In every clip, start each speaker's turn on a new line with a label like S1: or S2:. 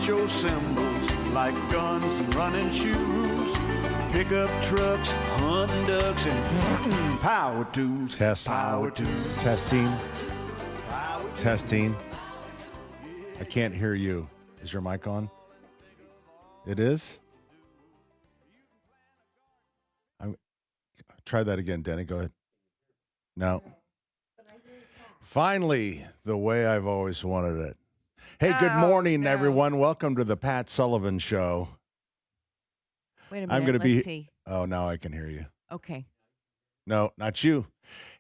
S1: macho symbols like guns and running shoes, pickup trucks, hunting ducks, and power tools. Power tools.
S2: Testing. I can't hear you. Is your mic on? It is? Try that again, Denny. Go ahead. No. Finally, the way I've always wanted it. Hey, good morning, everyone. Welcome to the Pat Sullivan Show.
S3: Wait a minute. Let's see.
S2: Oh, now I can hear you.
S3: Okay.
S2: No, not you.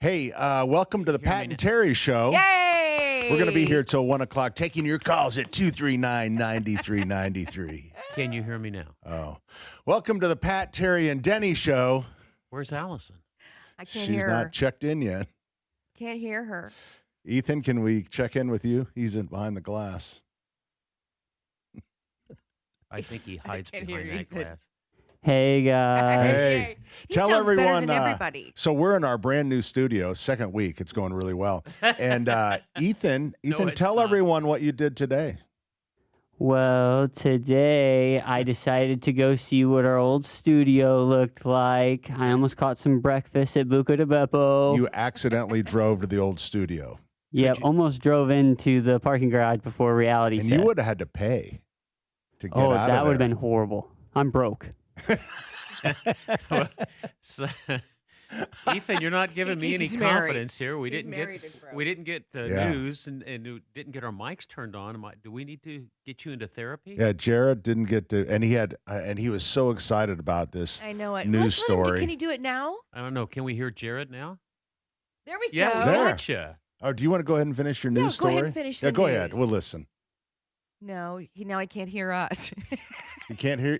S2: Hey, welcome to the Pat and Terry Show.
S3: Yay!
S2: We're going to be here till 1 o'clock, taking your calls at 239-9393.
S4: Can you hear me now?
S2: Oh, welcome to the Pat, Terry, and Denny Show.
S4: Where's Allison?
S3: I can't hear her.
S2: She's not checked in yet.
S3: Can't hear her.
S2: Ethan, can we check in with you? He's in behind the glass.
S4: I think he hides behind that glass.
S5: Hey, guys.
S2: Hey,
S3: He
S2: tell
S3: sounds better
S2: everyone.
S3: than everybody.
S2: So we're in our brand new studio, second week. It's going really well. And Ethan, tell
S4: not.
S2: everyone what you did today.
S5: Well, today I decided to go see what our old studio looked like. I almost caught some breakfast at Buca de Beppo.
S2: You accidentally drove to the old studio.
S5: Almost drove into the parking garage before reality
S2: And
S5: set.
S2: you would have had to pay to get out of there.
S5: That would have been horrible. I'm broke.
S4: So, Ethan, you're not giving me any
S3: He's married.
S4: confidence here. We
S3: He's
S4: didn't
S3: married
S4: get
S3: and broke.
S4: we didn't get the
S2: Yeah.
S4: news and didn't get our mics turned on. Do we need to get you into therapy?
S2: Yeah, Jared didn't get to, and he had, and he was so excited about this.
S3: I know it.
S2: News
S3: Let's let him
S2: story.
S3: Can you do it now?
S4: I don't know. Can we hear Jared now?
S3: There we
S4: Yeah,
S3: go.
S4: we
S2: There.
S4: gotcha.
S2: Oh, do you want to go ahead and finish your
S3: No,
S2: news
S3: go
S2: story?
S3: ahead and finish
S2: Yeah,
S3: the
S2: go ahead.
S3: news.
S2: We'll listen.
S3: No, now he can't hear us.
S2: He can't hear.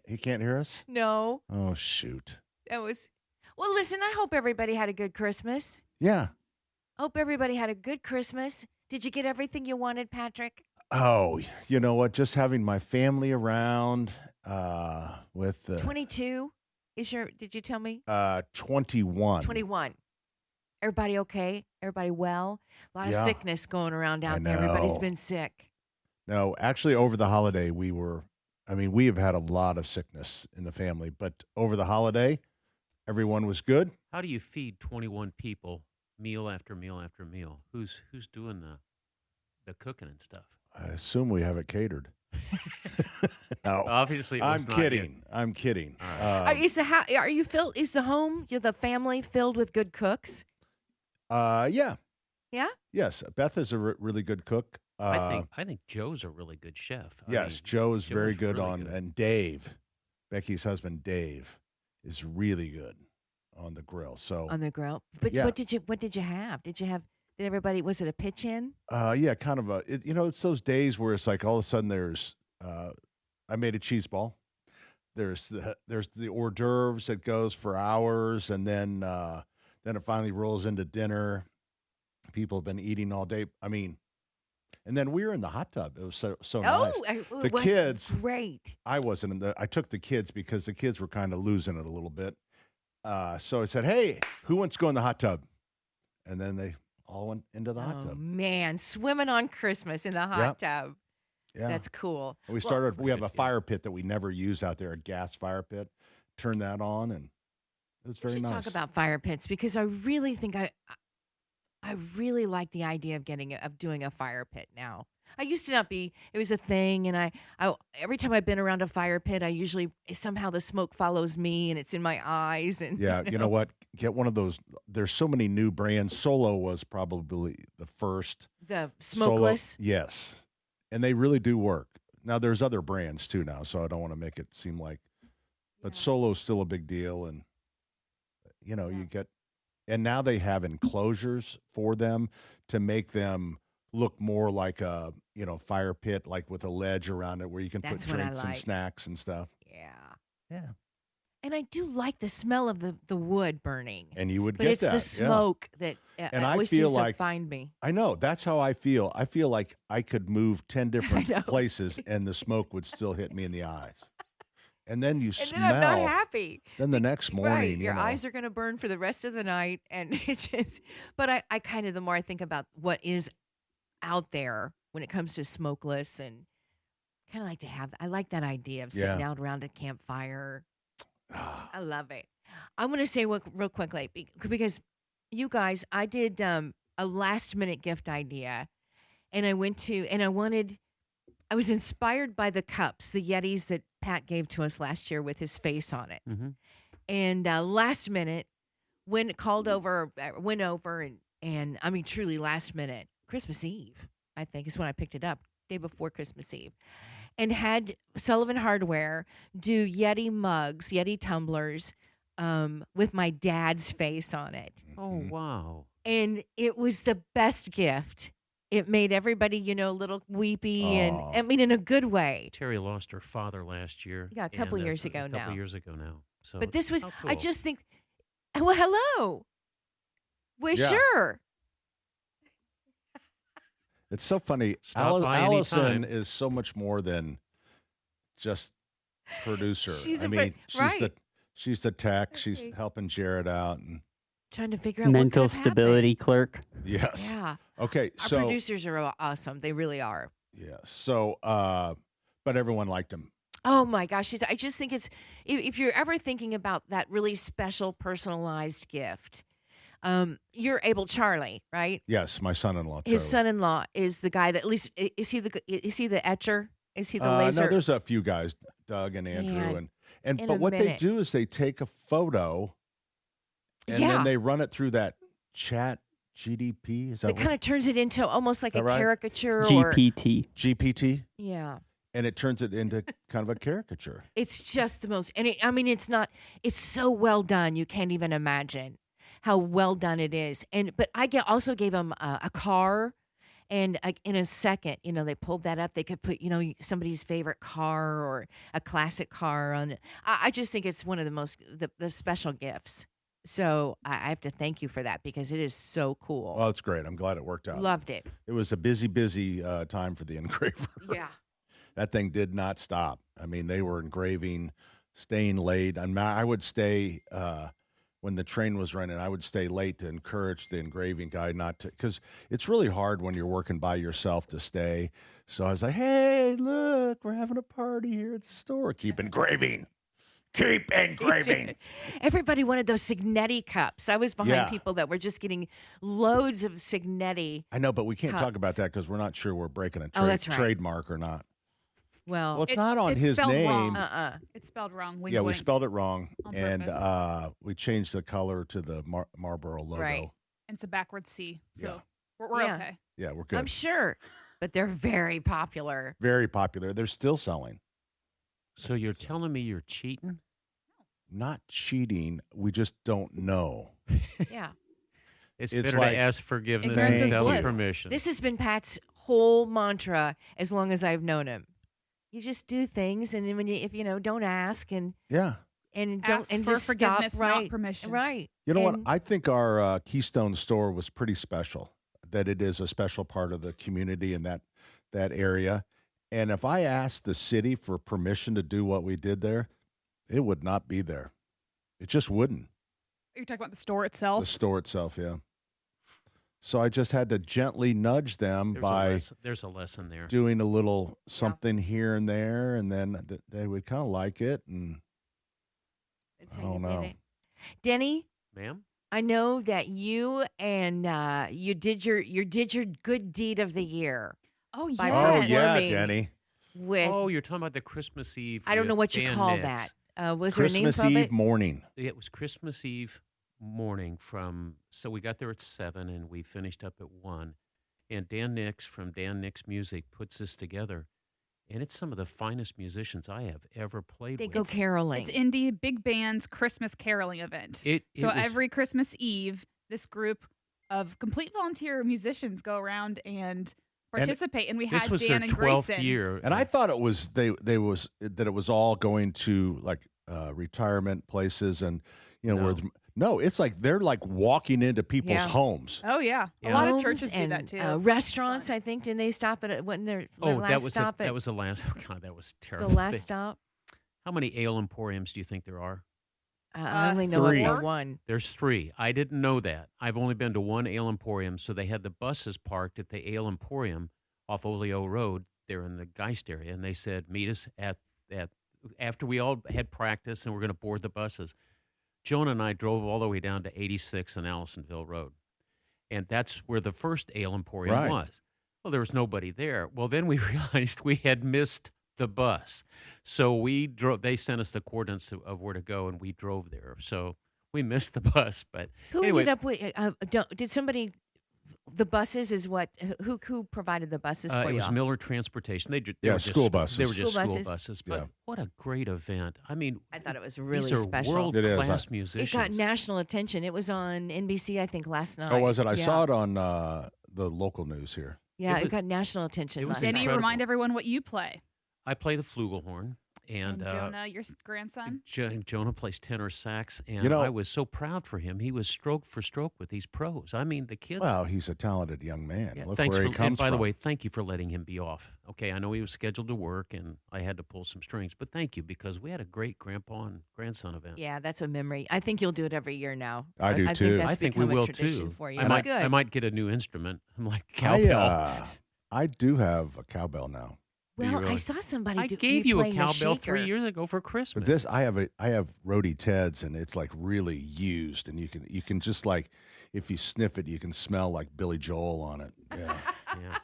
S2: He can't hear us.
S3: No,
S2: Oh shoot.
S3: that was. Well, listen. I hope everybody had a good Christmas.
S2: Yeah.
S3: Hope everybody had a good Christmas. Did you get everything you wanted, Patrick?
S2: Oh, you know what? Just having my family around with
S3: 22 is your. Did you tell me?
S2: 21.
S3: 21. Everybody okay? Everybody well? A lot
S2: Yeah.
S3: of sickness going around
S2: I
S3: out there. Everybody's
S2: know.
S3: been sick.
S2: No, actually, over the holiday we have had a lot of sickness in the family, but over the holiday, everyone was good.
S4: How do you feed 21 people meal after meal after meal? Who's doing the cooking and stuff?
S2: I assume we have it catered. No,
S4: Obviously, it was
S2: I'm
S4: not
S2: kidding. I'm kidding.
S4: All right.
S3: Is the home, the family filled with good cooks?
S2: Yeah.
S3: Yeah?
S2: Yes, Beth is a really good cook.
S4: I think Joe's a really good chef.
S2: Yes, Joe is very
S4: Joe's
S2: good
S4: really
S2: on,
S4: good.
S2: and Dave, Becky's husband, Dave, is really good on the grill. So,
S3: On the grill. But
S2: Yeah.
S3: what did you have? Did everybody, was it a pitch in?
S2: yeah, kind of it's those days where it's like all of a sudden there's, I made a cheese ball. There's the hors d'oeuvres that goes for hours, and then it finally rolls into dinner. People have been eating all day. I mean, and then we were in the hot tub. It was so nice. The
S3: it was
S2: kids-
S3: great.
S2: I wasn't I took the kids because the kids were kind of losing it a little bit. So I said, "Hey, who wants to go in the hot tub?" And then they all went into the hot
S3: Oh
S2: tub.
S3: man, swimming on Christmas in the hot tub.
S2: Yeah.
S3: That's cool.
S2: We we have a fire pit that we never use out there, a gas fire pit. Turn that on, and it was
S3: We
S2: very
S3: should
S2: nice.
S3: talk about fire pits because I really think I really like the idea of doing a fire pit now. I used to not be. It was a thing, and I every time I've been around a fire pit, I usually somehow the smoke follows me, and it's in my eyes. And
S2: Yeah, you know what? Get one of those. There's so many new brands. Solo was probably the first.
S3: the
S2: Solo-
S3: smokeless.
S2: yes, and they really do work. Now there's other brands too now, so I don't want to make it seem like, but
S3: Yeah.
S2: Solo's still a big deal, and you get, and now they have enclosures for them to make them look more like a fire pit, like with a ledge around it where you can
S3: That's
S2: put
S3: what I
S2: drinks and
S3: like.
S2: snacks and stuff.
S3: Yeah.
S2: Yeah,
S3: And I do like the smell of the wood burning.
S2: and you would
S3: But
S2: get
S3: it's
S2: that.
S3: the
S2: yeah.
S3: smoke that
S2: And I
S3: always
S2: feel
S3: seems
S2: like-
S3: to find me.
S2: I know. That's how I feel. I feel like I could move 10 different
S3: know.
S2: places and the smoke would still hit me in the eyes. And then you
S3: And
S2: smell.
S3: then I'm not happy.
S2: Then the next morning,
S3: Right. Your eyes are going to burn for the rest of the night. And it's just, but I kind of, the more I think about what is out there when it comes to smokeless and kind of like to have. I like that idea of sitting out around a campfire. I love it. I'm going to say real quickly because you guys, I did a last minute gift idea, and I was inspired by the cups, the Yetis that Pat gave to us last year with his face on it.
S4: Mm-hmm.
S3: And last minute, went over, and I mean, truly last minute, Christmas Eve, I think is when I picked it up, day before Christmas Eve, and had Sullivan Hardware do Yeti mugs, Yeti tumblers, with my dad's face on it.
S4: Oh, wow.
S3: And it was the best gift. It made everybody, a little weepy, and I mean, in a good way.
S4: Terry lost her father last year.
S3: Yeah, a couple years ago now.
S4: A couple years ago now. So,
S3: but this was,
S4: cool.
S3: I just think, well, hello. Well, sure.
S2: It's so funny.
S4: Stop by
S2: Allison
S4: anytime.
S2: is so much more than just producer.
S3: She's
S2: she's the tech. She's helping Jared out and
S3: trying to figure out
S5: mental
S3: what could have
S5: stability clerk.
S2: yes.
S3: Yeah.
S2: Okay.
S3: Our
S2: So
S3: producers are awesome. They really are.
S2: yes. So but everyone liked him.
S3: Oh my gosh. I just think it's, if you're ever thinking about that really special personalized gift, you're able, Charlie, right?
S2: Yes, my son-in-law.
S3: His
S2: Charlie.
S3: son-in-law is the guy that, at least, is he the etcher? Is he the laser?
S2: No, there's a few guys, Doug and Andrew,
S3: Man,
S2: and
S3: in
S2: but
S3: a
S2: what
S3: minute.
S2: they do is they take a photo and then they run it through that chat GDP. Is that
S3: It kind of turns it into almost like a
S2: right?
S3: caricature or
S5: GPT.
S2: GPT?
S3: yeah.
S2: And it turns it into kind of a caricature.
S3: It's just the most, and it's so well done. You can't even imagine how well done it is. But I also gave them a car, and in a second, they pulled that up. They could put, somebody's favorite car or a classic car on it. I just think it's one of the special gifts. So I have to thank you for that because it is so cool.
S2: Well, it's great. I'm glad it worked out.
S3: Loved it.
S2: It was a busy time for the engraver.
S3: Yeah.
S2: That thing did not stop. I mean, they were engraving, staying late. And I would stay when the train was running. I would stay late to encourage the engraving guy not to, because it's really hard when you're working by yourself to stay. So I was like, "Hey, look, we're having a party here at the store. Keep engraving, keep engraving."
S3: Everybody wanted those Signetti cups. I was behind
S2: Yeah.
S3: people that were just getting loads of Signetti.
S2: I know, but we can't talk about
S3: Cups.
S2: that because we're not sure we're breaking a
S3: Oh, that's right.
S2: trademark or not.
S3: Well,
S2: Well, it's not on
S6: it's
S2: his
S6: spelled
S2: name.
S6: wrong. It's spelled wrong. Wink,
S2: Yeah, we
S6: wink.
S2: spelled it wrong,
S6: On
S2: and
S6: purpose.
S2: we changed the color to the Marlboro logo.
S3: Right.
S6: And it's a backwards C. So
S2: Yeah.
S6: we're
S3: Yeah.
S6: okay.
S2: Yeah, we're good.
S3: I'm sure, but they're very popular.
S2: Very popular. They're still selling.
S4: So you're telling me you're cheating?
S2: Not cheating. We just don't know.
S3: Yeah.
S4: It's
S2: It's
S4: better
S2: like-
S4: to ask forgiveness
S6: Ignorance
S4: than
S2: is
S4: tell
S2: bliss.
S4: permission.
S3: This has been Pat's whole mantra as long as I've known him. You just do things, and then if don't ask and
S2: Yeah.
S3: don't
S6: Ask
S3: and
S6: for
S3: just
S6: forgiveness,
S3: stop,
S6: not
S3: right?
S6: permission.
S3: Right.
S2: You know what?
S3: And-
S2: I think our Keystone store was pretty special. That it is a special part of the community in that area. And if I asked the city for permission to do what we did there, it would not be there. It just wouldn't.
S6: You're talking about the store
S2: The
S6: itself?
S2: store itself, yeah. So I just had to gently nudge them by
S4: There's a lesson there.
S2: doing a little something here and there, and then they would kind of like it. And
S3: That's
S2: I
S3: how you
S2: don't
S3: did
S2: know.
S3: it. Denny,
S4: Ma'am?
S3: I know that you and you did your good deed of the year
S6: Oh,
S3: By
S6: yes.
S2: oh
S3: Yes.
S2: yeah,
S3: Performing
S2: Denny,
S3: with
S4: Oh, you're talking about the Christmas Eve.
S3: I don't know
S4: with
S3: what you
S4: Dan
S3: call
S4: Nix.
S3: that. Was there a name
S2: Christmas
S3: of
S2: Eve
S3: it?
S2: morning.
S4: It was Christmas Eve morning so we got there at 7 and we finished up at 1. And Dan Nix from Dan Nix Music puts this together. And it's some of the finest musicians I have ever played
S3: They
S4: with.
S3: go caroling.
S6: It's indie big band's Christmas caroling event.
S4: It
S6: So
S4: was-
S6: every Christmas Eve, this group of complete volunteer musicians go around and participate. And we
S4: this
S6: had
S4: was
S6: Dan
S4: their
S6: and
S4: 12th
S6: Grayson.
S4: year.
S2: And I thought it was that it was all going to like retirement places and where no, it's like they're like walking into people's
S3: Yeah.
S2: homes.
S6: Oh, yeah.
S4: Yeah.
S6: A lot of
S3: Homes
S6: churches do
S3: and,
S6: that too.
S3: restaurants, I think. Didn't they stop at when their
S4: Oh,
S3: last
S4: that was
S3: stop
S4: that
S3: at
S4: was the last. Oh God, that was
S3: the
S4: terrible.
S3: last stop?
S4: How many ale emporiums do you think there are?
S3: I only know
S2: Three.
S3: of the one.
S4: There's 3. I didn't know that. I've only been to one ale emporium, so they had the buses parked at the ale emporium off Oleo Road they're in the Geist area, and they said, meet us at after we all had practice and we're going to board the buses. Jonah and I drove all the way down to 86 and Allisonville Road. And that's where the first Ale Emporium was. Well, there was nobody there. Well, then we realized we had missed the bus. So we drove. They sent us the coordinates of where to go, and we drove there. So we missed the bus. But
S3: Who
S4: anyway,
S3: ended up with? Did somebody? The buses is what? Who provided the buses for
S4: it
S3: you?
S4: was Miller Transportation. They
S2: Yeah,
S4: were just
S2: school buses.
S4: They were just
S3: School
S4: school
S3: buses.
S4: buses. But
S2: Yeah.
S4: what a great event! I mean,
S3: I thought it was really
S4: these are
S3: special.
S4: world-class
S3: It
S4: musicians.
S3: got national attention. It was on NBC, I think, last night.
S2: Oh, was it? I
S3: Yeah.
S2: saw it on the local news here.
S3: Yeah,
S4: It
S3: it
S4: was-
S3: got national attention
S4: it was
S3: last
S6: Denny,
S3: night.
S4: incredible.
S6: remind everyone what you play.
S4: I play the flugelhorn, and
S6: Jonah, your grandson.
S4: Jonah plays tenor sax, and
S2: You know-
S4: I was so proud for him. He was stroke for stroke with these pros. I mean, the kids.
S2: Well, he's a talented young man.
S4: Yeah,
S2: Look
S4: thanks
S2: where
S4: for,
S2: he comes
S4: and by the
S2: from.
S4: way, thank you for letting him be off. Okay, I know he was scheduled to work, and I had to pull some strings, but thank you because we had a great grandpa and grandson event.
S3: Yeah, that's a memory. I think you'll do it every year now.
S2: I do
S3: I
S2: too.
S3: think that's
S4: I think we
S3: become
S4: will
S3: a tradition
S4: too.
S3: for you.
S4: I
S3: That's
S4: might,
S3: good.
S4: I might get a new instrument. I'm like cowbell.
S2: I do have a cowbell now.
S4: Do you
S3: Well, I
S4: really?
S3: saw somebody.
S4: I
S3: do,
S4: gave you a
S3: playing
S4: cowbell
S3: shaker.
S4: 3 years ago for Christmas.
S2: But this, I have Roadie Ted's, and it's like really used, and you can just like, if you sniff it, you can smell like Billy Joel on it. Yeah.
S4: Yeah.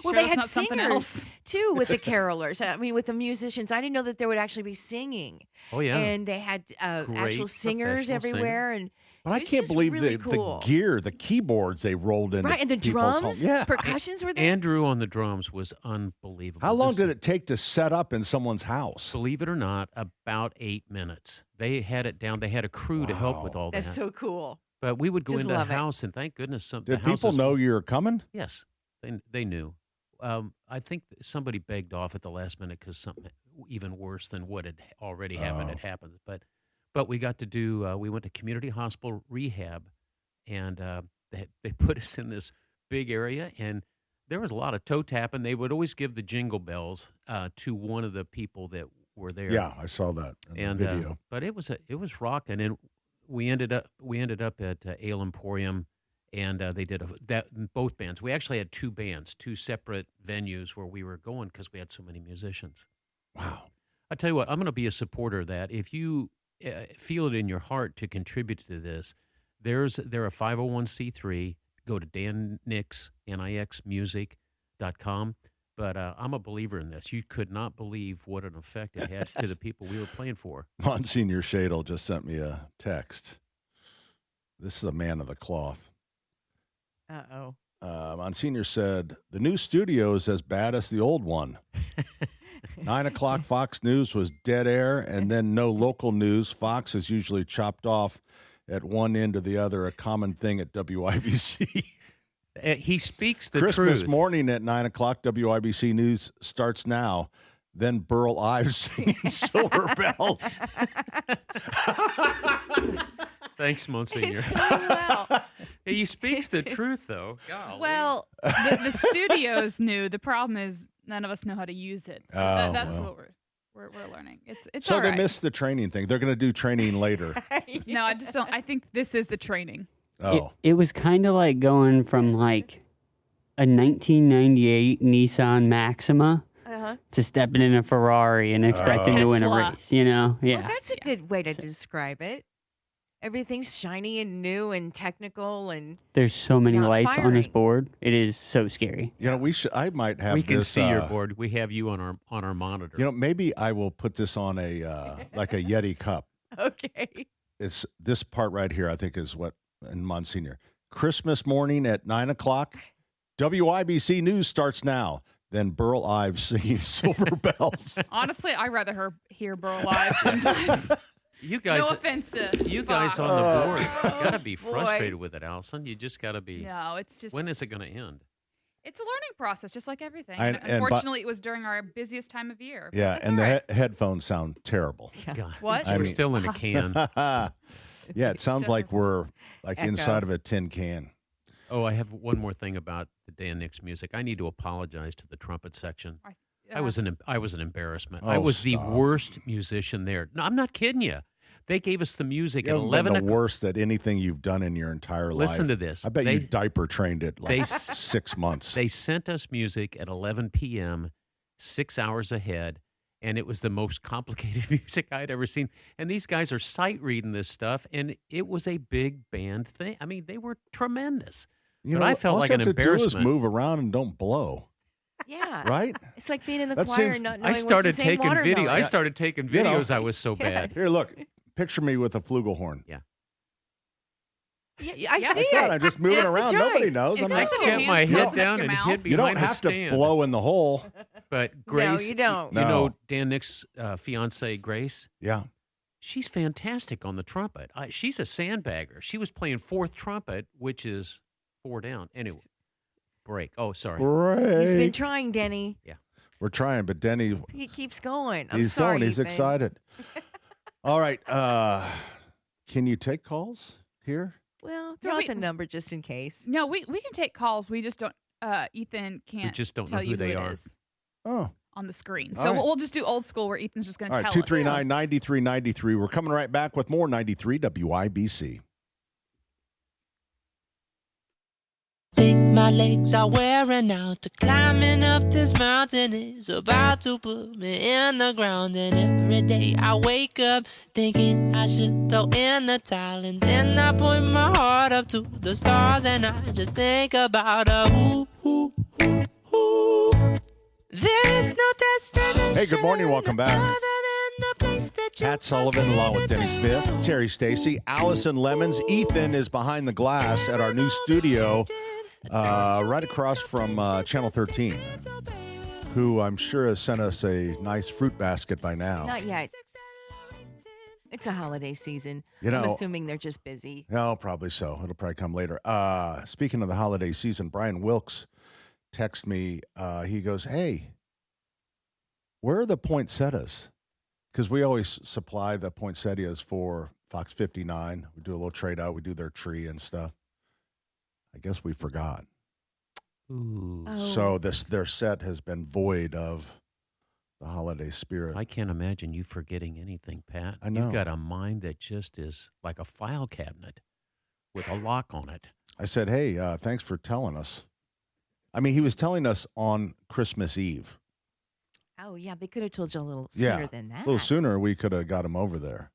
S3: Well,
S6: Sure
S3: they
S6: that's
S3: had
S6: not something
S3: singers
S6: else.
S3: too with the carolers. I mean, with the musicians. I didn't know that there would actually be singing,
S4: Oh yeah.
S3: and they had
S4: Great
S3: actual singers
S4: professional singer.
S3: everywhere. And
S2: But I
S3: It's
S2: can't
S3: just
S2: believe
S3: really cool.
S2: the gear, the keyboards they rolled in.
S3: right, and the
S2: people's
S3: drums,
S2: homes. Yeah.
S3: percussions were there.
S4: Andrew on the drums was unbelievable.
S2: How long
S4: This
S2: did
S4: is-
S2: it take to set up in someone's house?
S4: Believe it or not, about 8 minutes. They had it down. They had a crew to help with
S2: Wow.
S4: all
S3: That's
S4: that.
S3: so cool.
S4: But we would go
S3: Just
S4: into the
S3: love it.
S4: house, and thank goodness the
S2: Did people
S4: houses-
S2: know you were coming?
S4: Yes, they knew. I think somebody begged off at the last minute because something even worse than what had already happened had happened. But we got to do. We went to community hospital rehab, and they put us in this big area, and there was a lot of toe tapping. They would always give the jingle bells to one of the people that were there.
S2: Yeah, I saw that in
S4: and
S2: the video.
S4: but it was rocking, and we ended up at Ale Emporium, and they did both bands. We actually had two bands, two separate venues where we were going because we had so many musicians.
S2: Wow.
S4: I tell you what, I'm going to be a supporter of that. If you feel it in your heart to contribute to this, they're a 501c3. Go to nixmusic.com. But I'm a believer in this. You could not believe what an effect it had to the people we were playing for.
S2: Monsignor Shadle just sent me a text. This is a man of the cloth.
S3: Uh-oh.
S2: Monsignor said, the new studio is as bad as the old one. 9 o'clock Fox News was dead air, and then no local news. Fox is usually chopped off at one end or the other, a common thing at WIBC.
S4: He speaks the
S2: Christmas
S4: truth.
S2: morning at 9 o'clock, WIBC News starts now. Then Burl Ives singing Silver Bells.
S4: Thanks, Monsignor.
S3: It's going well.
S4: He speaks the truth, though. Golly.
S6: Well, the studios knew. The problem is none of us know how to use it. So
S2: Oh,
S6: that's
S2: well.
S6: what we're learning. It's
S2: So
S6: all
S2: they
S6: right.
S2: missed the training thing. They're going to do training later.
S6: No, I just don't. I think this is the training.
S2: Oh,
S5: It was kind of like going from like a 1998 Nissan Maxima
S3: Uh-huh.
S5: to stepping in a Ferrari and expecting to win a
S6: Tesla.
S5: race, you know?
S3: Well,
S5: Yeah.
S3: that's a good way to describe it. Everything's shiny and new and technical, and
S5: There's so many
S3: Not
S5: lights on this
S3: firing.
S5: board. It is so scary.
S2: you know, we should. I might have.
S4: we can
S2: this,
S4: see your board. We have you on our monitor.
S2: You know, maybe I will put this on a like a Yeti cup.
S3: okay.
S2: It's this part right here. I think is what and Monsignor. Christmas morning at 9 o'clock. WIBC News starts now. Then Burl Ives singing Silver Bells.
S6: Honestly, I'd rather hear Burl live sometimes.
S4: you guys,
S6: No offense to
S4: you guys
S6: Fox.
S4: on the board, you got to be
S3: boy.
S4: frustrated with it, Allison. You just got to be.
S6: No, it's just.
S4: When is it going to end?
S6: It's a learning process, just like everything.
S2: And-
S6: And
S2: and bu-
S6: unfortunately, it was during our busiest time of year. but
S2: Yeah,
S6: that's
S2: and
S6: all
S2: the
S6: right.
S2: headphones sound terrible.
S4: God,
S6: What?
S2: I
S4: we're
S2: mean-
S4: still in a can.
S2: Yeah, it sounds like we're like
S3: Echo.
S2: inside of a tin can.
S4: Oh, I have one more thing about the Dan Nix music. I need to apologize to the trumpet section. I was an embarrassment. I
S2: Oh,
S4: was the
S2: stop.
S4: worst musician there. No, I'm not kidding you. They gave us the music
S2: You
S4: at
S2: haven't been
S4: 11
S2: the
S4: o'clock.
S2: worst at anything you've done in your entire life.
S4: Listen to this.
S2: I bet
S4: They-
S2: you diaper trained it like
S4: they-
S2: 6 months.
S4: They sent us music at 11 p.m. 6 hours ahead, and it was the most complicated music I'd ever seen. And these guys are sight reading this stuff, and it was a big band thing. I mean, they were tremendous.
S2: You
S4: But
S2: know,
S4: I felt
S2: all
S4: like
S2: you
S4: an
S2: have to do is
S4: embarrassment.
S2: move around and don't blow,
S3: Yeah.
S2: right?
S3: It's like being in the
S2: That
S3: choir
S2: seems-
S3: and not
S4: I
S3: knowing
S4: started
S3: what's to say
S4: taking video. I
S3: watermelon.
S4: started taking
S2: You know.
S4: videos. I was so bad.
S3: Yes.
S2: Here, look. Picture me with a flugelhorn.
S3: Yeah, I
S6: Yeah.
S3: see
S2: God,
S3: it.
S2: I'm just moving
S3: Yeah,
S2: around.
S3: that's
S2: Nobody
S3: right.
S2: knows. I'm
S6: It's
S4: I
S2: not,
S6: like your
S4: kept
S6: hands
S4: my
S6: close
S4: head
S6: up to
S4: down
S6: your
S4: and
S6: mouth.
S4: hid
S2: you don't
S4: behind
S2: have
S4: the
S2: to
S4: stand.
S2: blow in the hole.
S4: But Grace,
S3: No, you don't.
S2: No.
S4: you know Dan Nick's fiance Grace.
S2: Yeah.
S4: She's fantastic on the trumpet. She's a sandbagger. She was playing fourth trumpet, which is 4 down. Anyway, break. Oh, sorry.
S2: Great.
S3: He's been trying, Denny.
S2: We're trying, but Denny,
S3: He keeps going. I'm
S2: he's
S3: sorry.
S2: going. He's
S3: Ethan.
S2: excited. All right. Can you take calls here?
S3: Well,
S6: Yeah,
S3: throw out
S6: we-
S3: the number just in case.
S6: No, we can take calls. We just don't. Ethan can't
S4: just don't know
S6: tell
S4: who
S6: you
S4: they
S6: it
S4: are.
S6: is
S2: Oh.
S6: on the screen.
S2: All
S6: So
S2: right.
S6: we'll just do old school where Ethan's just going
S2: All
S6: to
S2: right.
S6: tell
S2: 239-9393. We're coming right back with more 93 WIBC.
S7: Think my legs are wearing out. The climbing up this mountain is about to put me in the ground. And every day I wake up thinking I should throw in the towel. And then I point my heart up to the stars and I just think about a ooh, ooh, ooh, ooh. There is no destination.
S2: Hey, good morning. Welcome back.
S7: other than the place that you
S2: Pat Sullivan along with Denny Smith, Terry Stacy, Allison Lemons. Ethan is behind the glass at our new studio right across from Channel 13, who I'm sure has sent us a nice fruit basket by now.
S3: Not yet. It's a holiday season.
S2: You
S3: I'm
S2: know-
S3: assuming they're just busy.
S2: No, probably so. It'll probably come later. Speaking of the holiday season, Brian Wilkes texted me. He goes, hey, where are the poinsettias? Because we always supply the poinsettias for Fox 59. We do a little trade out. We do their tree and stuff. I guess we forgot.
S4: Ooh.
S3: Oh.
S2: So their set has been void of the holiday spirit.
S4: I can't imagine you forgetting anything, Pat.
S2: I know.
S4: You've got a mind that just is like a file cabinet with a lock on it.
S2: I said, hey, thanks for telling us. I mean, he was telling us on Christmas Eve.
S3: Oh, yeah. They could have told you a little
S2: Yeah,
S3: sooner than that.
S2: A little sooner, we could have got him over there.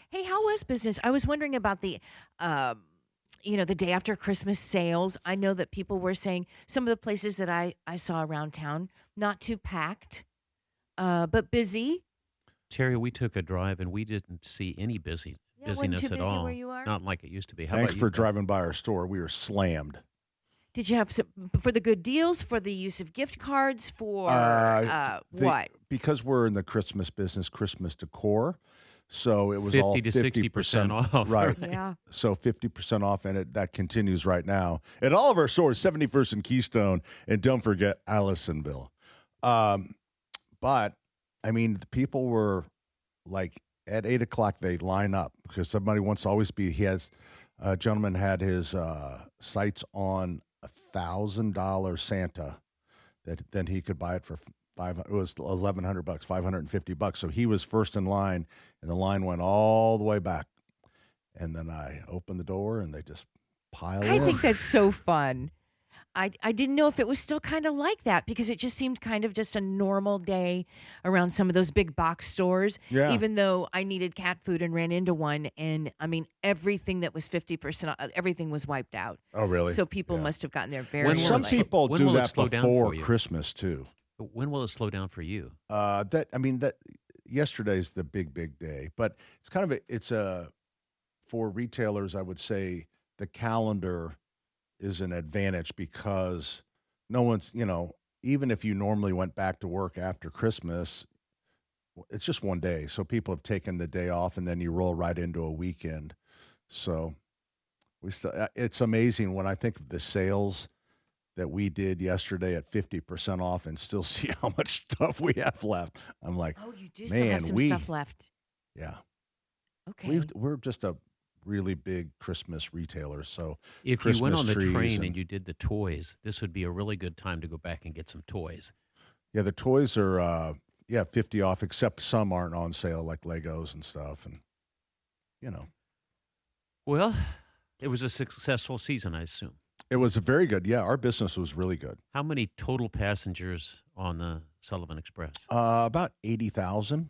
S3: Hey, how was business? I was wondering about the, the day after Christmas sales. I know that people were saying some of the places that I saw around town, not too packed, but busy.
S4: Terry, we took a drive and we didn't see any
S3: Yeah, wasn't
S4: busyness
S3: too
S4: at
S3: busy
S4: all.
S3: where you are?
S4: Not like it used to be. How
S2: Thanks
S4: about
S2: for
S4: you, Pat?
S2: driving by our store. We were slammed.
S3: Did you have some for the good deals, for the use of gift cards, for what?
S2: Because we're in the Christmas business, Christmas decor. So it was
S4: 50
S2: all
S4: to 60% off.
S2: Right.
S3: Yeah.
S2: So 50% off, and that continues right now at all of our stores, 71st and Keystone, and don't forget Allisonville. But, I mean, the people were like at 8 o'clock, they line up because somebody wants to always be. A gentleman had his sights on $1,000 Santa that then he could buy it for it was $1,100, $550. So he was first in line, and the line went all the way back. And then I opened the door, and they just pile
S3: I
S2: in.
S3: think that's so fun. I didn't know if it was still kind of like that because it just seemed kind of just a normal day around some of those big box stores.
S2: Yeah.
S3: Even though I needed cat food and ran into one, and I mean everything that was 50%, everything was wiped out.
S2: Oh, really?
S3: So people
S2: Yeah.
S3: must have gotten there very
S4: When
S3: early.
S4: will
S2: Some
S4: it
S2: people
S4: when
S2: do
S4: will it
S2: that
S4: slow down
S2: before
S4: for you?
S2: Christmas too.
S4: When will it slow down for you?
S2: That yesterday's the big day, but it's kind of for retailers. I would say the calendar is an advantage because no one's even if you normally went back to work after Christmas, it's just one day. So people have taken the day off, and then you roll right into a weekend. So it's amazing when I think of the sales that we did yesterday at 50% off and still see how much stuff we have left. I'm like,
S3: Oh, you do still have
S2: Man,
S3: some stuff left.
S2: yeah,
S3: Okay.
S2: we're just a really big Christmas retailer. So
S4: If you went
S2: Christmas
S4: on the
S2: trees
S4: train
S2: and-
S4: and you did the toys, this would be a really good time to go back and get some toys.
S2: yeah, the toys are 50 off, except some aren't on sale, like Legos and stuff. And
S4: Well, it was a successful season, I assume.
S2: It was very good. Yeah, our business was really good.
S4: How many total passengers on the Sullivan Express?
S2: About 80,000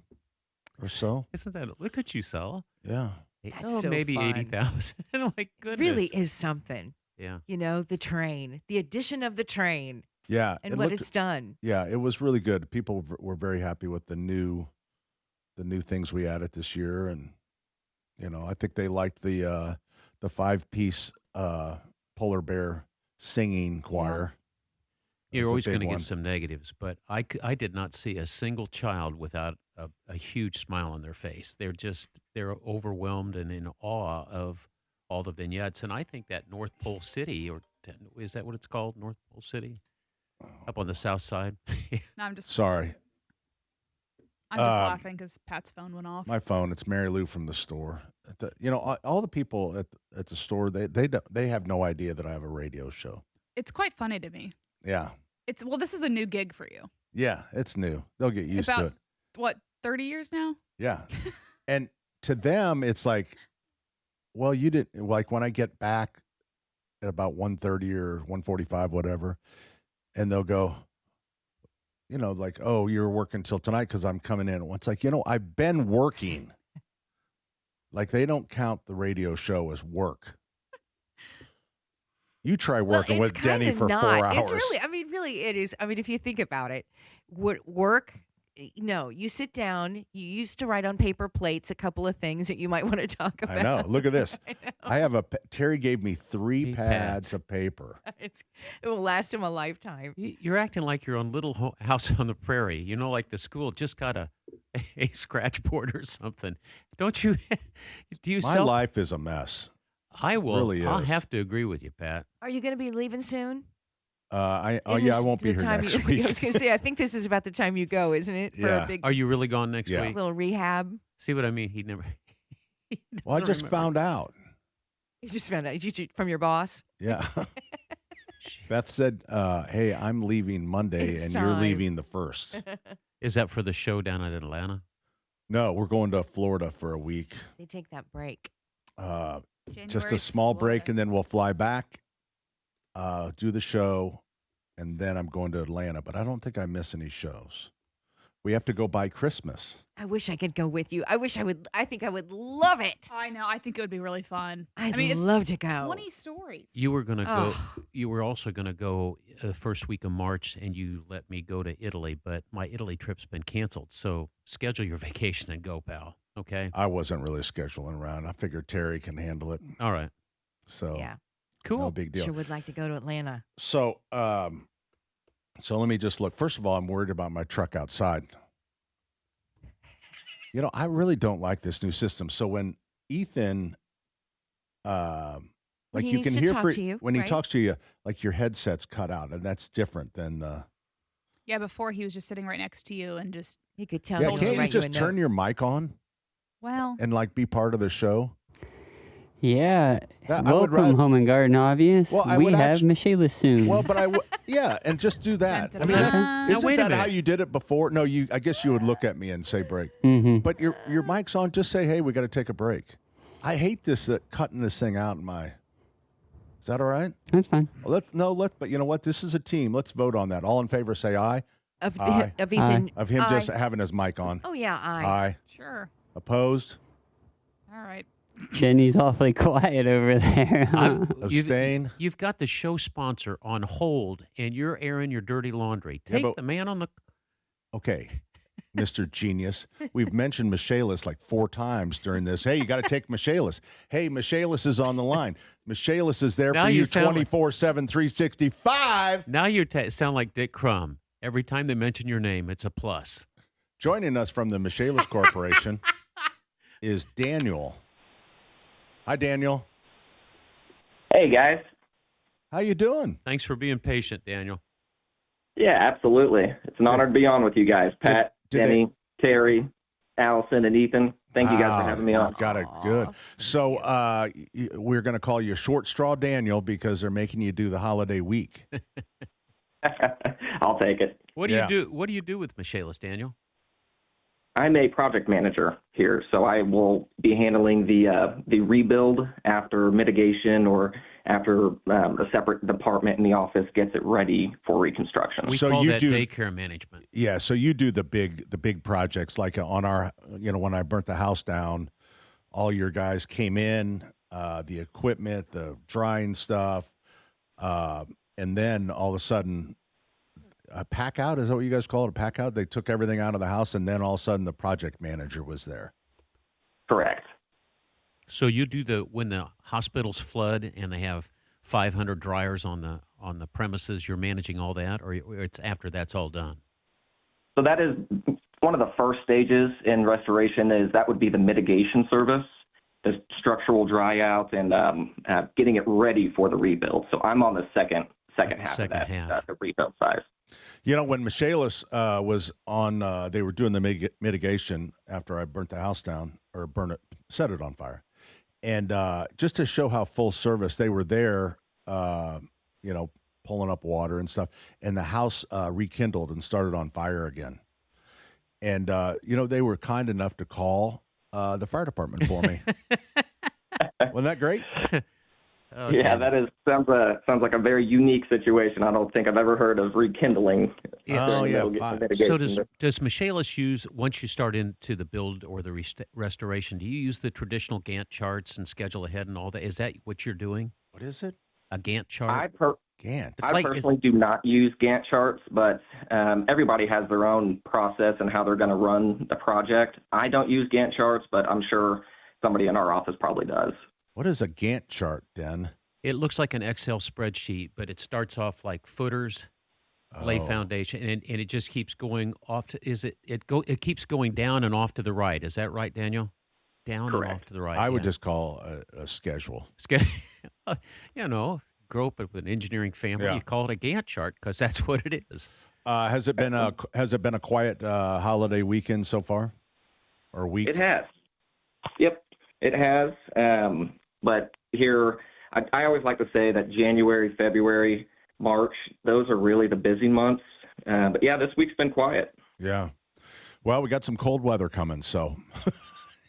S2: or so.
S4: Isn't that? Look at you, Sal.
S2: Yeah.
S3: That's so
S4: maybe
S3: fun.
S4: 80,000. My goodness.
S3: Really is something.
S4: Yeah.
S3: You know, the train, the addition of the train,
S2: Yeah.
S3: and what it's done.
S2: Yeah, it was really good. People were very happy with the new things we added this year, and I think they liked the 5-piece polar bear singing choir.
S4: You're
S2: That was a
S4: always
S2: big
S4: going to
S2: one.
S4: get some negatives, but I did not see a single child without a huge smile on their face. They're overwhelmed and in awe of all the vignettes. And I think that North Pole City, or is that what it's called? North Pole City? Up on the south side?
S6: No, I'm just
S2: Sorry,
S6: laughing because Pat's phone went off.
S2: my phone. It's Mary Lou from the store. All the people at the store, they have no idea that I have a radio show.
S6: It's quite funny to me.
S2: Yeah,
S6: This is a new gig for you.
S2: yeah, it's new. They'll get used to
S6: About
S2: it.
S6: what, 30 years now?
S2: Yeah, and to them, it's like, well, you didn't like when I get back at about 1:30 or 1:45, whatever, and they'll go, like, oh, you're working till tonight because I'm coming in. It's like, I've been working. Like, they don't count the radio show as work. You try working
S3: Well,
S2: with
S3: it's
S2: Denny
S3: kinda
S2: for
S3: not.
S2: 4 hours.
S3: It's really, it is. I mean, if you think about it, work. No, you sit down. You used to write on paper plates a couple of things that you might want to talk about.
S2: I know. Look at this.
S3: I know.
S2: I have Terry gave me 3
S4: Three
S2: pads
S4: pads.
S2: of paper.
S3: It will last him a lifetime.
S4: You're acting like you're on Little House on the Prairie. Like the school just got a scratch board or something. Don't you? Do you
S2: My
S4: sell?
S2: life is a mess.
S4: I will.
S2: really
S4: I'll
S2: is.
S4: have to agree with you, Pat.
S3: Are you going to be leaving soon?
S2: I
S3: Isn't this
S2: won't be
S3: the
S2: here
S3: time
S2: next
S3: I
S2: week.
S3: was going to say, I think this is about the time you go, isn't it? For
S2: Yeah.
S3: a big
S4: Are you really gone next
S2: Yeah.
S4: week?
S3: little rehab.
S4: See what I mean? He never. he
S2: Well, I
S4: doesn't
S2: just
S4: remember.
S2: found out.
S3: You just found out from your boss.
S2: Yeah. Beth said, hey, I'm leaving Monday
S3: It's
S2: and you're
S3: time.
S2: leaving the 1st.
S4: Is that for the show down in Atlanta?
S2: No, we're going to Florida for a week.
S3: They take that break.
S2: Just a
S6: January's
S2: small break,
S6: Florida.
S2: and then we'll fly back, do the show, and then I'm going to Atlanta. But I don't think I miss any shows. We have to go by Christmas.
S3: I wish I could go with you. I wish I would. I think I would love it.
S6: I know. I think it would be really fun.
S3: I'd
S6: I mean, it's
S3: love to go.
S6: 20 stories.
S4: You were gonna go.
S3: Oh.
S4: You were also gonna go the first week of March, and you let me go to Italy, but my Italy trip's been canceled. So schedule your vacation and go, pal. Okay.
S2: I wasn't really scheduling around. I figured Terry can handle it.
S4: All right.
S2: So
S3: Yeah,
S4: Cool.
S2: no big deal.
S3: sure would like to go to Atlanta.
S2: So let me just look. First of all, I'm worried about my truck outside. I really don't like this new system. So when Ethan, like
S3: He
S2: you
S3: needs
S2: can
S3: to
S2: hear
S3: talk to you,
S2: when he
S3: right?
S2: talks to you, like your headset's cut out, and that's different than the.
S6: Yeah, before he was just sitting right next to you and just,
S3: He could tell
S2: Yeah,
S3: you.
S2: can't you
S3: write
S2: just
S3: a
S2: turn
S3: note.
S2: your mic on
S6: well,
S2: and like be part of the show?
S5: Yeah.
S2: That- I would
S5: Welcome,
S2: rather-
S5: Home and Garden Obvious.
S2: Well, I
S5: we
S2: would
S5: have
S2: actu-
S5: Michaela soon.
S2: Well, but yeah, and just do that. I mean,
S6: Dun-dun-dun.
S4: Now,
S2: isn't
S4: wait a
S2: that how
S4: minute.
S2: you did it before? No, I guess you would look at me and say break.
S5: Mm-hmm.
S2: But your mic's on. Just say, hey, we got to take a break. I hate this cutting this thing out in my. Is that all right?
S5: That's fine.
S2: But you know what? This is a team. Let's vote on that. All in favor, say aye.
S3: Of,
S2: Aye.
S3: of Ethan.
S2: Of him
S3: Aye.
S2: just having his mic on.
S3: Oh yeah, aye.
S2: Aye.
S6: sure.
S2: Opposed?
S6: All right.
S5: Jenny's awfully quiet over there.
S2: Abstain?
S4: You've got the show sponsor on hold, and you're airing your dirty laundry.
S2: Yeah,
S4: Take
S2: but-
S4: the man on the.
S2: Okay, Mr. Genius. We've mentioned Michaelis like 4 times during this. Hey, you got to take Michaelis. Hey, Michaelis is on the line. Michaelis is there
S4: Now
S2: for
S4: you
S2: you
S4: sound like-
S2: 24/7, 365.
S4: Now you sound like Dick Crumb. Every time they mention your name, it's a plus.
S2: Joining us from the Michaelis Corporation is Daniel. Hi, Daniel.
S8: Hey, guys.
S2: How you doing?
S4: Thanks for being patient, Daniel.
S8: Yeah, absolutely. It's an honor to be on with you guys. Pat,
S2: did
S8: Denny, Terry, Allison, and Ethan. Thank you guys for having me on.
S2: Got it. Good.
S3: Aw,
S2: So we're going to call you Short Straw Daniel because they're making you do the holiday week.
S8: I'll take it.
S4: What do
S2: Yeah.
S4: you do? What do you do with Michaelis, Daniel?
S8: I'm a project manager here, so I will be handling the rebuild after mitigation or after a separate department in the office gets it ready for reconstruction.
S4: We
S2: So
S4: call
S2: you
S4: that
S2: do-
S4: daycare management.
S2: Yeah, so you do the big projects like on our, when I burnt the house down, all your guys came in, the equipment, the drying stuff, and then all of a sudden, a pack out, is that what you guys call it? A pack out? They took everything out of the house, and then all of a sudden the project manager was there.
S8: Correct.
S4: So you do when the hospitals flood and they have 500 dryers on the premises, you're managing all that, or it's after that's all done?
S8: So that is one of the first stages in restoration. That would be the mitigation service, the structural dry out, and getting it ready for the rebuild. So I'm on the second half of that, the rebuild side.
S2: When Michaelis was on, they were doing the mitigation after I burnt the house down or set it on fire. And just to show how full service they were there, pulling up water and stuff, and the house rekindled and started on fire again. And, they were kind enough to call the fire department for me. Wasn't that great?
S4: Oh,
S8: yeah, that sounds like a very unique situation. I don't think I've ever heard of rekindling.
S4: So does Michaelis use, once you start into the build or the restoration, do you use the traditional Gantt charts and schedule ahead and all that? Is that what you're doing?
S2: What is it?
S4: A Gantt chart?
S2: Gantt.
S8: I personally do not use Gantt charts, but everybody has their own process and how they're going to run the project. I don't use Gantt charts, but I'm sure somebody in our office probably does.
S2: What is a Gantt chart, Den?
S4: It looks like an Excel spreadsheet, but it starts off like footers, lay foundation, and it just keeps going off. It keeps going down and off to the right. Is that right, Daniel? Down
S8: Correct.
S4: and off to the right.
S2: I would just call a schedule.
S4: Grow up with an engineering family.
S2: Yeah.
S4: You call it a Gantt chart because that's what it is.
S2: Has it been a quiet holiday weekend so far, or week?
S8: It has. Yep, it has. But here, I always like to say that January, February, March, those are really the busy months. But yeah, this week's been quiet.
S2: Yeah. Well, we got some cold weather coming, so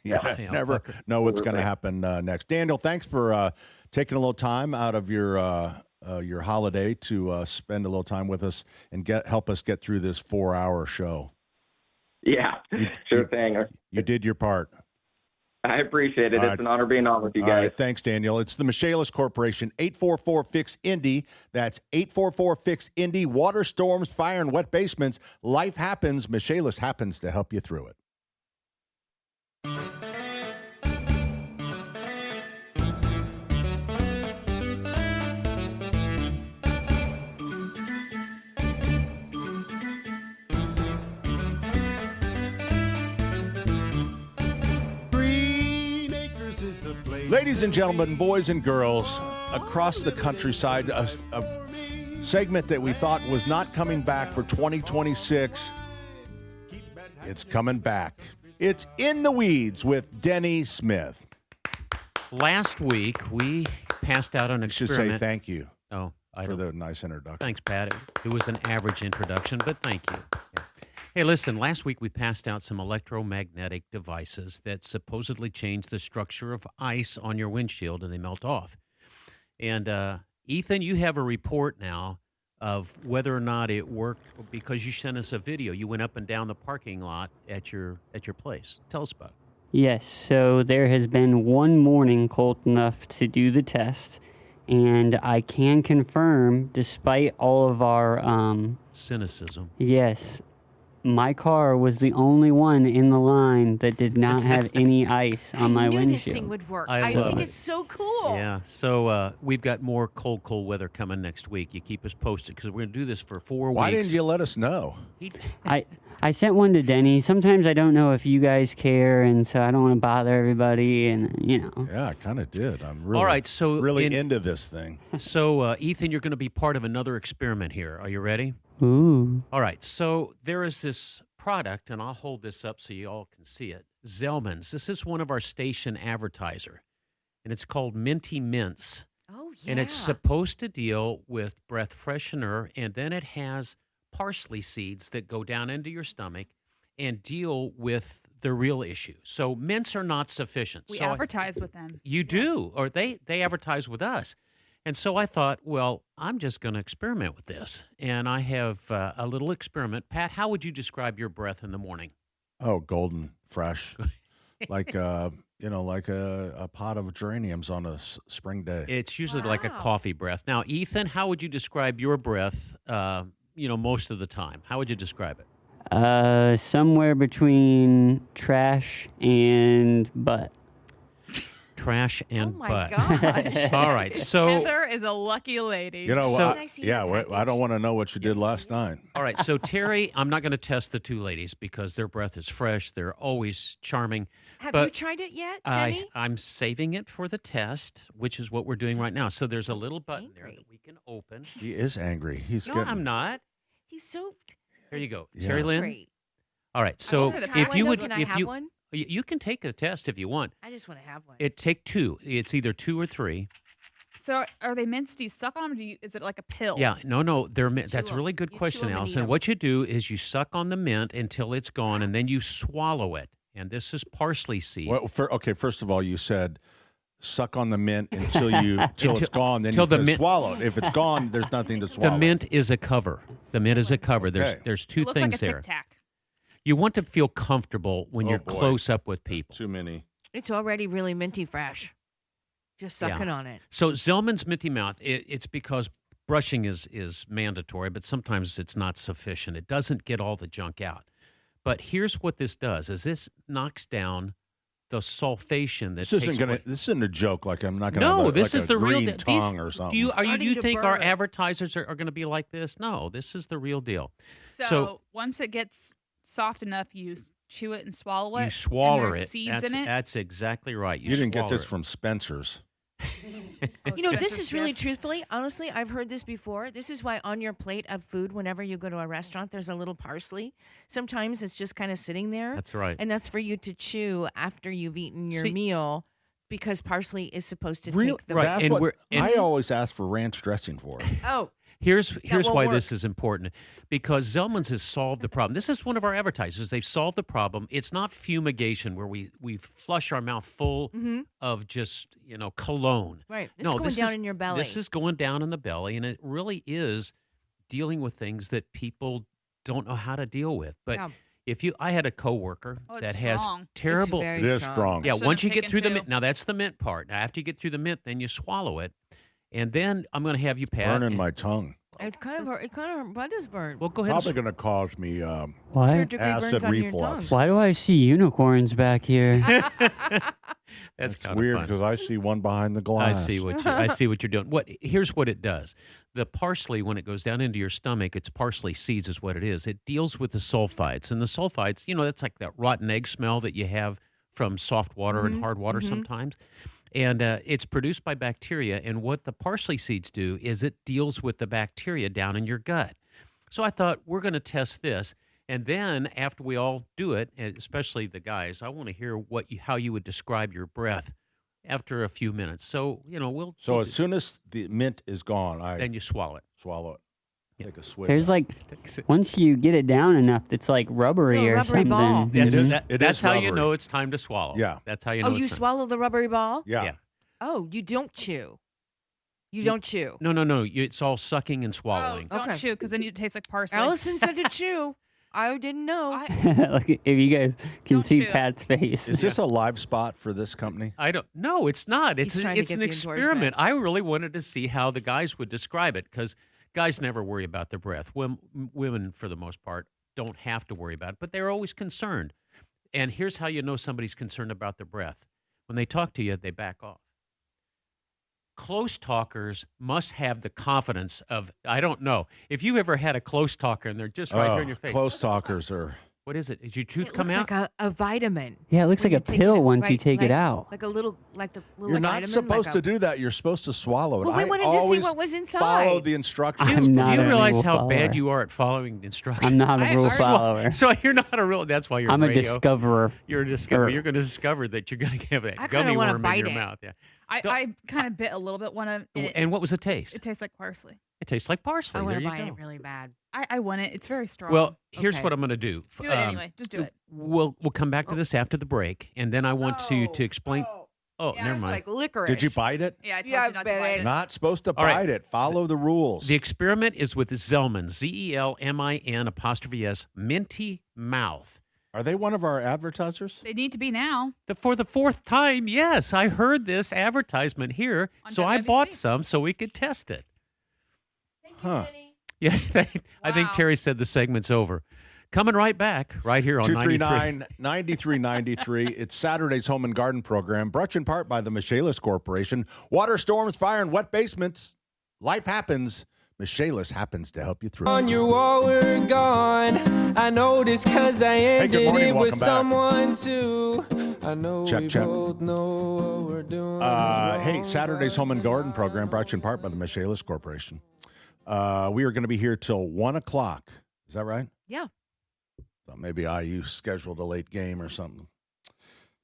S2: never know what's going to happen next. Daniel, thanks for taking a little time out of your holiday to spend a little time with us and help us get through this 4-hour show.
S8: Yeah, sure thing.
S2: You did your part.
S8: I appreciate it. It's an honor being on with you guys.
S2: All right, thanks, Daniel. It's the Michaelis Corporation, 844-FIX-INDY. That's 844-FIX-INDY. Water, storms, fire, and wet basements. Life happens. Michaelis happens to help you through it. Ladies and gentlemen, boys and girls, across the countryside, a segment that we thought was not coming back for 2026, it's coming back. It's In the Weeds with Denny Smith.
S4: Last week, we passed out an
S2: I should
S4: experiment.
S2: say thank you
S4: for
S2: the nice introduction.
S4: Thanks, Pat. It was an average introduction, but thank you. Yeah. Hey, listen, last week we passed out some electromagnetic devices that supposedly change the structure of ice on your windshield and they melt off. And Ethan, you have a report now of whether or not it worked because you sent us a video. You went up and down the parking lot at your place. Tell us about it.
S5: Yes, so there has been one morning cold enough to do the test, and I can confirm, despite all of our
S4: cynicism.
S5: Yes. My car was the only one in the line that did not have any ice on my
S3: I knew
S5: windshield.
S3: this thing would work.
S4: I
S3: I
S4: love
S3: think
S4: it.
S3: it's so cool.
S4: Yeah, so we've got more cold weather coming next week. You keep us posted because we're going to do this for 4 weeks.
S2: Why didn't you let us know?
S5: I sent one to Denny. Sometimes I don't know if you guys care, and so I don't want to bother everybody, and
S2: Yeah, I kind of did. I'm really,
S4: All right, so
S2: really into this thing.
S4: So, Ethan, you're going to be part of another experiment here. Are you ready?
S5: Ooh.
S4: All right, so there is this product, and I'll hold this up so you all can see it. Zellman's. This is one of our station advertiser, and it's called Minty Mints.
S3: Oh, yeah.
S4: And it's supposed to deal with breath freshener, and then it has parsley seeds that go down into your stomach, and deal with the real issue. So mints are not sufficient.
S6: We
S4: So
S6: advertise with them.
S4: You do, or they advertise with us. And so I thought, well, I'm just going to experiment with this. And I have a little experiment. Pat, how would you describe your breath in the morning?
S2: Oh, golden, fresh, like like a pot of geraniums on a spring day.
S4: It's usually like a
S3: Wow.
S4: coffee breath. Now, Ethan, how would you describe your breath, most of the time? How would you describe it?
S5: Somewhere between trash and butt.
S4: Trash and
S3: Oh my
S4: butt.
S3: gosh.
S4: All right, so
S6: Heather is a lucky lady.
S2: You know,
S4: So-
S3: Can I see
S2: yeah,
S3: your
S2: I
S3: package?
S2: don't want to know what you did last night.
S4: all right, so Terry, I'm not going to test the two ladies because their breath is fresh. They're always charming.
S3: Have
S4: but
S3: you tried it yet, Denny?
S4: I'm saving it for the test, which is what we're doing right now. So there's a little button there
S3: angry.
S4: that we can open.
S2: He is angry. He's
S4: No,
S2: getting.
S4: I'm not.
S3: He's so
S4: There you go,
S2: Yeah.
S4: Terry Lynn.
S3: great.
S4: All right,
S6: will
S4: so
S6: say the
S4: if
S6: Pat
S4: you
S6: one,
S4: would,
S3: Can I
S4: if
S3: have
S4: you
S3: one?
S4: you can take a test if you want.
S3: I just want to have one.
S4: Take two. It's either 2 or 3.
S6: So are they mints? Do you suck on them? Is it like a pill?
S4: Yeah, no, they're mint. That's a
S3: 'em.
S4: really good
S3: You chew
S4: question,
S3: 'em and eat
S4: Allison.
S3: 'em.
S4: What you do is you suck on the mint until it's gone, and then you swallow it. And this is parsley seed.
S2: Well, first of all, you said suck on the mint until it's gone. Then
S4: till
S2: you
S4: the
S2: said
S4: mint-
S2: swallow it. If it's gone, there's nothing to swallow.
S4: The mint is a cover. The mint is a cover. There's
S2: Okay.
S4: there's
S6: It
S4: two
S6: looks
S4: things
S6: like a
S4: there.
S6: Tic Tac.
S4: You want to feel comfortable when
S2: Oh,
S4: you're
S2: boy.
S4: close up with
S2: There's
S4: people.
S2: too many.
S3: It's already really minty fresh. Just
S4: Yeah.
S3: sucking on it.
S4: So Zellman's Minty Mouth, it's because brushing is mandatory, but sometimes it's not sufficient. It doesn't get all the junk out. But here's what this does: is this knocks down the sulfation that
S2: This
S4: takes
S2: isn't
S4: away-
S2: this isn't a joke. Like I'm not going to.
S4: No,
S2: have
S4: this
S2: like
S4: is
S2: a
S4: the real
S2: green
S4: deal.
S2: tongue
S4: These-
S2: or something.
S4: Do you
S3: Starting to
S4: think our
S3: burn.
S4: advertisers are going to be like this? No, this is the real deal.
S6: So, once it gets soft enough, you chew it and swallow it.
S4: You swallow
S6: and there's
S4: it.
S6: Seeds
S4: That's,
S6: in it.
S4: that's exactly right.
S2: You didn't get
S4: swallow
S2: this
S4: it.
S2: from Spencer's.
S6: Oh,
S3: You know, this
S6: Spencer
S3: is really
S6: Smith's.
S3: truthfully, honestly, I've heard this before. This is why on your plate of food, whenever you go to a restaurant, there's a little parsley. Sometimes it's just kind of sitting there.
S4: That's right.
S3: And that's for you to chew after you've eaten your
S4: See-
S3: meal because parsley is supposed to
S2: Real,
S3: take the
S4: Right,
S2: That's
S4: and
S2: what
S4: we're- and-
S2: I always ask for ranch dressing for.
S3: Oh,
S4: Here's
S3: won't
S4: why
S3: work.
S4: this is important, because Zellman's has solved the problem. This is one of our advertisers. They've solved the problem. It's not fumigation where we flush our mouth full of just cologne.
S3: right. This
S4: No,
S3: is going
S4: this
S3: down
S4: is-
S3: in your belly.
S4: This is going down in the belly, and it really is dealing with things that people don't know how to deal with. But
S3: Yeah.
S4: I had a coworker
S6: Oh, it's
S4: that has
S6: strong. It's
S4: terrible.
S3: very
S2: It is
S3: strong.
S2: strong.
S4: Yeah,
S6: Should've
S4: once you get
S6: taken
S4: through the
S6: two.
S4: mint, now that's the mint part. Now after you get through the mint, then you swallow it, and then I'm going to have you, Pat.
S2: Burning
S4: and-
S2: my tongue.
S3: It kind of butt is burned.
S4: Well, go ahead.
S2: Probably
S4: And,
S2: going to cause me
S5: What?
S3: Third degree
S2: acid
S3: burns on your
S2: reflux.
S3: tongue.
S5: Why do I see unicorns back here?
S4: that's
S2: It's
S4: kind
S2: weird
S4: of fun.
S2: because I see one behind the glass.
S4: I see what you're doing. Here's what it does. The parsley, when it goes down into your stomach, it's parsley seeds is what it is. It deals with the sulfites, and the sulfites, that's like that rotten egg smell that you have from soft water and hard water sometimes. And it's produced by bacteria. And what the parsley seeds do is it deals with the bacteria down in your gut. So I thought we're going to test this. And then after we all do it, and especially the guys, I want to hear how you would describe your breath after a few minutes. So, we'll
S2: So as soon as the mint is gone, I
S4: then you swallow it.
S2: swallow it.
S4: Yeah.
S2: Take a swig.
S5: There's like, once you get it down enough, it's like rubbery
S3: Little
S5: or
S3: rubbery
S5: something.
S3: ball.
S4: That's,
S5: Mhm.
S2: It
S4: that's
S2: is
S4: how you
S2: rubbery.
S4: know it's time to swallow.
S2: Yeah.
S4: That's how you know
S3: Oh,
S4: it's
S3: you
S4: time.
S3: swallow the rubbery ball?
S2: yeah.
S4: Yeah.
S3: Oh, you don't chew. You don't chew.
S4: No. It's all sucking and swallowing.
S6: Oh, don't
S3: Okay.
S6: chew because then it tastes like parsley.
S3: Allison said to chew. I didn't know.
S5: Like, if you guys can
S6: Don't
S5: see
S6: chew.
S5: Pat's face.
S2: Is this a live spot for this company?
S4: I don't. No, it's not. It's
S3: He's trying to
S4: it's
S3: get
S4: an
S3: the
S4: experiment.
S3: endorsement.
S4: I really wanted to see how the guys would describe it because guys never worry about their breath. Women, for the most part, don't have to worry about it, but they're always concerned. And here's how you know somebody's concerned about their breath: when they talk to you, they back off. Close talkers must have the confidence of, I don't know. If you ever had a close talker and they're just right here in your face.
S2: Close talkers are.
S4: What is it? Did your tooth
S3: It
S4: come
S3: looks
S4: out?
S3: like a vitamin.
S5: Yeah, it looks
S3: When
S5: like a
S3: you're taking
S5: pill
S3: it-
S5: once you
S3: right,
S5: take it
S3: like-
S5: out.
S3: Like a little, like the little.
S2: You're
S3: like
S2: not
S3: vitamin,
S2: supposed
S3: like
S2: to
S3: a-
S2: do that. You're supposed to swallow it.
S3: Well, we
S2: I
S3: wanted to see
S2: always
S3: what was inside.
S2: follow the instructions.
S5: I'm not
S4: Do you
S5: a
S4: realize
S5: rule
S4: how
S5: follower.
S4: bad you are at following instructions?
S5: I'm not a
S6: I-
S5: rule
S6: I-
S5: follower.
S4: So you're not a real. That's why you're
S5: I'm
S4: on
S5: a
S4: radio.
S5: discoverer.
S4: You're a discover.
S5: Er.
S4: You're going to discover that you're going to have
S3: I
S4: that
S3: kinda
S4: gummy
S3: wanna
S4: worm in
S3: bite
S4: your
S3: it.
S4: mouth. Yeah.
S6: I kind of bit a little bit.
S4: And what was the taste?
S6: It tastes like parsley.
S4: It tastes like parsley.
S3: I want
S4: There
S3: to
S4: you
S3: buy
S4: go.
S3: it really bad.
S6: I want it. It's very strong.
S4: Well, here's
S3: Okay.
S4: what I'm going to do.
S6: do it anyway. Just do it.
S4: We'll come back to this after the break, and then I want to explain. Oh,
S6: Yeah,
S4: never
S6: it's
S4: mind.
S3: Like licorice.
S2: Did you bite it?
S6: Yeah, I told
S3: Yeah,
S6: you not
S3: but
S6: to bite it.
S2: Not supposed to
S4: All right.
S2: bite it. Follow the rules.
S4: The experiment is with Zellman, Zelmin''S Minty Mouth.
S2: Are they one of our advertisers?
S6: They need to be now.
S4: For the fourth time, yes, I heard this advertisement here,
S6: On
S4: so I
S6: WIBC.
S4: bought some so we could test it.
S2: Huh.
S4: Yeah, I think
S6: Wow.
S4: Terry said the segment's over. Coming right back, right here on
S2: 239-9393. It's Saturday's Home and Garden Program, brought to you in part by the Michaelis Corporation. Water, storms, fire, and wet basements. Life happens. Michaelis happens to help you through.
S9: On your wall, we're gone. I noticed cause I ended
S2: good morning,
S9: it with
S2: welcome back.
S9: someone too. I know
S2: Check,
S9: we
S2: check.
S9: both know what we're doing.
S2: Hey, Saturday's Home and Garden Program, brought to you in part by the Michaelis Corporation. We are going to be here till 1 o'clock. Is that right?
S3: Yeah.
S2: Thought maybe IU scheduled a late game or something.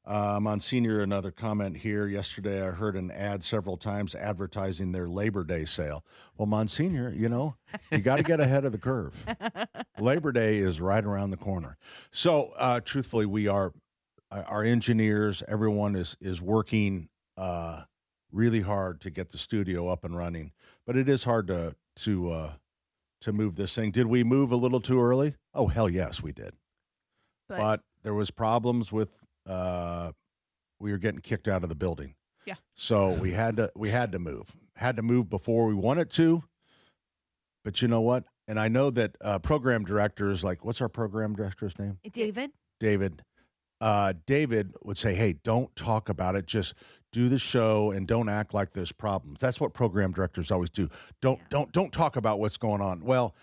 S2: Monsignor, another comment here. Yesterday, I heard an ad several times advertising their Labor Day sale. Well, Monsignor, you got to get ahead of the curve. Labor Day is right around the corner. So, truthfully, we are, our engineers, everyone is working really hard to get the studio up and running. But it is hard to move this thing. Did we move a little too early? Oh, hell yes, we did. But there was problems with we were getting kicked out of the building.
S6: Yeah.
S2: So we had to move. Had to move before we wanted to. But you know what? And I know that program directors, like, what's our program director's name?
S3: David?
S2: David. David would say, "Hey, don't talk about it. Just do the show and don't act like there's problems." That's what program directors always do. Don't talk about what's going on. Well,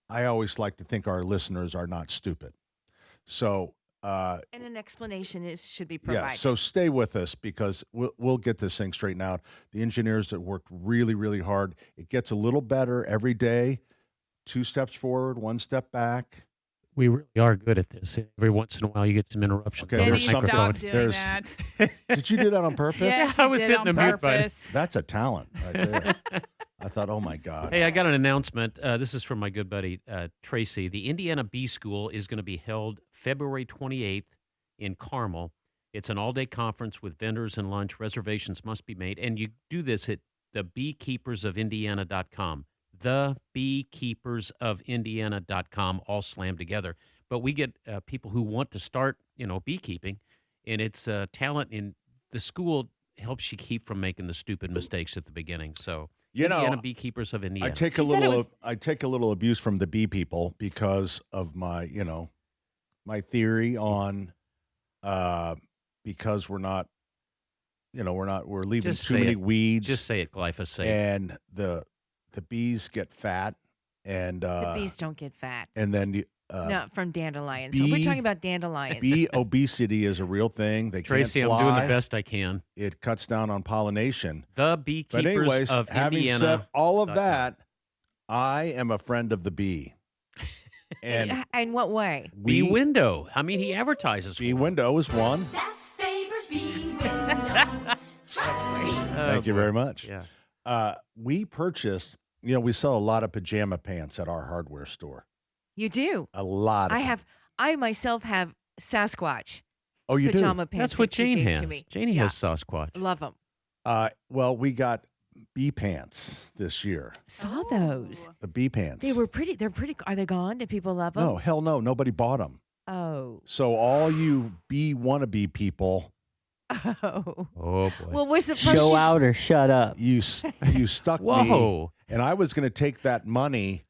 S2: I always like to think our listeners are not stupid. So,
S3: And an explanation should be provided.
S2: yeah. So stay with us because we'll get this thing straightened out. The engineers that worked really, really hard. It gets a little better every day. 2 steps forward, 1 step back.
S4: We really are good at this. Every once in a while, you get some interruptions.
S2: Okay,
S4: on
S6: Danny,
S2: there's
S4: the
S2: something-
S6: stop
S4: microphone.
S6: doing
S2: There's-
S6: that.
S2: Did you do that on purpose?
S6: Yes,
S4: I
S6: he
S4: was
S6: did
S4: hitting
S6: on
S4: the mute button.
S6: purpose.
S2: That's a talent right there. I thought, oh my God.
S4: Hey, I got an announcement. This is from my good buddy Tracy. The Indiana Bee School is going to be held February 28th in Carmel. It's an all-day conference with vendors and lunch. Reservations must be made. And you do this at thebeekeepersofindiana.com. Thebeekeepersofindiana.com, all slammed together. But we get people who want to start, beekeeping, and it's talent in the school helps you keep from making the stupid mistakes at the beginning. So, Indiana Beekeepers of Indiana.
S2: I take a little abuse from the bee people because of my, my theory on because we're leaving
S4: Just
S2: too
S4: say
S2: many
S4: it.
S2: weeds.
S4: Just say it, glyphosate.
S2: And the bees get fat and
S3: The bees don't get fat.
S2: and then
S3: Not from dandelions. So we're
S2: bee-
S3: talking about dandelions.
S2: bee obesity is a real thing. They
S4: Tracy,
S2: can't
S4: I'm
S2: fly.
S4: doing the best I can.
S2: It cuts down on pollination.
S4: The
S2: But
S4: Beekeepers
S2: anyways,
S4: of
S2: having
S4: Indiana.
S2: said all of
S4: .com.
S2: that, I am a friend of the bee. And
S3: In what way?
S4: Bee Window. I mean, he advertises
S2: Bee
S4: for it.
S2: Window is one.
S10: That's Faber's Bee Window. Trust me.
S2: Thank you
S4: boy.
S2: very much.
S4: Yeah.
S2: We purchased, we sell a lot of pajama pants at our hardware store.
S3: You do.
S2: A lot of them.
S3: I myself have Sasquatch
S2: Oh, you
S3: pajama pants.
S4: That's what
S3: that she
S4: Jane
S3: gave
S4: has.
S3: To me.
S4: Janie
S3: Yeah.
S4: has Sasquatch.
S3: Love them.
S2: do? Well, we got bee pants this year.
S3: Saw those.
S2: The bee pants.
S3: They were pretty. They're pretty. Are they gone? Do people love them?
S2: No, hell no. Nobody bought them.
S3: Oh.
S2: So all you bee wannabe people,
S3: Oh.
S4: Oh, boy.
S3: Well, where's the
S5: Show out or shut up.
S2: you stuck me.
S4: Whoa.
S2: And I was going to take that money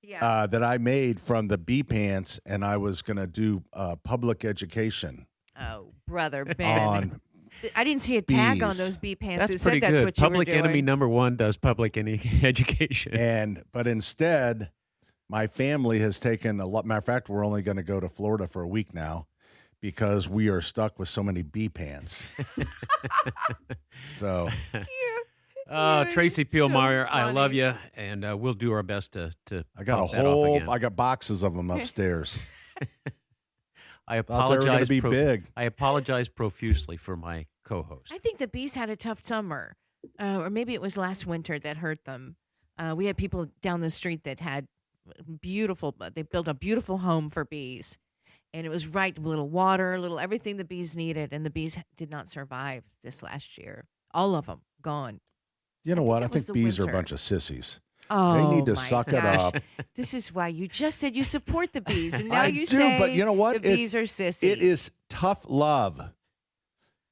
S3: Yeah.
S2: that I made from the bee pants, and I was going to do public education
S3: Oh, brother Ben.
S2: on.
S3: I didn't see a tag on
S2: bees.
S3: those bee pants.
S4: That's
S3: It
S4: pretty
S3: said that's
S4: good.
S3: what you
S4: Public
S3: were doing.
S4: enemy number one does public education.
S2: But instead, my family has taken a lot. Matter of fact, we're only going to go to Florida for a week now because we are stuck with so many bee pants. So
S4: Oh,
S3: You're
S4: Tracy
S3: so
S4: Peelmeyer, I love
S3: funny.
S4: you, and we'll do our best to
S2: I got
S4: pop that off again.
S2: I got boxes of them upstairs.
S4: I
S2: Thought they were going
S4: apologize.
S2: to be big.
S4: I apologize profusely for my co-host.
S3: I think the bees had a tough summer, or maybe it was last winter that hurt them. We had people down the street that had they built a beautiful home for bees. And it was right, little water, little everything the bees needed. And the bees did not survive this last year. All of them gone.
S2: You know what? I
S3: it was
S2: think
S3: the
S2: bees are a
S3: winter.
S2: bunch of sissies.
S3: Oh,
S2: They need to
S3: my
S2: suck it
S3: gosh.
S2: up.
S3: This is why you just said you support the bees. And now
S2: I
S3: you
S2: do,
S3: say
S2: but you know what?
S3: the bees are sissies.
S2: It is tough love.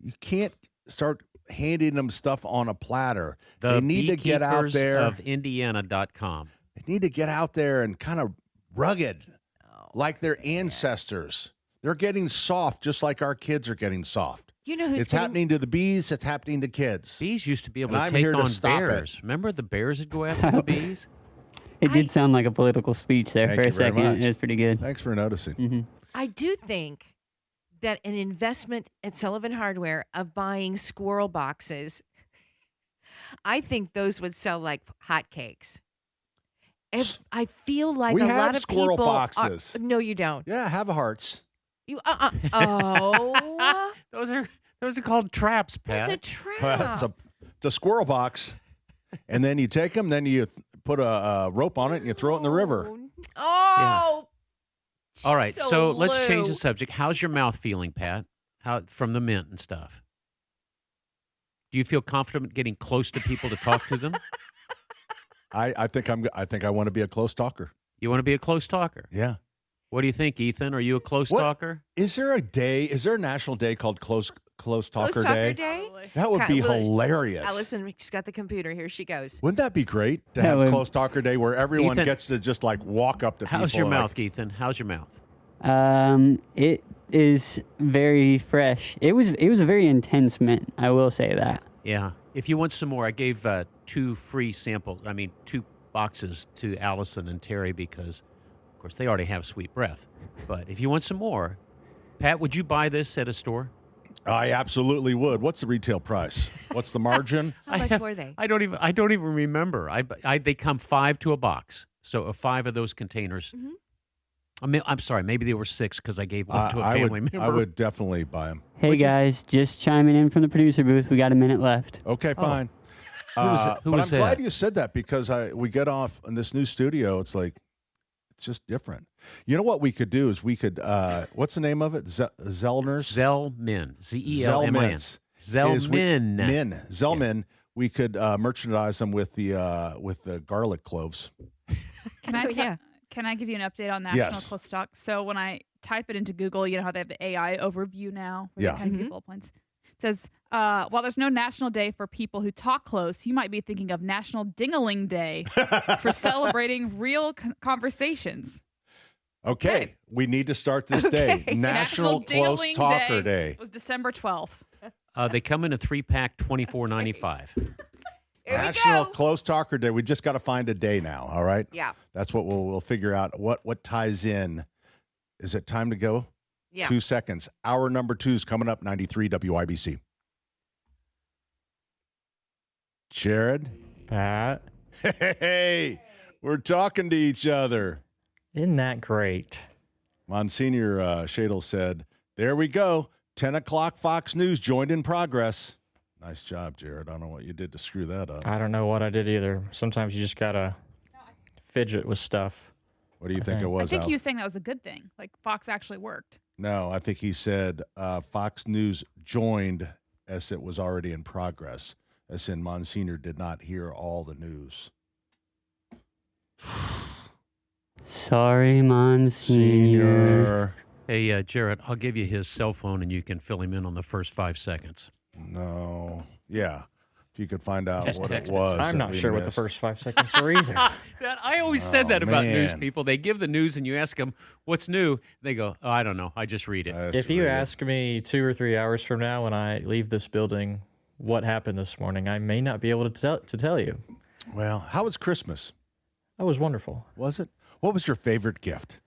S2: You can't start handing them stuff on a platter.
S4: The
S2: They need to get out
S4: beekeepers
S2: there.
S4: of Indiana.com.
S2: They need to get out there and kind of rugged,
S3: Oh,
S2: like their
S3: man.
S2: ancestors. They're getting soft, just like our kids are getting soft.
S3: You know who's
S2: It's
S3: getting-
S2: happening to the bees. It's happening to kids.
S4: Bees used to be able
S2: And
S4: to
S2: I'm
S4: take
S2: here to
S4: on
S2: stop it.
S4: bears. Remember the bears would go after the bees?
S5: It did sound like a political speech there
S2: Thank
S5: for
S2: you
S5: a
S2: very
S5: second.
S2: much.
S5: It was pretty good.
S2: Thanks for noticing.
S5: Hmm.
S3: I do think that an investment at Sullivan Hardware of buying squirrel boxes, I think those would sell like hotcakes. I feel like
S2: We
S3: a
S2: have
S3: lot of
S2: squirrel
S3: people
S2: boxes.
S3: no, you don't.
S2: Yeah, have hearts.
S3: You oh,
S4: Those are called traps, Pat.
S3: that's a trap.
S2: It's a squirrel box, and then you take them, then you put a rope on it, and you throw it in the river.
S3: Oh,
S4: All right,
S3: so
S4: so let's change the
S3: Lou.
S4: subject. How's your mouth feeling, Pat? How from the mint and stuff? Do you feel confident getting close to people to talk to them?
S2: I think I want to be a close talker.
S4: You want to be a close talker?
S2: Yeah.
S4: What do you think, Ethan? Are you a close
S2: What?
S4: talker?
S2: Is there a national day called Close Talker
S3: Close Talker
S2: Day?
S3: Day.
S2: That would be
S3: Well,
S2: hilarious.
S3: Allison, she's got the computer. Here she goes.
S2: Wouldn't that be great to
S5: That
S2: have
S5: would-
S2: Close Talker Day where everyone
S4: Ethan,
S2: gets to just like walk up to people?
S4: How's your
S2: and, like,
S4: mouth, Ethan? How's your mouth?
S5: It is very fresh. It was a very intense mint. I will say that.
S4: Yeah. If you want some more, I gave 2 free samples. 2 boxes to Allison and Terry because, of course, they already have sweet breath. But if you want some more, Pat, would you buy this at a store?
S2: I absolutely would. What's the retail price? What's the margin?
S3: How much were they?
S4: I don't even remember. They come 5 to a box. So 5 of those containers.
S3: Mhm.
S4: I'm sorry, maybe they were 6 because I gave one to a family member.
S2: I would definitely buy them.
S5: Hey
S4: Would you?
S5: guys, just chiming in from the producer booth. We got a minute left.
S2: Okay, fine.
S4: Who
S2: but
S4: was
S2: I'm glad
S4: that?
S2: you said that because we get off in this new studio. It's like it's just different. You know what we could do is we could. What's the name of it? Zellners.
S4: Zelmin. Zelmin.
S2: Zellmints.
S4: Zelmin.
S2: Zellmin. We could merchandise them with the garlic cloves.
S6: Can I
S3: Oh, yeah.
S6: Can I give you an update on National
S2: Yes.
S6: Close Talk? So when I type it into Google, you know how they have the AI overview now? Where
S2: Yeah.
S6: They kind of
S3: Mhm.
S6: give bullet points. It says, while there's no national day for people who talk close, you might be thinking of National Ding-a-ling Day for celebrating real conversations.
S2: Okay, we need to start this day.
S3: Okay.
S2: National Close
S6: Ding-a-ling
S2: Talker Day.
S6: It was December 12th.
S4: They come in a 3-pack, $24.95.
S3: Here
S2: National
S3: we go.
S2: Close Talker Day. We just got to find a day now. All right.
S3: Yeah.
S2: That's what we'll figure out. What ties in? Is it time to go?
S3: Yeah.
S2: 2 seconds. Hour number 2 is coming up. 93 WIBC. Jared.
S11: Pat,
S2: Hey, we're talking to each other.
S11: isn't that great?
S2: Monsignor Shadle said, "There we go. 10 o'clock Fox News joined in progress." Nice job, Jared. I don't know what you did to screw that up.
S11: I don't know what I did either. Sometimes you just gotta fidget with stuff.
S2: What do you
S11: I
S2: think it
S11: think-
S2: was,
S6: I think
S2: Al?
S6: he was saying that was a good thing. Like Fox actually worked.
S2: No, I think he said Fox News joined as it was already in progress, as in Monsignor did not hear all the news.
S5: Sorry, Monsignor.
S4: Hey, Jared, I'll give you his cell phone and you can fill him in on the first 5 seconds.
S2: No. Yeah. If you could find out
S4: Just
S2: what it
S4: text it.
S2: was.
S11: I'm
S2: that
S11: not
S2: we
S11: sure what the
S2: missed.
S11: first 5 seconds were either.
S4: I always said that about news
S2: man.
S4: people. They give the news and you ask them, what's new? They go, oh, I don't know. I just read it.
S2: That's
S11: If you
S2: really-
S11: ask me 2 or 3 hours from now when I leave this building what happened this morning, I may not be able to tell you.
S2: Well, how was Christmas?
S11: That was wonderful.
S2: Was it? What was your favorite gift?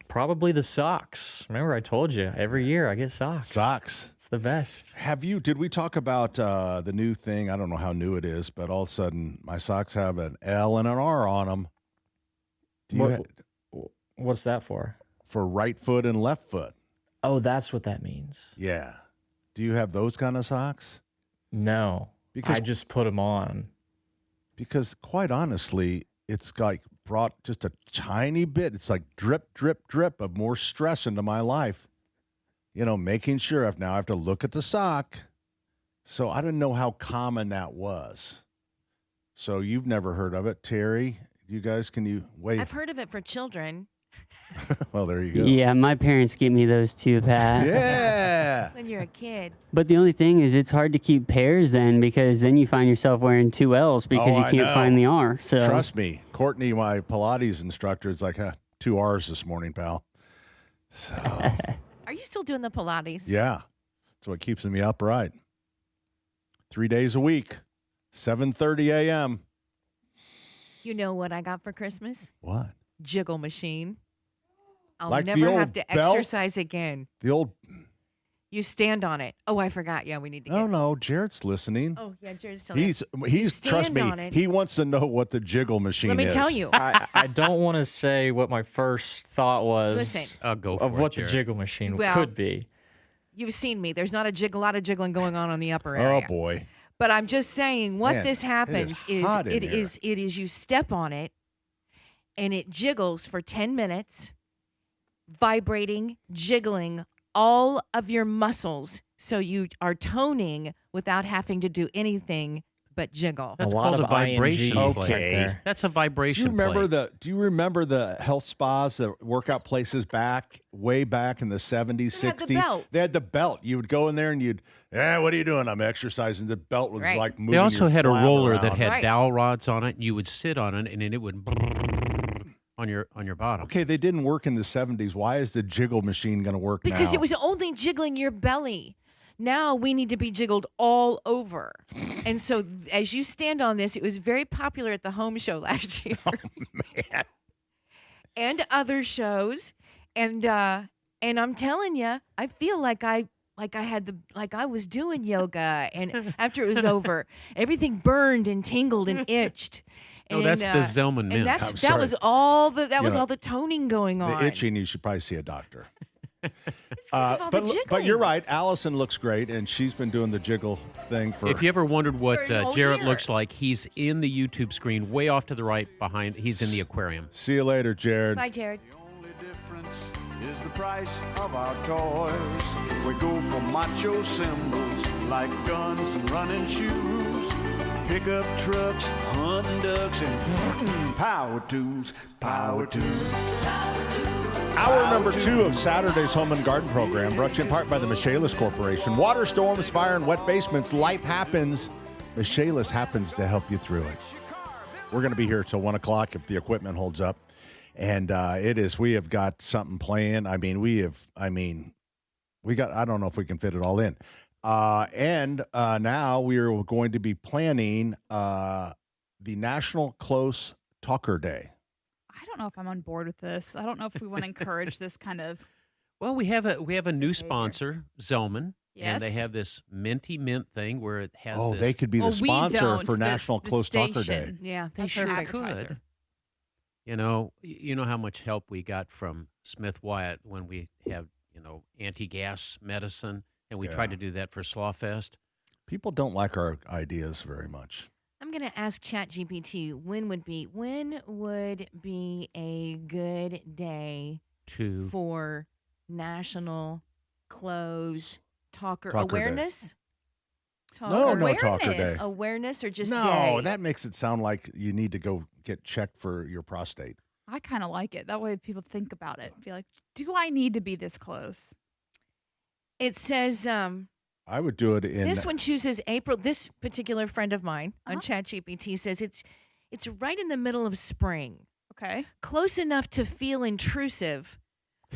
S11: Probably the socks. Remember I told you, every year I get socks.
S2: Socks.
S11: It's the best.
S2: Did we talk about the new thing? I don't know how new it is, but all of a sudden my socks have an L and an R on them.
S11: What's that for?
S2: For right foot and left foot.
S11: Oh, that's what that means.
S2: Yeah. Do you have those kind of socks?
S11: No,
S2: Because
S11: I just put them on.
S2: Because quite honestly, it's like brought just a tiny bit. It's like drip, drip, drip of more stress into my life. Making sure now I have to look at the sock. So I didn't know how common that was. So you've never heard of it, Terry? You guys, can you wait?
S3: I've heard of it for children.
S2: Well, there you go.
S5: Yeah, my parents get me those too, Pat.
S2: Yeah.
S3: When you're a kid.
S5: But the only thing is it's hard to keep pairs then, because then you find yourself wearing two L's because you
S2: I
S5: can't
S2: know.
S5: find the R. So
S2: Trust me. Courtney, my Pilates instructor, is like, 2 R's this morning, pal. So,
S3: Are you still doing the Pilates?
S2: yeah. That's what keeps me upright. 3 days a week, 7:30 a.m.
S3: You know what I got for Christmas?
S2: What?
S3: Jiggle machine. I'll
S2: Like the
S3: never
S2: old
S3: have to
S2: belt?
S3: exercise again.
S2: The old...
S3: You stand on it. Oh, I forgot. Yeah, we need to get
S2: No, Jared's listening.
S3: Oh, yeah, Jared's telling
S2: He's trust
S3: stand
S2: me,
S3: on it.
S2: he wants to know what the jiggle machine is.
S3: Let me tell you.
S11: I don't want to say what my first thought was
S3: Listen.
S4: I'll go for
S11: of
S4: it,
S11: what the
S4: Jared.
S11: jiggle machine
S3: Well,
S11: could be.
S3: You've seen me. There's not a lot of jiggling going on the upper
S2: Oh,
S3: area.
S2: boy.
S3: But I'm just saying, what
S2: Man,
S3: this happens
S2: is hot in
S3: it
S2: here.
S3: is you step on it, and it jiggles for 10 minutes, vibrating, jiggling all of your muscles, so you are toning without having to do anything but jiggle.
S4: That's
S11: a lot
S4: called
S11: of
S4: a vibration
S11: ING
S4: play.
S11: right there.
S4: That's a
S2: Do
S4: vibration
S2: you remember
S4: play.
S2: do you remember the health spas, the workout places way back in the 70s,
S3: They had
S2: 60s?
S3: the belt.
S2: They had the belt. You would go in there and what are you doing? I'm exercising. The belt was
S3: Right.
S2: like moving.
S4: They also
S2: your
S4: had a
S2: flab
S4: roller that
S2: around.
S4: had
S3: Right.
S4: dowel rods on it, and you would sit on it, and then it would on your bottom.
S2: Okay, they didn't work in the 70s. Why is the jiggle machine going to work
S3: Because
S2: now?
S3: it was only jiggling your belly. Now we need to be jiggled all over. And so as you stand on this, it was very popular at the home show last year.
S2: Man.
S3: And other shows. And I'm telling you, I feel like I was doing yoga, and after it was over, everything burned and tingled and itched.
S4: No,
S3: And,
S4: that's the Zellman
S3: and
S4: mints.
S3: that's
S2: I'm
S3: that
S2: sorry.
S3: was all the
S2: You know,
S3: all the toning going on.
S2: The itching, you should probably see a doctor.
S3: It's 'cause of all the
S2: But you're
S3: jiggling.
S2: right. Allison looks great, and she's been doing the jiggle thing for.
S4: If you ever wondered what
S3: For a whole
S4: Jarrett
S3: year.
S4: looks like, he's in the YouTube screen, way off to the right behind. He's in the aquarium.
S2: See you later, Jared.
S3: Bye, Jared.
S1: The only difference is the price of our toys. We go for macho symbols like guns and running shoes, pickup trucks, hunting ducks, and power tools. Power tools.
S2: Hour number 2 of Saturday's Home and Garden program, brought to you in part by the Michaelis Corporation. Water storms, fire, and wet basements. Life happens. Michaelis happens to help you through it. We're going to be here till 1 o'clock if the equipment holds up. And we have got something planned. I don't know if we can fit it all in. Now we are going to be planning the National Close Talker Day.
S6: I don't know if I'm on board with this. I don't know if we want to encourage this kind of.
S4: Well, we have a new sponsor, Zellman, and they
S6: Yes.
S4: have this minty mint thing where it has.
S2: Oh,
S4: this,
S2: they could be the
S6: Well, we
S2: sponsor
S6: don't.
S2: for
S6: The-
S2: National
S6: the
S2: Close Talker Day.
S6: station.
S3: Yeah, they
S6: That's
S3: sure
S6: our
S3: could.
S6: advertiser.
S4: You know how much help we got from Smith Wyatt when we have anti-gas medicine, and we tried to do that for Slawfest.
S2: People don't like our ideas very much.
S3: I'm going to ask ChatGPT when would be a good day
S4: To
S3: for National Close Talker
S2: Talker Day.
S3: Awareness?
S2: No,
S3: Talker
S2: Talker Day.
S6: Awareness.
S3: Awareness or just
S2: No,
S3: day?
S2: that makes it sound like you need to go get checked for your prostate.
S6: I kind of like it. That way people think about it. Be like, do I need to be this close?
S3: It says
S2: I would do it in.
S3: this one chooses April. This particular friend of mine on
S6: Uh-huh.
S3: ChatGPT says it's right in the middle of spring,
S6: Okay.
S3: close enough to feel intrusive,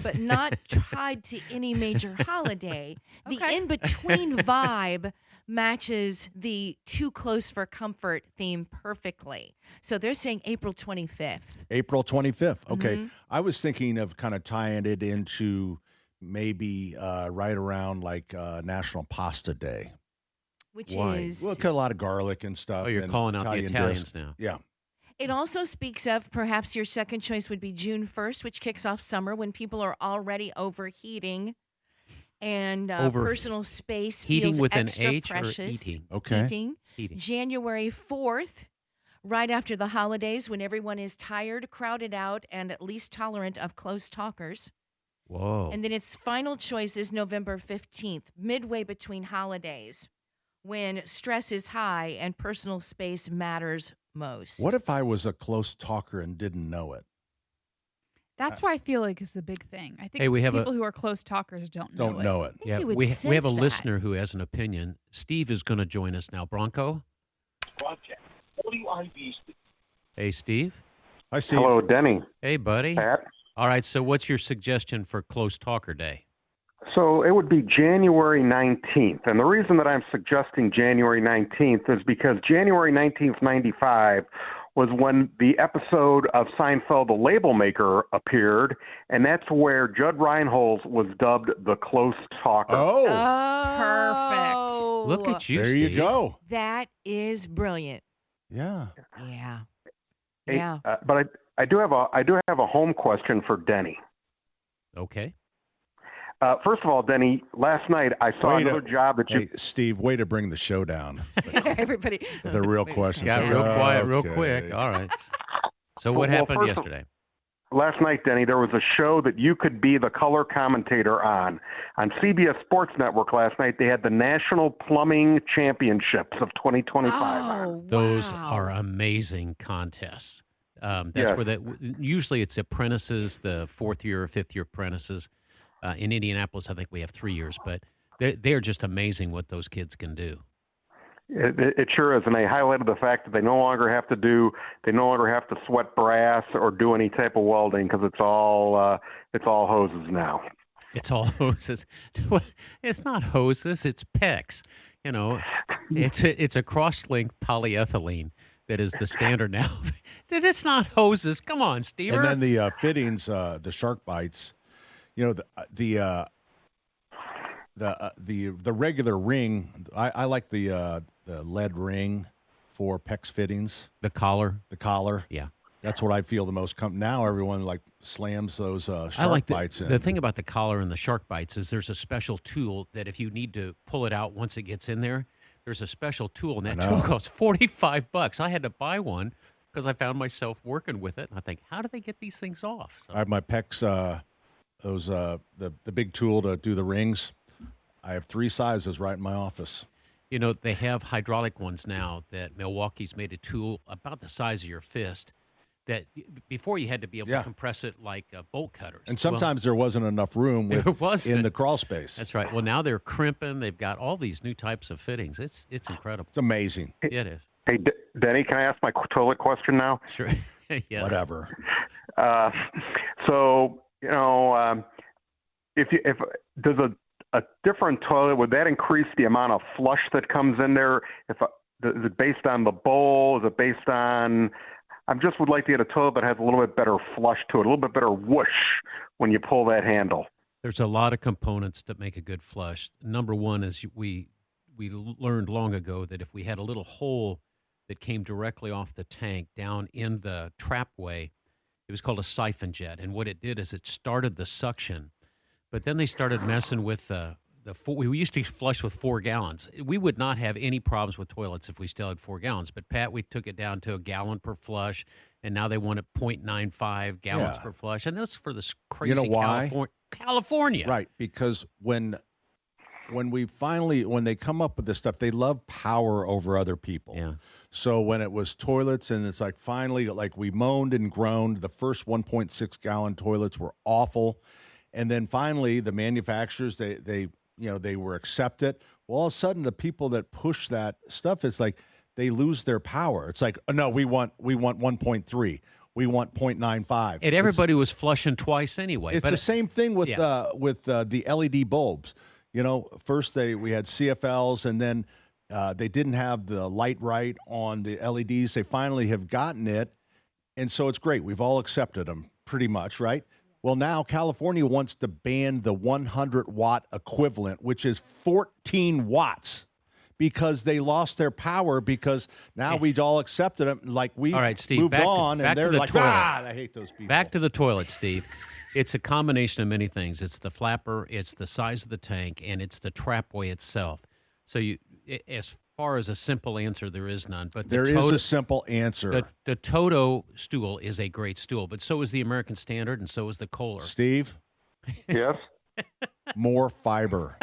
S3: but not tied to any major holiday. The
S6: Okay.
S3: in-between vibe matches the too close for comfort theme perfectly. So they're saying April 25th.
S2: April 25th. Okay.
S3: Mhm.
S2: I was thinking of kind of tying it into maybe right around like National Pasta Day.
S3: Which
S4: Why?
S3: is
S2: Well, got a lot of garlic and stuff.
S4: you're
S2: and
S4: calling out the
S2: Italian
S4: Italians
S2: disc.
S4: now.
S2: Yeah.
S3: it also speaks of perhaps your second choice would be June 1st, which kicks off summer when people are already overheating and personal space
S4: Heating
S3: feels
S4: with an
S3: extra
S4: H
S3: precious.
S4: or eating?
S2: Okay.
S3: Heating.
S4: Heating.
S3: January 4th, right after the holidays when everyone is tired, crowded out, and at least tolerant of close talkers.
S4: Whoa.
S3: And then its final choice is November 15th, midway between holidays, when stress is high and personal space matters most.
S2: What if I was a close talker and didn't know it?
S6: That's why I feel like it's a big thing. I think
S4: Hey, we have
S6: people who are close talkers don't know
S2: Don't know it.
S3: I think
S4: Yeah,
S3: you would
S4: we have
S3: sense
S4: a
S3: that.
S4: listener who has an opinion. Steve is going to join us now. Bronco?
S12: WIBC.
S4: Hey, Steve.
S2: Hi, Steve.
S12: Hello, Denny.
S4: Hey, buddy.
S12: Pat.
S4: All right, so what's your suggestion for Close Talker Day?
S12: So it would be January 19th. And the reason that I'm suggesting January 19th is because January 19th, 95 was when the episode of Seinfeld, The Label Maker, appeared. And that's where Judd Reinhold was dubbed the Close Talker.
S2: Oh,
S3: Perfect.
S4: Look at you,
S2: there
S4: Steve.
S2: you go.
S3: That is brilliant.
S2: Yeah.
S3: Yeah.
S12: Hey,
S3: Yeah.
S12: But I do have a home question for Denny.
S4: Okay.
S12: First of all, Denny, last night I saw another job that you.
S2: Hey, Steve, way to bring the show down.
S3: Everybody.
S2: The real question.
S4: Got real quiet real
S2: Okay.
S4: quick. All right. So what
S12: Well,
S4: happened
S12: first of-
S4: yesterday?
S12: Last night, Denny, there was a show that you could be the color commentator on. On CBS Sports Network last night, they had the National Plumbing Championships of 2025 on.
S3: Oh,
S4: Those
S3: wow.
S4: are amazing contests. That's
S12: Yes.
S4: where usually it's apprentices, the 4th year or 5th year apprentices. In Indianapolis, I think we have 3 years, but they're just amazing what those kids can do.
S12: It sure is, and they highlighted the fact that they no longer have to sweat brass or do any type of welding because it's all hoses now.
S4: It's all hoses. It's not hoses. It's PEX. You know, it's a cross-linked polyethylene that is the standard now. It's not hoses. Come on, Steve.
S2: And then the fittings, the shark bites. You know, the regular ring. I like the lead ring for PEX fittings.
S4: The collar.
S2: The collar.
S4: Yeah.
S2: That's what I feel the most. Now everyone like slams those shark
S4: I like
S2: bites in.
S4: The thing about the collar and the shark bites is there's a special tool that if you need to pull it out once it gets in there, there's a special tool, and that tool costs $45. I had to buy one because I found myself working with it, and I think, how do they get these things off? So,
S2: I have my PEX, the big tool to do the rings. I have 3 sizes right in my office.
S4: you know, they have hydraulic ones now that Milwaukee's made a tool about the size of your fist that before you had to be able to compress it like bolt cutters.
S2: And sometimes there wasn't enough room in the crawl space.
S4: That's right. Well, now they're crimping. They've got all these new types of fittings. It's incredible.
S2: It's amazing.
S4: It is.
S12: Hey, Denny, can I ask my toilet question now?
S4: Sure. Yes.
S2: Whatever.
S12: So, you know, if does a different toilet, would that increase the amount of flush that comes in there? Is it based on the bowl? Is it based on? I just would like to get a toilet that has a little bit better flush to it, a little bit better whoosh when you pull that handle.
S4: There's a lot of components that make a good flush. Number one is we learned long ago that if we had a little hole that came directly off the tank down in the trapway, it was called a siphon jet. And what it did is it started the suction. But then they started messing with we used to flush with 4 gallons. We would not have any problems with toilets if we still had 4 gallons. But, Pat, we took it down to a gallon per flush, and now they want it 0.95 gallons per flush. And that's for this crazy California.
S2: Right, because when they come up with this stuff, they love power over other people.
S4: Yeah.
S2: So when it was toilets, and it's like finally, like we moaned and groaned, the first 1.6 gallon toilets were awful. And then finally, the manufacturers, they were accepted. Well, all of a sudden, the people that push that stuff, it's like they lose their power. It's like, oh, no, we want 1.3. We want 0.95.
S4: And everybody was flushing twice anyway.
S2: It's the same thing with the LED bulbs. You know, first we had CFLs, and then they didn't have the light right on the LEDs. They finally have gotten it, and so it's great. We've all accepted them pretty much, right? Well, now California wants to ban the 100-watt equivalent, which is 14 watts, because they lost their power because now we've all accepted them. Like we
S4: all right, Steve,
S2: moved on, and they're like, I hate those people.
S4: Back to the toilet, Steve. It's a combination of many things. It's the flapper, it's the size of the tank, and it's the trapway itself. So as far as a simple answer, there is none. But
S2: There is a simple answer.
S4: The Toto stool is a great stool, but so is the American Standard, and so is the Kohler.
S2: Steve,
S12: Yes.
S2: more fiber.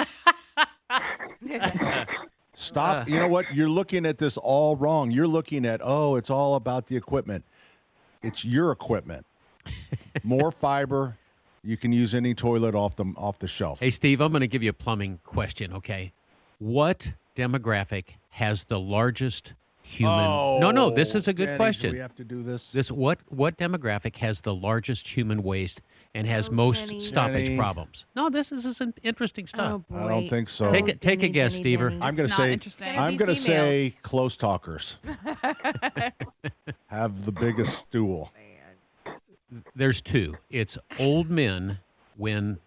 S2: Stop. You know what? You're looking at this all wrong. You're looking at, it's all about the equipment. It's your equipment. More fiber. You can use any toilet off the shelf.
S4: Hey, Steve, I'm going to give you a plumbing question, okay? What demographic has the largest human... No, this is a good
S2: Danny,
S4: question.
S2: Do we have to do this?
S4: What demographic has the largest human waste and has most
S3: Danny.
S4: stoppage
S2: Danny.
S4: problems? No, this is some interesting stuff.
S3: Oh, boy.
S2: I don't think so.
S4: Take a guess,
S3: Danny,
S4: Stever.
S3: Danny.
S2: I'm going to
S6: It's not
S2: say.
S6: interesting.
S2: I'm
S3: Gonna
S2: going
S3: be
S2: to say close talkers have the biggest stool.
S4: There's two. It's old men when,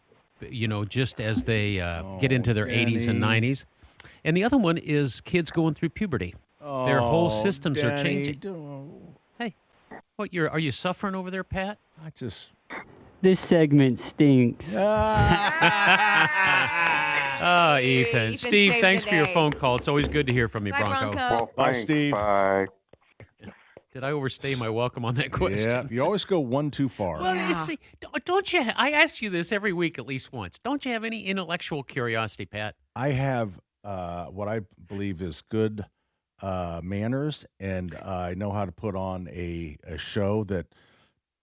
S4: just as they get into their 80s and
S2: Danny.
S4: 90s. And the other one is kids going through puberty. Their whole systems are
S2: Danny,
S4: changing. Hey, are you suffering over there, Pat?
S2: I just.
S5: This segment stinks.
S4: Oh, Ethan.
S3: Ethan
S4: Steve,
S3: saved
S4: thanks
S3: the
S4: for your
S3: day.
S4: phone call. It's always good to hear from you,
S3: Bye,
S4: Bronco.
S3: Bronco.
S12: Well,
S2: Bye,
S12: thanks.
S2: Steve.
S12: Bye.
S4: Did I overstay my welcome on that question?
S2: Yeah, you always go one too far.
S4: Well,
S3: Yeah.
S4: you see, don't you? I ask you this every week at least once. Don't you have any intellectual curiosity, Pat?
S2: I have what I believe is good manners, and I know how to put on a show that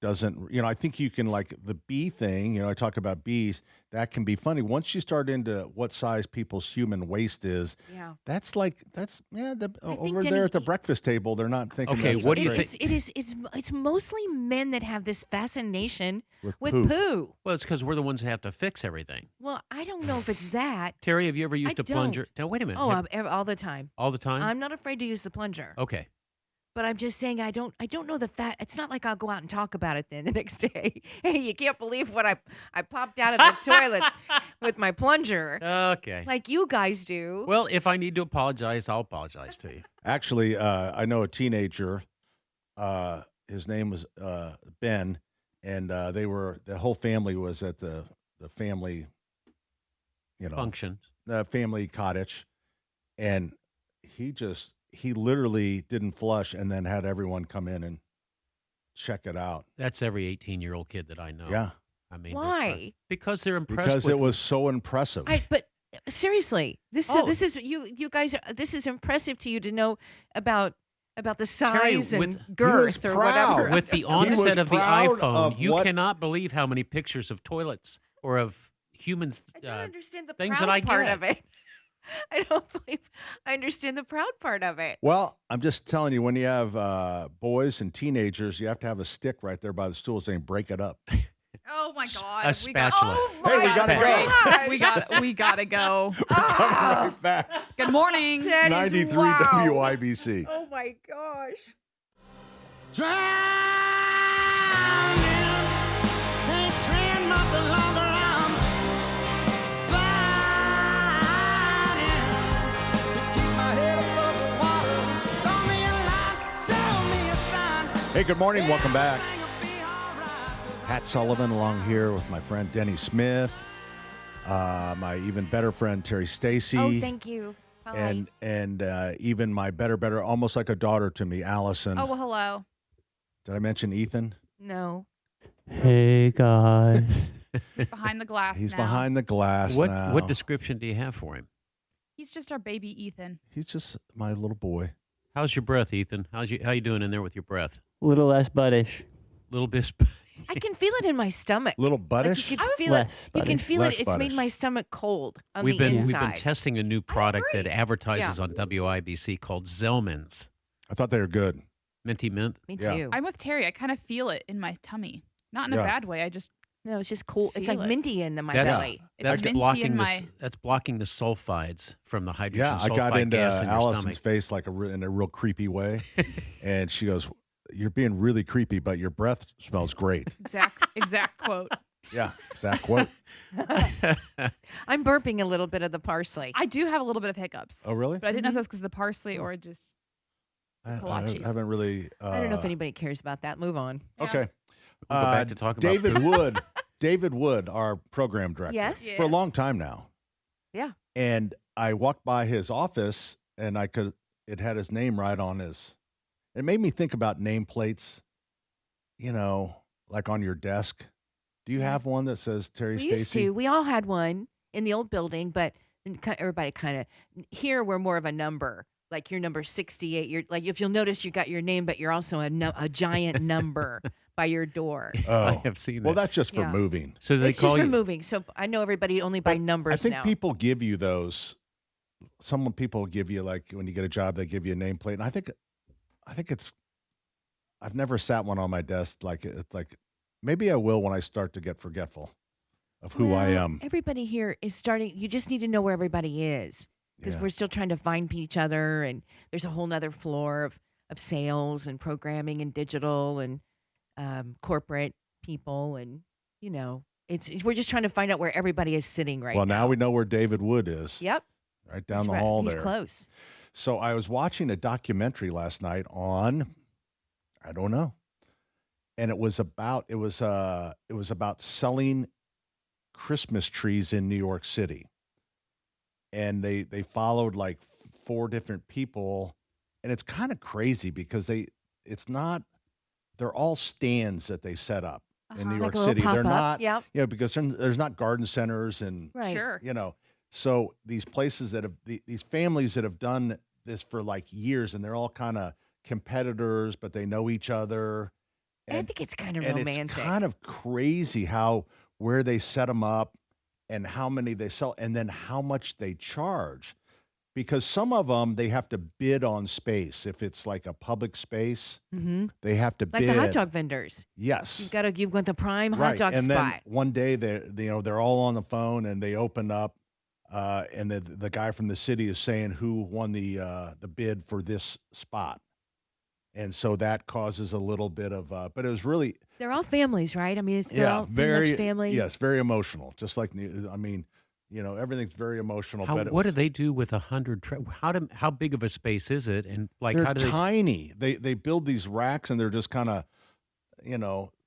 S2: doesn't, I think you can, like the bee thing, I talk about bees, that can be funny. Once you start into what size people's human waste is,
S3: Yeah.
S2: that's over
S3: think,
S2: there
S3: Denny,
S2: at the breakfast table, they're not thinking
S4: Okay,
S2: that's
S4: what do you
S2: great.
S4: think-
S3: It's mostly men that have this fascination with
S2: poop.
S3: poo.
S4: Well, it's because we're the ones that have to fix everything.
S3: Well, I don't know if it's that.
S4: Terry, have you ever used
S3: I
S4: a plunger?
S3: don't.
S4: Now, wait a minute.
S3: Oh,
S4: Have-
S3: all the time.
S4: all the time?
S3: I'm not afraid to use the plunger.
S4: Okay.
S3: But I'm just saying I don't know the fact. It's not like I'll go out and talk about it then the next day. Hey, you can't believe what I popped out of the toilet with my plunger,
S4: Okay.
S3: like you guys do.
S4: Well, if I need to apologize, I'll apologize to you.
S2: Actually, I know a teenager. His name was Ben, and the whole family was at the family,
S4: Function.
S2: the family cottage, and he literally didn't flush, and then had everyone come in and check it out.
S4: That's every 18-year-old kid that I know.
S2: Yeah,
S4: I mean,
S3: Why?
S4: Because they're impressed
S2: because
S4: with
S2: it was so impressive.
S3: But seriously, this
S4: Oh.
S3: this is you guys. This is impressive to you to know about the
S4: Terry,
S3: size and
S4: with-
S3: girth
S2: He was
S3: or whatever.
S2: proud.
S4: with the
S2: He
S4: onset
S2: was
S4: of the
S2: proud
S4: iPhone,
S2: of
S4: you
S2: what-
S4: cannot believe how many pictures of toilets or of humans.
S3: I don't understand the
S4: things
S3: proud
S4: that I
S3: part
S4: get.
S3: of it. I don't believe I understand the proud part of it.
S2: Well, I'm just telling you, when you have boys and teenagers, you have to have a stick right there by the stool saying "break it up."
S6: Oh my God.
S4: A
S6: We got-
S4: spatula.
S3: Oh
S2: Hey, we
S3: my
S2: gotta go.
S3: gosh.
S6: we gotta go.
S2: Coming right back.
S6: Good morning.
S3: That is
S2: 93
S3: wow.
S2: WIBC.
S3: Oh my gosh.
S2: Hey, good morning. Welcome back. Pat Sullivan along here with my friend Denny Smith, my even better friend Terry Stacy.
S3: Oh, thank you. Hi.
S2: and even my better, almost like a daughter to me, Allison.
S6: Oh, well, hello.
S2: Did I mention Ethan?
S3: No.
S5: Hey guys.
S6: Behind the glass
S2: He's
S6: now.
S2: behind the glass now.
S4: What description do you have for him?
S6: He's just our baby Ethan.
S2: He's just my little boy.
S4: How's your breath, Ethan? How you doing in there with your breath?
S5: Little less buddish.
S4: Little bit.
S3: I can feel it in my stomach.
S2: Little
S3: Like
S2: buddish?
S3: you can feel
S5: Less
S3: it. You can
S5: buddish.
S3: feel
S2: Less
S3: it. It's made
S2: buddish.
S3: my stomach cold on
S4: We've
S3: the
S4: been
S3: inside.
S4: testing a new product that
S3: agree.
S4: advertises on WIBC called Zellman's
S2: I thought they were good.
S4: Minty Mint.
S3: Me
S2: Yeah.
S3: too.
S6: I'm with Terry. I kind of feel it in my tummy. Not in a
S2: Yeah.
S6: bad way. I just
S3: No, it's just cool. It's
S6: Feel
S3: like
S6: it.
S3: minty in my
S4: That's-
S3: belly.
S6: It's
S4: That's
S6: minty
S4: blocking
S6: in
S4: the
S6: my.
S4: that's blocking the sulfides from the hydrogen
S2: Yeah, I
S4: sulfide
S2: got into
S4: gas in your
S2: Allison's
S4: stomach.
S2: face like in a real creepy way. And she goes, "You're being really creepy, but your breath smells great."
S6: Exact quote.
S2: Yeah, exact quote.
S3: I'm burping a little bit of the parsley.
S6: I do have a little bit of hiccups,
S2: Oh, really?
S6: but I didn't know if that's because of the parsley or just.
S2: I
S6: Kolaches.
S2: haven't really.
S3: I don't know if anybody cares about that. Move on.
S6: Yeah.
S2: Okay.
S4: We'll go back to talking about
S2: David
S4: food.
S2: Wood. David Wood, our program director,
S3: Yes.
S2: for a long time now.
S3: Yeah.
S2: And I walked by his office and it had his name right on his. It made me think about nameplates, like on your desk. Do you have one that says Terry
S3: We
S2: Stacy?
S3: used to. We all had one in the old building, but everybody kind of here we're more of a number. Like you're number 68. You're like if you'll notice you got your name, but you're also a giant number by your door.
S2: Oh,
S4: I have seen that.
S2: well, that's just for
S3: Yeah.
S2: moving.
S4: So they
S3: It's
S4: call
S3: just for
S4: you.
S3: moving. So I know everybody only by
S2: But
S3: numbers
S2: I think
S3: now.
S2: people give you those. Some people give you, like when you get a job, they give you a nameplate, and I think it's. I've never sat one on my desk like maybe I will when I start to get forgetful of who I
S3: Well,
S2: am.
S3: Everybody here is starting. You just need to know where everybody is because
S2: Yeah.
S3: we're still trying to find each other, and there's a whole nother floor of sales and programming and digital and corporate people, and we're just trying to find out where everybody is sitting right
S2: Well,
S3: now.
S2: now we know where David Wood is.
S3: Yep,
S2: Right down
S3: he's
S2: the
S3: right-
S2: hall
S3: he's
S2: there.
S3: close.
S2: So I was watching a documentary last night on, I don't know, and it was about selling Christmas trees in New York City, and they followed like 4 different people, and it's kind of crazy because they're all stands that they set up in New
S3: Like
S2: York
S3: a little
S2: City. They're
S3: pop-up,
S2: not,
S3: yep.
S2: because there's not garden centers and
S3: Right.
S6: Sure.
S2: So these places that have these families that have done this for like years, and they're all kind of competitors, but they know each other.
S3: I think it's kind of
S2: And
S3: romantic.
S2: it's kind of crazy where they set them up and how many they sell and then how much they charge. Because some of them, they have to bid on space. If it's like a public space, they have to
S3: like
S2: bid.
S3: the hot dog vendors.
S2: Yes.
S3: You've got the prime hot
S2: Right.
S3: dog
S2: and
S3: spot.
S2: then one day they're all on the phone and they open up and the guy from the city is saying who won the bid for this spot. And so that causes a little bit of but it was really
S3: They're all families, right? I mean, they're all pretty
S2: very
S3: much family.
S2: Yes, very emotional. Just like everything's very emotional. But
S4: What do they do with 100? How big of a space is it? And like,
S2: they're
S4: how do they?
S2: tiny. They build these racks and they're just kind of,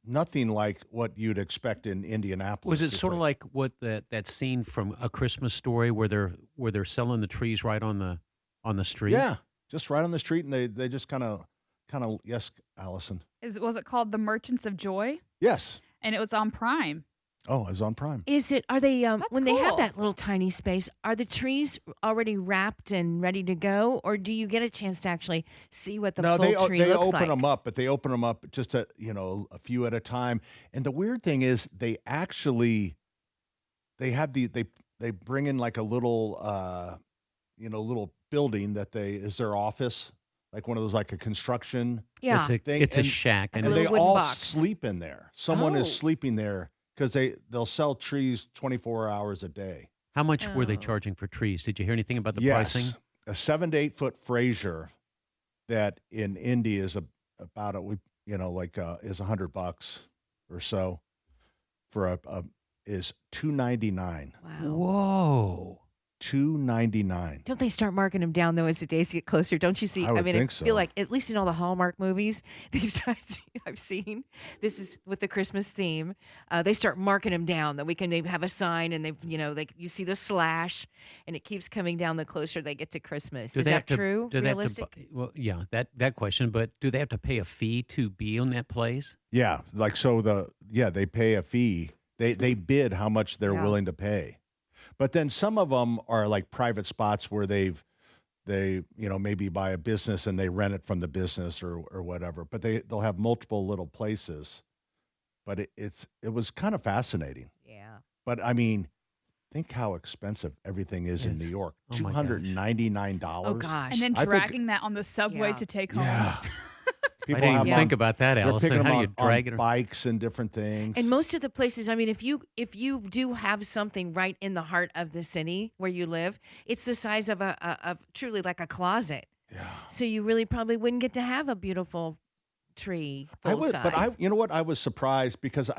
S2: nothing like what you'd expect in Indianapolis.
S4: Was it
S2: It's
S4: sort of like what that scene from A Christmas Story where they're selling the trees right on the street?
S2: Yeah, just right on the street, and they just kind of yes, Allison.
S6: Was it called The Merchants of Joy?
S2: Yes.
S6: And it was on Prime.
S2: Oh, it's on Prime.
S3: Are they when they have
S6: cool.
S3: that little tiny space, are the trees already wrapped and ready to go, or do you get a chance to actually see what the
S2: No,
S3: full tree
S2: they
S3: looks
S2: open
S3: like?
S2: them up, but they open them up just a few at a time. And the weird thing is, they have they bring in like a little little building that is their office, like one of those like a construction
S3: Yeah.
S4: It's a
S2: and-
S4: shack,
S3: Like
S4: and
S3: a
S2: And
S3: little
S2: they
S3: wooden
S2: all
S3: box.
S2: sleep in there. Someone
S3: Oh.
S2: is sleeping there because they'll sell trees 24 hours a day.
S4: how much were they
S3: Oh.
S4: charging for trees? Did you hear anything about the
S2: Yes,
S4: pricing?
S2: a 7 to 8 foot Fraser that in Indy is about is $100 or so for is $299.
S3: Wow.
S4: Whoa!
S2: $299.
S3: Don't they start marking them down though as the days get closer? Don't you see?
S2: I would
S3: mean,
S2: think
S3: I
S2: so.
S3: feel like at least in all the Hallmark movies these times I've seen, this is with the Christmas theme. They start marking them down that they have a sign and you see the slash and it keeps coming down the closer they get to Christmas.
S4: Do
S3: Is
S4: they
S3: that
S4: have to-
S3: true?
S4: do they have to
S3: Realistic?
S4: well, yeah, that question. But do they have to pay a fee to be on that place?
S2: Yeah, like so they pay a fee. They bid how much they're
S3: Yeah.
S2: willing to pay. But then some of them are like private spots where they maybe buy a business and they rent it from the business or whatever. But they'll have multiple little places. But it was kind of fascinating.
S3: Yeah.
S2: But I mean, think how expensive everything is in
S4: Yes.
S2: New York.
S4: Oh my gosh.
S2: $299.
S3: Oh gosh.
S6: And then
S2: I think-
S6: dragging that on the subway
S3: Yeah.
S6: to take home.
S2: Yeah.
S4: I didn't even
S3: have
S4: think about that,
S2: They're
S4: Allison.
S2: picking them
S4: How do you
S2: on
S4: drag it?
S2: bikes and different things.
S3: And most of the places, I mean, if you do have something right in the heart of the city where you live, it's the size of a truly like a closet.
S2: Yeah.
S3: So you really probably wouldn't get to have a beautiful tree full
S2: I would,
S3: size.
S2: but you know what? I was surprised because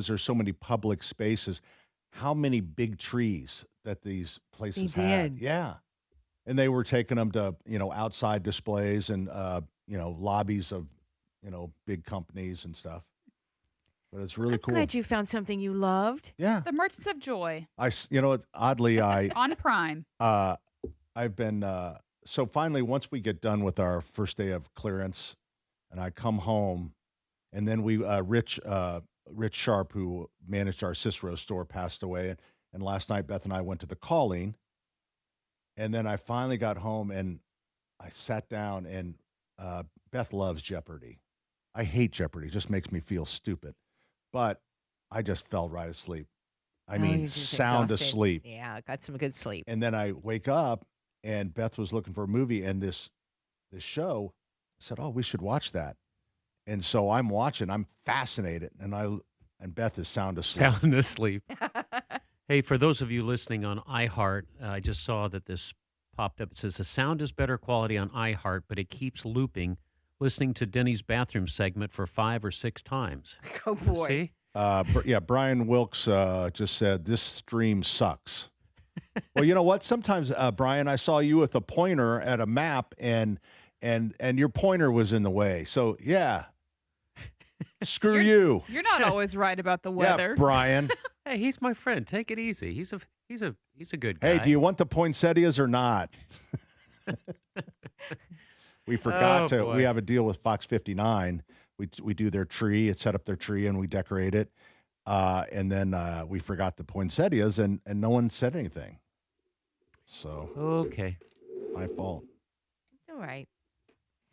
S2: there's so many public spaces, how many big trees that these places had.
S3: did.
S2: Yeah, and they were taking them to outside displays and lobbies of big companies and stuff. But it's really
S3: I'm
S2: cool.
S3: glad you found something you loved.
S2: Yeah,
S6: The Merchants of Joy
S2: oddly
S6: on Prime.
S2: I've been so finally, once we get done with our first day of clearance, and I come home, and then Rich Sharp, who managed our Cicero store, passed away, and last night Beth and I went to the calling, and then I finally got home and I sat down, and Beth loves Jeopardy. I hate Jeopardy; it just makes me feel stupid, but I just fell right asleep. I mean,
S3: you're just
S2: sound
S3: exhausted.
S2: asleep.
S3: Yeah, got some good sleep.
S2: And then I wake up, and Beth was looking for a movie, and this show said, "Oh, we should watch that." And so I'm watching. I'm fascinated, and Beth is sound asleep.
S4: Sound asleep. Hey, for those of you listening on iHeart, I just saw that this popped up. It says the sound is better quality on iHeart, but it keeps looping. Listening to Denny's bathroom segment for 5 or 6 times.
S3: Oh boy.
S4: See?
S2: Brian Wilkes just said this stream sucks. Well, you know what? Sometimes, Brian, I saw you with a pointer at a map, and your pointer was in the way. So yeah, screw you.
S6: You're not always right about the weather.
S2: Yeah, Brian.
S4: Hey, he's my friend. Take it easy. He's a good guy.
S2: Hey, do you want the poinsettias or not? We forgot
S4: Oh, boy.
S2: we have a deal with Fox 59. We do their tree, set up their tree, and we decorate it. And then we forgot the poinsettias, and no one said anything. So
S4: Okay.
S2: my fault.
S3: All right.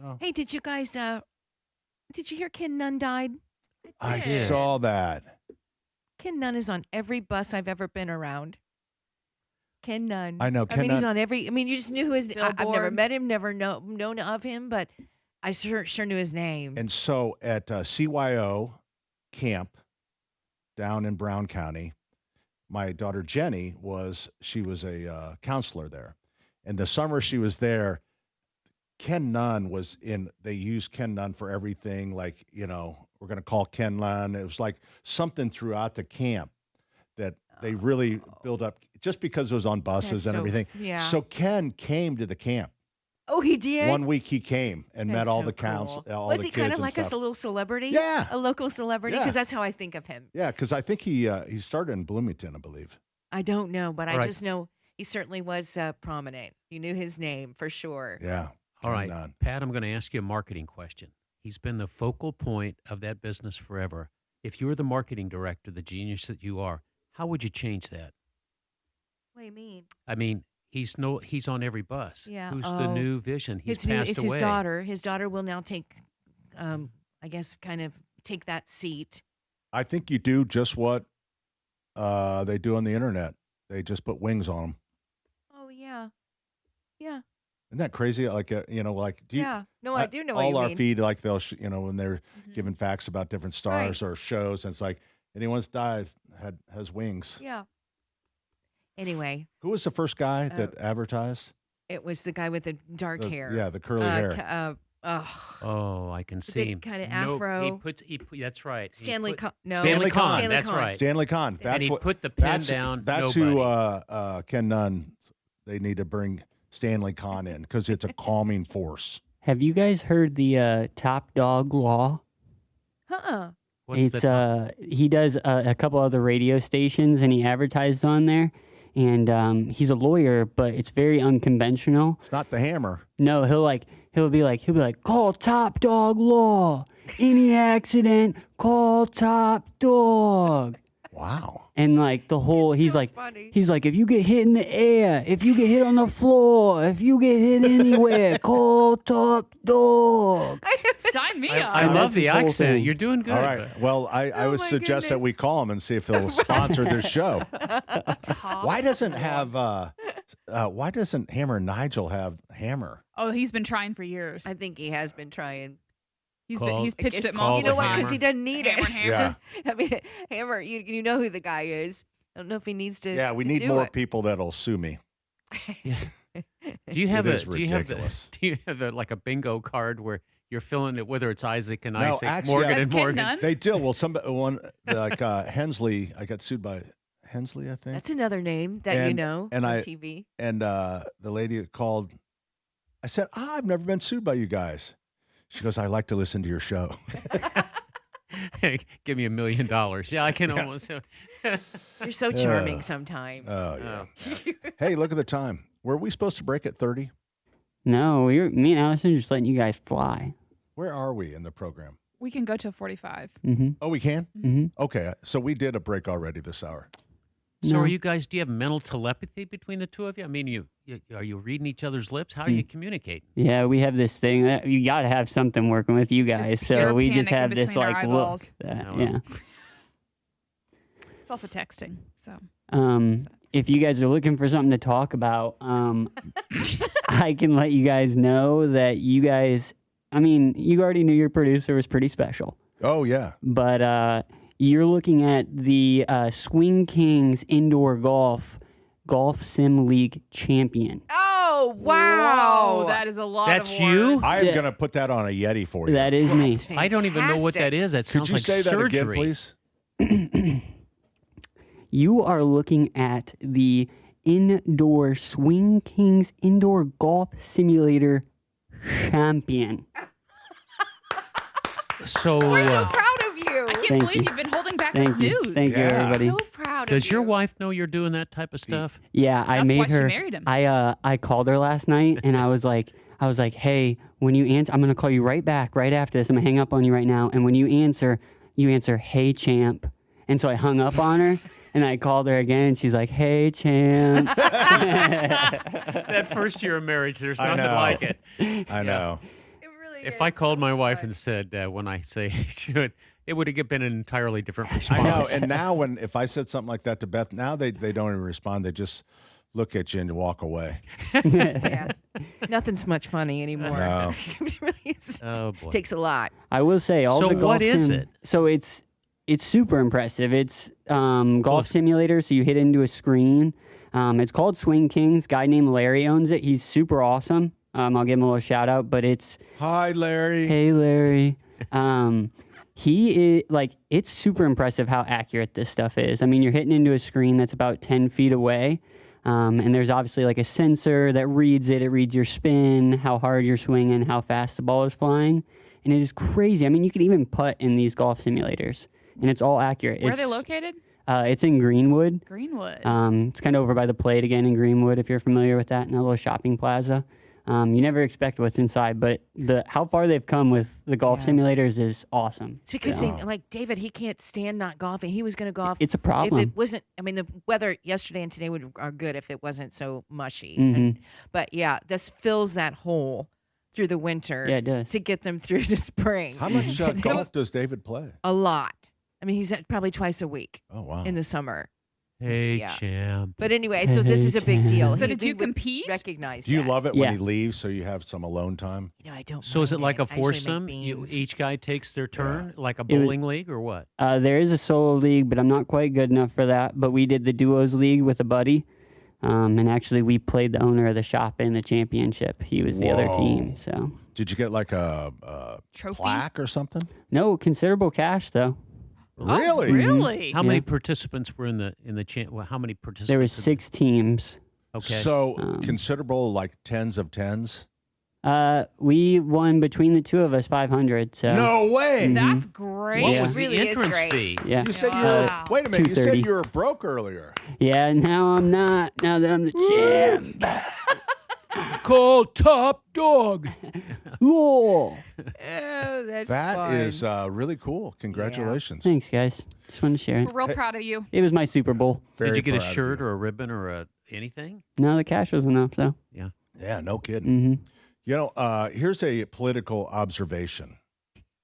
S2: Oh.
S3: Hey, did you guys? Did you hear Ken Nunn died?
S2: I
S4: did.
S2: saw that.
S3: Ken Nunn is on every bus I've ever been around. Ken Nunn.
S2: I know,
S3: I
S2: Ken
S3: mean, he's
S2: Nunn-
S3: on every. I mean, you just knew who his. I've never
S6: Billboard.
S3: met him, never known of him, but I sure knew his name.
S2: And so at CYO camp down in Brown County, my daughter Jenny was a counselor there. And the summer she was there, Ken Nunn was in. They used Ken Nunn for everything. Like, you know, we're going to call Ken Nunn. It was like something throughout the camp that they really built up just because it was on buses
S3: That's
S2: and
S3: so-
S2: everything.
S3: yeah.
S2: So Ken came to the camp.
S3: Oh, he did.
S2: 1 week he came and met
S3: That's
S2: all
S3: so
S2: the counts,
S3: cool.
S2: all
S3: Was
S2: the
S3: he
S2: kids
S3: kind of
S2: and
S3: like
S2: stuff.
S3: a little celebrity?
S2: Yeah.
S3: A local celebrity?
S2: Yeah.
S3: Because that's how I think of him.
S2: Yeah, because I think he started in Bloomington, I believe.
S3: I don't know, but I
S4: Right.
S3: just know he certainly was prominent. You knew his name for sure.
S2: Yeah.
S4: All right,
S2: Ken Nunn.
S4: Pat, I'm going to ask you a marketing question. He's been the focal point of that business forever. If you were the marketing director, the genius that you are, how would you change that?
S3: What do you mean?
S4: I mean, he's on every bus.
S3: Yeah.
S4: Who's the
S3: Oh.
S4: new vision? He's
S3: His new,
S4: passed
S3: it's
S4: away.
S3: his daughter. His daughter will now take, I guess, kind of take that seat.
S2: I think you do just what they do on the internet. They just put wings on them.
S3: Oh yeah, yeah,
S2: Isn't that crazy? Like, do you?
S3: yeah. No, I do know what
S2: all
S3: you
S2: our
S3: mean.
S2: feed, like they'll, when they're giving facts about different stars
S3: Right.
S2: or shows, and it's like anyone's died has wings.
S3: Yeah. Anyway,
S2: Who was the first guy that advertised?
S3: it was the guy with the dark hair.
S2: Yeah, the curly hair.
S4: Oh, I can
S3: The
S4: see
S3: big
S4: him.
S3: kinda
S4: No,
S3: afro.
S4: that's right. He
S3: Stanley
S4: put-
S3: Con. No,
S4: Stanley Con.
S3: Stanley
S4: That's
S3: Con.
S4: right.
S2: Stanley Con. That's
S4: And he
S2: what,
S4: put the pen
S2: that's,
S4: down.
S2: That's
S4: Nobody.
S2: who Ken Nunn. They need to bring Stanley Con in because it's a calming force.
S5: Have you guys heard the top dog law?
S3: Uh-uh.
S4: What's
S5: It's
S4: the
S5: he does a couple other radio stations and he advertises on there, and he's a lawyer, but it's very unconventional.
S2: It's not the hammer.
S5: No, he'll be like call top dog law. Any accident, call top dog.
S2: Wow.
S5: And like the whole, he's
S3: so
S5: like,
S3: funny.
S5: if you get hit in the air, if you get hit on the floor, if you get hit anywhere, call top dog.
S6: Sign me
S4: I
S6: up.
S5: And
S4: love
S5: that's
S4: the
S5: his whole
S4: accent.
S5: thing.
S4: You're doing good.
S2: All right. Well, I would
S3: my
S2: suggest that
S3: goodness.
S2: we call him and see if he'll sponsor this show. Why doesn't Hammer Nigel have Hammer?
S6: Oh, he's been trying for years.
S3: I think he has been trying.
S6: He's pitched it
S4: called
S3: You
S6: multiple
S3: know what?
S6: times.
S3: Because he doesn't need it.
S6: Hammer.
S2: Yeah.
S3: I mean, Hammer, you know who the guy is. I don't know if he needs to.
S2: Yeah, we
S3: to
S2: need
S3: do
S2: more
S3: it.
S2: people that'll sue me.
S4: Do you have
S2: It
S4: a
S2: is ridiculous.
S4: Do you have like a bingo card where you're filling it, whether it's Isaac and
S2: No,
S4: Isaac,
S2: actually,
S4: Morgan
S6: That's
S4: and
S6: Ken
S4: Morgan?
S6: Nunn.
S2: They do. Well, Hensley, I got sued by Hensley, I think.
S3: That's another name that you
S2: And-
S3: know
S2: and
S3: on
S2: I-
S3: TV.
S2: And the lady that called, I said, I've never been sued by you guys. She goes, I like to listen to your show.
S4: Give me $1 million. Yeah, I can almost.
S3: You're so charming sometimes.
S2: Oh, yeah. Hey, look at the time. Were we supposed to break at 30?
S5: No, me and Allison are just letting you guys fly.
S2: Where are we in the program?
S6: We can go to 45.
S5: Mm-hmm.
S2: Oh, we can?
S5: Mm-hmm.
S2: Okay, so we did a break already this hour.
S4: So
S5: No.
S4: are you guys, do you have mental telepathy between the two of you? I mean, are you reading each other's lips? How do you communicate?
S5: Yeah, we have this thing that you got to have something working with you
S6: It's just
S5: guys.
S6: pure
S5: So we just
S6: panic in
S5: have this
S6: between our
S5: like
S6: eyeballs.
S5: look. That,
S4: No.
S5: yeah.
S6: It's also texting. So
S5: If you guys are looking for something to talk about, I can let you guys know that you guys. I mean, you already knew your producer was pretty special,
S2: Oh, yeah.
S5: but you're looking at the Swing Kings Indoor Golf Sim League champion.
S3: Oh, wow.
S6: Whoa, that is a lot
S4: That's
S6: of
S4: you?
S6: words.
S2: I am
S5: Yeah.
S2: going to put that on a Yeti for you.
S5: That is me.
S3: That's
S4: I don't even know what that
S3: fantastic.
S4: is. That
S2: Could
S4: sounds
S2: you
S4: like
S2: say that
S4: surgery.
S2: again, please?
S5: You are looking at the Indoor Swing Kings Indoor Golf Simulator champion.
S4: So,
S3: We're so proud of you.
S6: I can't
S5: Thank
S6: believe
S5: you.
S6: you've been holding back
S5: Thank
S6: this
S5: you.
S6: news.
S5: Thank you,
S2: Yeah.
S5: everybody.
S3: So proud of
S4: does
S3: you.
S4: your wife know you're doing that type of stuff?
S5: Yeah, I
S6: That's
S5: made
S6: why she
S5: her.
S6: married him.
S5: I called her last night, and I was like, hey, when you answer, I'm gonna call you right back right after this. I'm gonna hang up on you right now, and when you answer, hey champ. And so I hung up on her, and I called her again, and she's like, hey champ.
S4: That first year of marriage, there's
S2: I
S4: nothing
S2: know.
S4: like it.
S2: I know.
S3: It really
S4: If
S3: is
S4: I called
S3: so
S4: my wife
S3: fun.
S4: and said, when I say should, it would have been an entirely different
S2: I
S4: response.
S2: know. And now, if I said something like that to Beth, now they don't even respond. They just look at you and walk away.
S3: Yeah. Nothing's much funny anymore.
S2: No.
S3: It really is.
S4: Oh, boy.
S3: Takes a lot.
S5: I will say all
S4: So
S5: the golf
S4: what is
S5: sim-
S4: it?
S5: So it's super impressive. It's golf simulator. So you hit into a screen. It's called Swing Kings. Guy named Larry owns it. He's super awesome. I'll give him a little shout out. But it's
S2: Hi, Larry.
S5: hey Larry. He is it's super impressive how accurate this stuff is. I mean, you're hitting into a screen that's about 10 feet away. And there's obviously like a sensor that reads it. It reads your spin, how hard you're swinging, how fast the ball is flying. And it is crazy. I mean, you can even putt in these golf simulators, and it's all accurate.
S6: Where are they located?
S5: It's in Greenwood.
S6: Greenwood.
S5: It's kind of over by the plate again in Greenwood, if you're familiar with that, in a little shopping plaza. You never expect what's inside, but how far they've come with the golf simulators is awesome.
S3: It's because like David, he can't stand not golfing. He was going to golf.
S5: It's a problem.
S3: If it wasn't, I mean, the weather yesterday and today are good if it wasn't so mushy.
S5: Mhm.
S3: But yeah, this fills that hole through the winter.
S5: Yeah, it does.
S3: To get them through the spring.
S2: How much golf does David play?
S3: A lot. I mean, he's at probably twice a week
S2: Oh, wow.
S3: in the summer.
S4: Hey,
S3: Yeah.
S4: champ.
S3: But anyway, so this is a big deal.
S6: So
S3: He-
S6: did
S3: he
S6: you
S3: would
S6: compete?
S3: Recognize
S2: Do you
S3: that.
S2: love it
S5: Yeah.
S2: when he leaves so you have some alone time?
S3: You know, I don't.
S4: So is it
S3: mind
S4: like a
S3: I usually make
S4: foursome?
S3: beans.
S4: Each guy takes their turn, like a
S5: It was-
S4: bowling league or what?
S5: There is a solo league, but I'm not quite good enough for that. But we did the duos league with a buddy. And actually, we played the owner of the shop in the championship. He was the other
S2: Whoa.
S5: team. So
S2: Did you get like a
S6: Trophy?
S2: plaque or something?
S5: no considerable cash though.
S2: Really?
S6: Oh, really?
S4: How many
S5: Yeah.
S4: participants were in the champ? Well, how many participants?
S5: There were
S4: in-
S5: 6 teams.
S4: Okay.
S2: So
S5: Um,
S2: considerable, like tens of tens?
S5: We won between the two of us 500. So
S2: No way.
S6: That's great.
S4: what
S5: Yeah.
S4: was
S3: Really
S4: the
S3: is
S4: entrance
S3: great.
S4: fee?
S5: yeah,
S2: You said you
S6: Wow.
S2: were. Wait a minute. You said
S5: 230.
S2: you were broke earlier.
S5: yeah. Now I'm not. Now that I'm the champ.
S4: Call top dog.
S5: Whoa.
S3: Oh, that's
S2: That
S3: fun.
S2: is really cool. Congratulations.
S5: Thanks, guys. Just wanted to share it.
S6: We're real proud of you.
S5: It was my Super Bowl.
S2: Very
S4: Did you get a
S2: proud of
S4: shirt
S2: you.
S4: or a ribbon or anything?
S5: No, the cash was enough though.
S2: Yeah, no kidding.
S5: hmm
S2: You know, here's a political observation.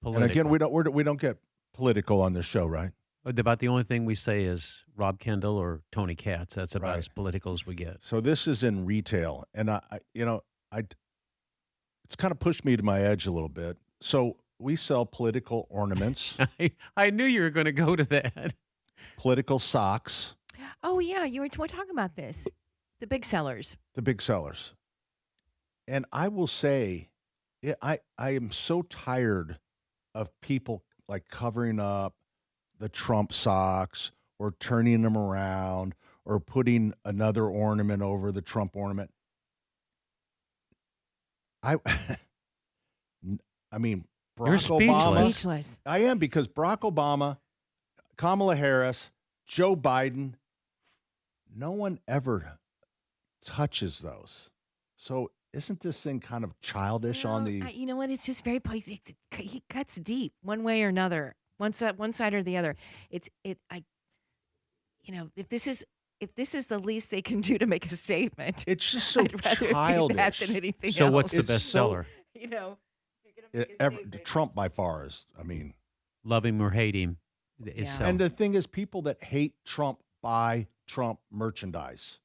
S2: And again,
S4: Political.
S2: we don't get political on this show, right?
S4: About the only thing we say is Rob Kendall or Tony Katz. That's about
S2: Right.
S4: as political as we get.
S2: So this is in retail, and it's kind of pushed me to my edge a little bit. So we sell political ornaments,
S4: I knew you were going to go to that.
S2: political socks,
S3: Oh yeah, you were talking about this. The big sellers.
S2: the big sellers. And I will say, I am so tired of people like covering up the Trump socks or turning them around or putting another ornament over the Trump ornament. I mean,
S4: You're
S2: Barack Obama.
S4: speechless.
S3: Speechless.
S2: I am, because Barack Obama, Kamala Harris, Joe Biden, no one ever touches those. So isn't this thing kind of childish on the?
S3: You know what? It's just very. He cuts deep one way or another, one side or the other. If this is the least they can do to make a statement,
S2: It's just so
S3: I'd rather it be that
S2: childish.
S3: than anything
S4: So
S3: else.
S4: what's the
S2: It's so-
S4: bestseller?
S3: You know, you're gonna make a statement.
S2: Trump by far is. I mean,
S4: Love him or hate him. Is
S3: Yeah.
S4: so.
S2: and the thing is, people that hate Trump buy Trump merchandise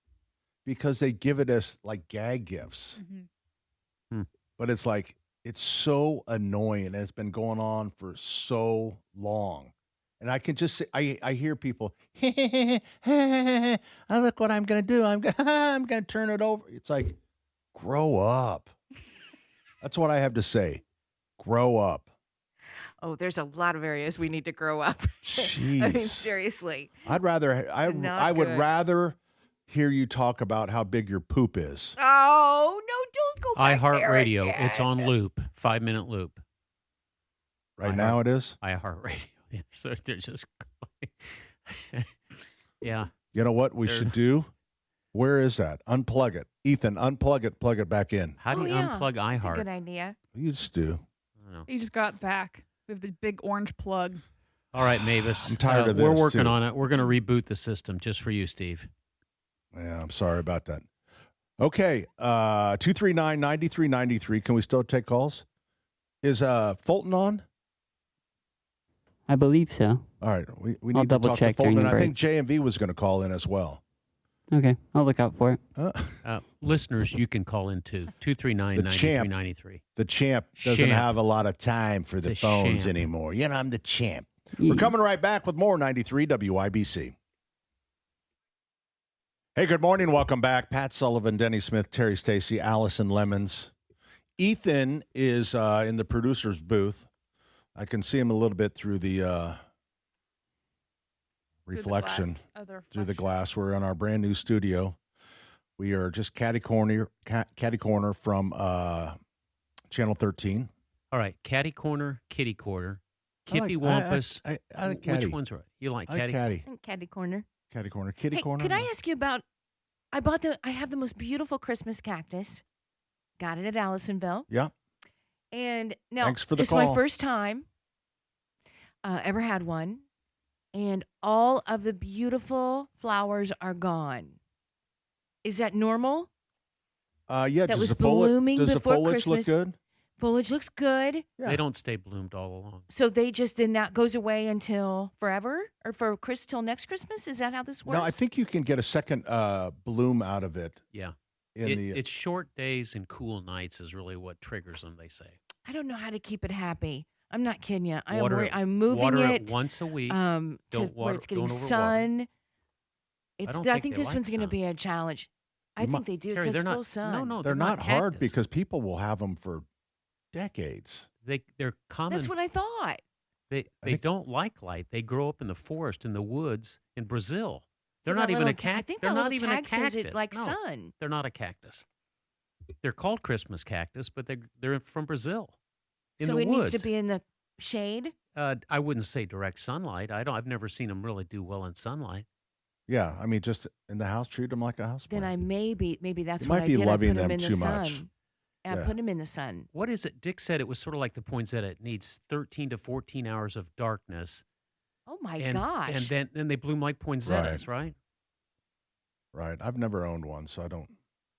S2: because they give it as like gag gifts. But it's like it's so annoying, and it's been going on for so long. And I can just say, I hear people, oh, look what I'm going to do. I'm going to turn it over. It's like, grow up. That's what I have to say. Grow up.
S3: Oh, there's a lot of areas we need to grow up. I mean,
S2: Jeez.
S3: seriously.
S2: I
S3: Not
S2: would
S3: good.
S2: rather hear you talk about how big your poop is.
S3: Oh no! Don't go back there
S4: iHeartRadio.
S3: again.
S4: It's on loop. 5-minute loop.
S2: Right now it is.
S4: iHeartRadio. Yeah, so they're just yeah.
S2: You know what we
S4: They're-
S2: should do? Where is that? Unplug it. Ethan, unplug it, plug it back in.
S4: How do you unplug
S3: That's a
S4: iHeart?
S3: good idea.
S2: You just do.
S4: I don't know.
S6: You just got back. We have a big orange plug.
S4: All right, Mavis.
S2: I'm tired of
S4: We're
S2: this,
S4: working
S2: too.
S4: on it. We're going to reboot the system just for you, Steve.
S2: Yeah, I'm sorry about that. Okay, 239-9393. Can we still take calls? Is Fulton on?
S5: I believe so.
S2: All right, we
S5: I'll
S2: need to
S5: double
S2: talk
S5: check
S2: to Fulton,
S5: during
S2: and
S5: the
S2: I think JMV was going to call in as well.
S5: Okay, I'll look out for it.
S4: Listeners, you can call in too. 239-9393.
S2: The champ doesn't
S4: Champ.
S2: have a lot of time for the
S4: It's a
S2: phones
S4: champ.
S2: anymore. You know, I'm the champ.
S5: Yeah.
S2: We're coming right back with more 93 WIBC. Hey, good morning. Welcome back. Pat Sullivan, Denny Smith, Terry Stacy, Allison Lemons. Ethan is in the producer's booth. I can see him a little bit through the reflection, through the glass. We're in our brand new studio. We are just catty corner from Channel 13.
S4: All right, catty corner, kitty corner, Kippy
S2: I
S4: Wampus.
S2: like catty.
S4: Which one's right? You like
S2: I like
S4: catty?
S2: catty.
S3: Caddy corner.
S2: Catty corner. Kitty
S3: Hey,
S2: corner.
S3: could I ask you about? I have the most beautiful Christmas cactus. Got it at Allisonville.
S2: Yeah.
S3: And now
S2: Thanks for the
S3: it's my
S2: call.
S3: first time ever had one, and all of the beautiful flowers are gone. Is that normal?
S2: Yeah.
S3: That
S2: does
S3: was
S2: the foliage,
S3: blooming
S2: does the
S3: before
S2: foliage look
S3: Christmas.
S2: good?
S3: Foliage looks good.
S2: Yeah.
S4: They don't stay bloomed all along.
S3: So they just then that goes away until forever, or for till next Christmas. Is that how this works?
S2: No, I think you can get a second bloom out of it.
S4: Yeah.
S2: In
S4: It's short days and cool nights is really what triggers them, they say.
S3: I don't know how to keep it happy. I'm not kidding you. I'm
S4: Water
S3: moving
S4: it once a week.
S3: to
S4: Don't
S3: where
S4: water-
S3: it's getting
S4: don't overwater.
S3: sun.
S4: don't
S3: I
S4: think
S3: think
S4: they
S3: this
S4: like
S3: one's going to
S4: sun.
S3: be a challenge. I
S2: You
S3: think
S2: mu-
S3: they do. It
S4: Terry,
S3: says
S4: they're
S3: full
S4: not.
S3: sun.
S4: No,
S2: they're not hard
S4: cactus.
S2: because people will have them for decades.
S4: They're common.
S3: That's what I thought.
S4: They
S2: think-
S4: don't like light. They grow up in the forest, in the woods, in Brazil. They're
S3: So
S4: not
S3: that
S4: even a
S3: little ta- I
S4: cactus.
S3: think
S4: They're
S3: that
S4: not
S3: little
S4: even a
S3: tag
S4: cactus.
S3: says it like
S4: No,
S3: sun.
S4: they're not a cactus. They're called Christmas cactus, but they're from Brazil, in
S3: So
S4: the
S3: it
S4: woods.
S3: needs to be in the shade.
S4: I wouldn't say direct sunlight. I've never seen them really do well in sunlight.
S2: Yeah, I mean, just in the house, treat them like a house
S3: Then
S2: plant.
S3: maybe that's
S2: You
S3: what
S2: might
S3: I
S2: be
S3: did.
S2: loving
S3: I put
S2: them
S3: in the
S2: too
S3: sun.
S2: much.
S3: I
S2: Yeah.
S3: put them in the sun.
S4: What is it? Dick said it was sort of like the poinsettia. It needs 13 to 14 hours of darkness.
S3: Oh my
S4: and,
S3: gosh!
S4: And then they bloom like poinsettias, right?
S2: Right. I've never owned one, so I don't.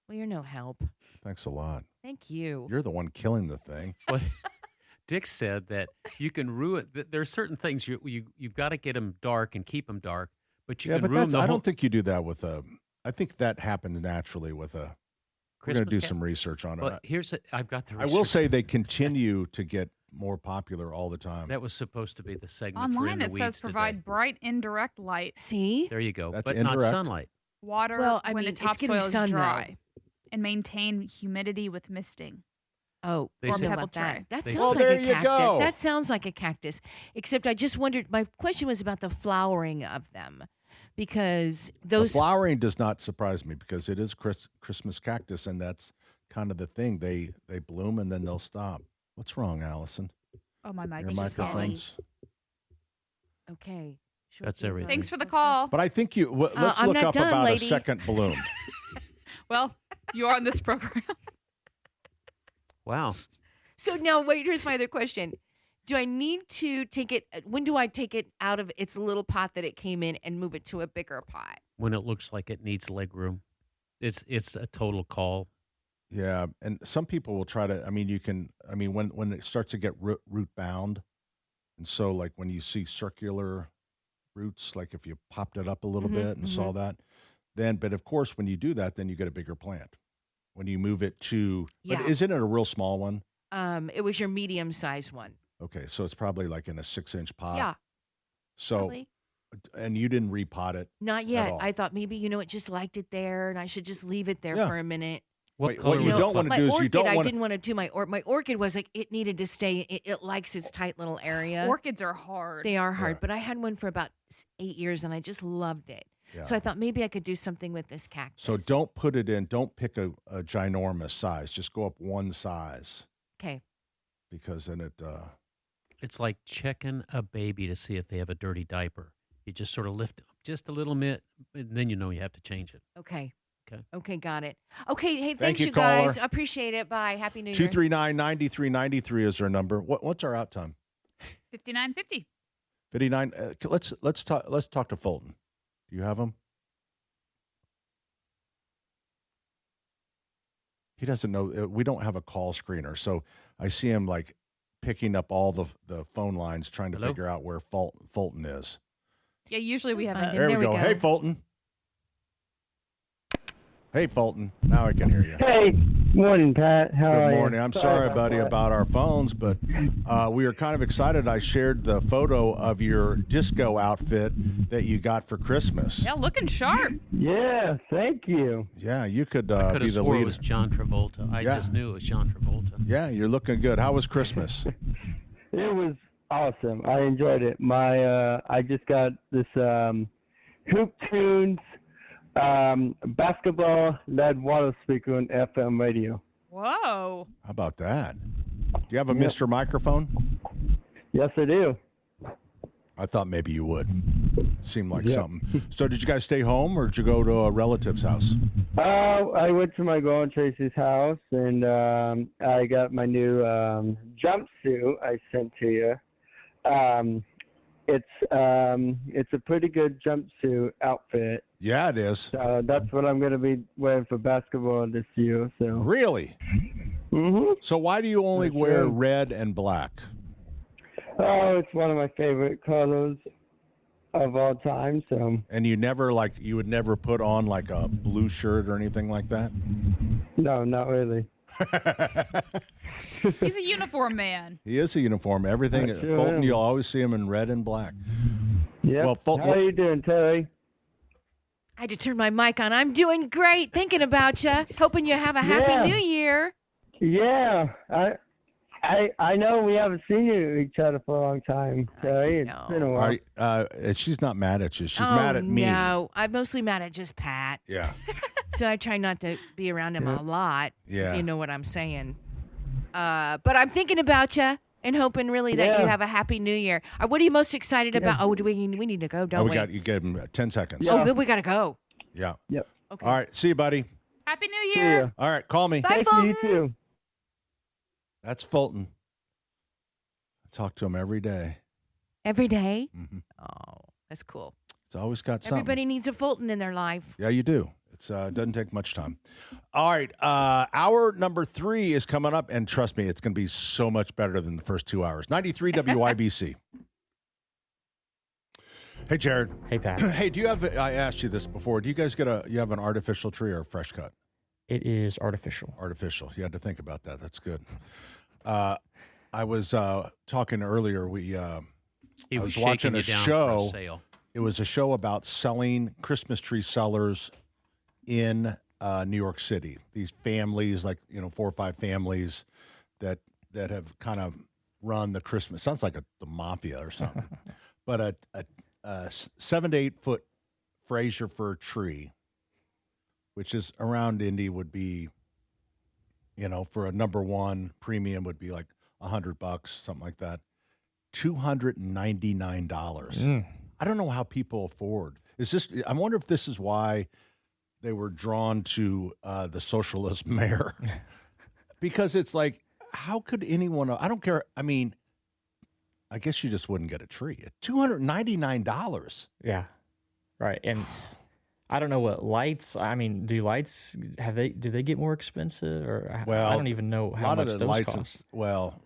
S3: Well, you're no help.
S2: Thanks a lot.
S3: Thank you.
S2: You're the one killing the thing.
S4: Well, Dick said that you can ruin. There are certain things you've got to get them dark and keep them dark, but you
S2: Yeah,
S4: can
S2: but
S4: ruin
S2: that's,
S4: the
S2: I
S4: whole.
S2: don't think you do that with a. I think that happens naturally with a. We're going to do
S4: Christmas
S2: some research on
S4: Well,
S2: it.
S4: I've got the.
S2: I will
S4: research.
S2: say they continue to get more popular all the time.
S4: that was supposed to be the segment. for In
S6: Online
S4: the
S6: it
S4: Weeds
S6: says provide
S4: today.
S6: bright indirect light,
S3: See?
S4: There you go,
S2: That's
S4: but not
S2: indirect.
S4: sunlight.
S6: water
S3: Well, I
S6: when
S3: mean,
S6: the
S3: it's getting
S6: topsoil is
S3: sun, though.
S6: dry, and maintain humidity with misting.
S3: Oh,
S4: They
S3: or
S4: say-
S3: about
S6: Pebble
S3: that.
S6: tray.
S3: That
S4: They
S3: sounds
S2: Well,
S3: like
S2: there
S3: a
S2: you
S3: cactus.
S2: go.
S3: That sounds like a cactus. Except I just wondered. My question was about the flowering of them, because those.
S2: The flowering does not surprise me because it is Christmas cactus, and that's kind of the thing. They bloom and then they'll stop. What's wrong, Allison?
S6: Oh, my mic
S2: Your
S6: is just falling.
S2: microphones.
S3: Okay. Sure
S4: That's
S3: thing,
S4: everything.
S6: Thanks for the call.
S2: But I think you. Let's
S3: I'm
S2: look
S3: not
S2: up
S3: done,
S2: about
S3: lady.
S2: a second bloom.
S6: Well, you are on this program.
S4: Wow.
S3: So now, wait, here's my other question. Do I need to take it? When do I take it out of its little pot that it came in and move it to a bigger pot?
S4: When it looks like it needs leg room. It's a total call.
S2: Yeah, and some people will try to. I mean, you can. I mean, when it starts to get root bound, and so like when you see circular roots, like if you popped it up a little bit and saw that, then. But of course, when you do that, then you get a bigger plant. When you move it to,
S3: Yeah.
S2: but isn't it a real small one?
S3: It was your medium-sized one.
S2: Okay, so it's probably like in a 6-inch pot.
S3: Yeah.
S2: So,
S3: Probably.
S2: and you didn't repot it.
S3: Not
S2: at
S3: yet.
S2: all.
S3: I thought maybe, it just liked it there and I should just leave it there
S2: Yeah.
S3: for a minute.
S4: What
S2: Wait,
S4: color
S2: what you
S4: would
S2: don't want to do is
S3: orchid,
S2: you don't
S3: I
S2: want.
S3: didn't want to do my orchid was like it needed to stay. It likes its tight little area.
S6: Orchids are hard.
S3: They are hard,
S2: Yeah.
S3: but I had one for about 8 years and I just loved it.
S2: Yeah.
S3: So I thought maybe I could do something with this cactus.
S2: So don't put it in. Don't pick a ginormous size. Just go up one size
S3: Okay.
S2: because then it.
S4: It's like checking a baby to see if they have a dirty diaper. You just sort of lift it up just a little bit, and then you know you have to change it.
S3: Okay.
S4: Okay.
S3: Okay, got it. Okay, hey,
S2: Thank
S3: thanks
S2: you,
S3: you guys.
S2: caller.
S3: Appreciate it. Bye. Happy New Year.
S2: 239-9393 is our number. What's our out time?
S6: 59.50.
S2: 59. Let's talk to Fulton. Do you have him? He doesn't know. We don't have a call screener, so I see him like picking up all the phone lines, trying to
S4: Hello?
S2: figure out where Fulton is.
S6: Yeah, usually we have
S3: Find
S6: a.
S3: him.
S2: There,
S3: There
S2: we
S3: we
S2: go.
S3: go.
S2: Hey, Fulton. Hey, Fulton. Now I can hear you.
S13: Hey, morning, Pat. How are
S2: Good
S13: you?
S2: morning. I'm sorry, buddy,
S13: that.
S2: about our phones, but we were kind of excited. I shared the photo of your disco outfit that you got for Christmas.
S6: Yeah, looking sharp.
S13: Yeah, thank you.
S2: Yeah, you could
S4: I could
S2: be
S4: have
S2: the
S4: swore it
S2: leader.
S4: was John Travolta. I
S2: Yeah.
S4: just knew it was John Travolta.
S2: Yeah, you're looking good. How was Christmas?
S13: It was awesome. I enjoyed it. I just got this Hoop Tunes basketball led water speaker on FM radio.
S6: Whoa.
S2: How about that? Do you have a
S13: Yep.
S2: Mr. Microphone?
S13: Yes, I do.
S2: I thought maybe you would. Seemed like
S13: Yep.
S2: something. So did you guys stay home or did you go to a relative's house?
S13: I went to my girl Tracy's house and I got my new jumpsuit I sent to you. It's a pretty good jumpsuit outfit.
S2: Yeah, it is.
S13: So that's what I'm going to be wearing for basketball this year. So.
S2: Really?
S13: Mhm.
S2: So why do you only
S13: For
S2: wear
S13: sure.
S2: red and black?
S13: Oh, it's one of my favorite colors of all time. So
S2: And you would never put on like a blue shirt or anything like that?
S13: no, not really.
S6: He's a uniform man.
S2: He is a uniform. Everything.
S13: I sure
S2: Fulton,
S13: am.
S2: you'll always see him in red and black.
S13: Yeah.
S2: Well, Fulton,
S13: How are you doing, Terry?
S3: I had to turn my mic on. I'm doing great. Thinking about you. Hoping you have a happy
S13: Yeah.
S3: New Year.
S13: Yeah, I know we haven't seen each other for a long time, Terry. It's been a while.
S2: she's not mad at you. She's
S3: Oh,
S2: mad at me.
S3: No, I'm mostly mad at just Pat.
S2: Yeah.
S3: So I try not to be around him a lot.
S2: Yeah.
S3: If you know what I'm saying. But I'm thinking about you and hoping really that you
S13: Yeah.
S3: have a happy New Year. What are you most excited about? Oh, we need to go, don't we?
S2: You gave him 10 seconds.
S3: Oh, good. We got to go.
S2: Yeah.
S13: Yep.
S3: Okay.
S2: All right. See you, buddy.
S6: Happy New
S13: See
S6: Year.
S13: ya.
S2: All right. Call me.
S3: Bye,
S13: Thank you,
S3: Fulton.
S13: you too.
S2: That's Fulton. I talk to him every day.
S3: Every day?
S2: Mhm.
S3: Oh, that's cool.
S2: It's always got something.
S3: Everybody needs a Fulton in their life.
S2: Yeah, you do. It doesn't take much time. All right. Hour number 3 is coming up, and trust me, it's going to be so much better than the first 2 hours. 93 WIBC. Hey, Jared.
S11: Hey, Pat.
S2: Hey, do you have? I asked you this before. Do you guys you have an artificial tree or a fresh cut?
S11: It is artificial.
S2: Artificial. You had to think about that. That's good. I was talking earlier.
S4: He
S2: I
S4: was
S2: was watching
S4: shaking you
S2: a
S4: down
S2: show.
S4: for a sale.
S2: It was a show about selling Christmas tree sellers in New York City. These families, 4 or 5 families that have kind of run the Christmas. Sounds like the mafia or something. But a 7 to 8 foot Fraser fir tree, which is around Indy, would be, for a number 1 premium would be like $100, something like that. $299. I don't know how people afford. I wonder if this is why they were drawn to the socialist mayor, because it's like, how could anyone? I don't care. I mean, I guess you just wouldn't get a tree. $299.
S11: Yeah. Right. And I don't know what lights. I mean, do lights do they get more expensive, or
S2: Well,
S11: I don't even know how much those
S2: lights
S11: cost.
S2: well,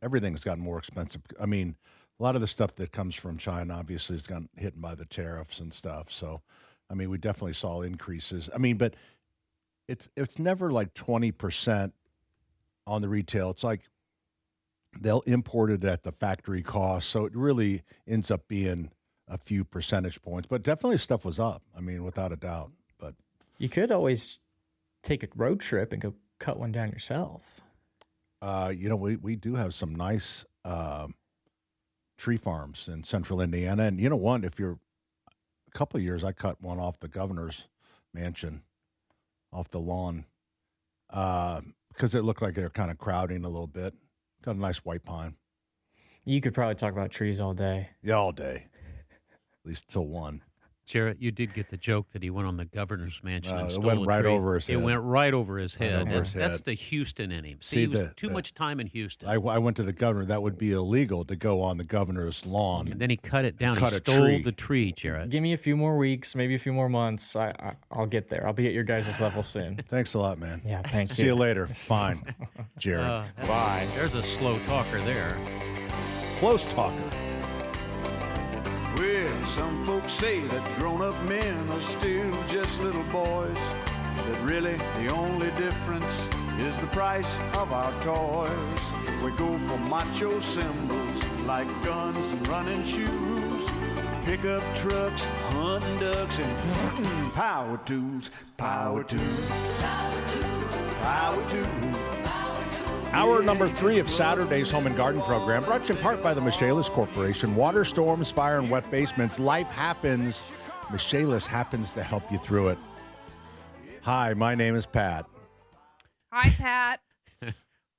S2: everything's gotten more expensive. I mean, a lot of the stuff that comes from China obviously has gotten hit by the tariffs and stuff. So, I mean, we definitely saw increases. I mean, but it's never like 20% on the retail. It's like they'll import it at the factory cost, so it really ends up being a few percentage points. But definitely stuff was up. I mean, without a doubt. But
S11: You could always take a road trip and go cut one down yourself.
S2: we do have some nice tree farms in central Indiana. And you know what? If you're a couple of years, I cut one off the governor's mansion, off the lawn, because it looked like they were kind of crowding a little bit. Got a nice white pine.
S11: You could probably talk about trees all day.
S2: Yeah, all day. At least till 1.
S4: Jarrett, you did get the joke that he went on the governor's mansion and
S2: it
S4: stole
S2: went
S4: a
S2: right
S4: tree.
S2: over his head.
S4: It went right over his
S2: Right
S4: head.
S2: over his
S4: That's
S2: head.
S4: the Houston in him.
S2: See,
S4: he was too much time in Houston.
S2: I went to the governor. That would be illegal to go on the governor's lawn.
S4: And then he cut it down.
S2: Cut
S4: He
S2: a
S4: stole
S2: tree.
S4: the tree, Jarrett.
S11: Give me a few more weeks, maybe a few more months. I'll get there. I'll be at your guys' level soon.
S2: Thanks a lot, man.
S11: Yeah, thank you.
S2: See you later. Fine, Jared. Bye.
S4: There's a slow talker there.
S2: Close talker.
S1: Well, some folks say that grown-up men are still just little boys. That really the only difference is the price of our toys. We go for macho symbols like guns and running shoes, pickup trucks, hunting ducks, and power tools. Power tools. Power tools. Power tools.
S2: Hour number 3 of Saturday's Home and Garden program, brought to you in part by the Michaelis Corporation. Water, storms, fire, and wet basements. Life happens. Michaelis happens to help you through it. Hi, my name is Pat.
S6: Hi, Pat.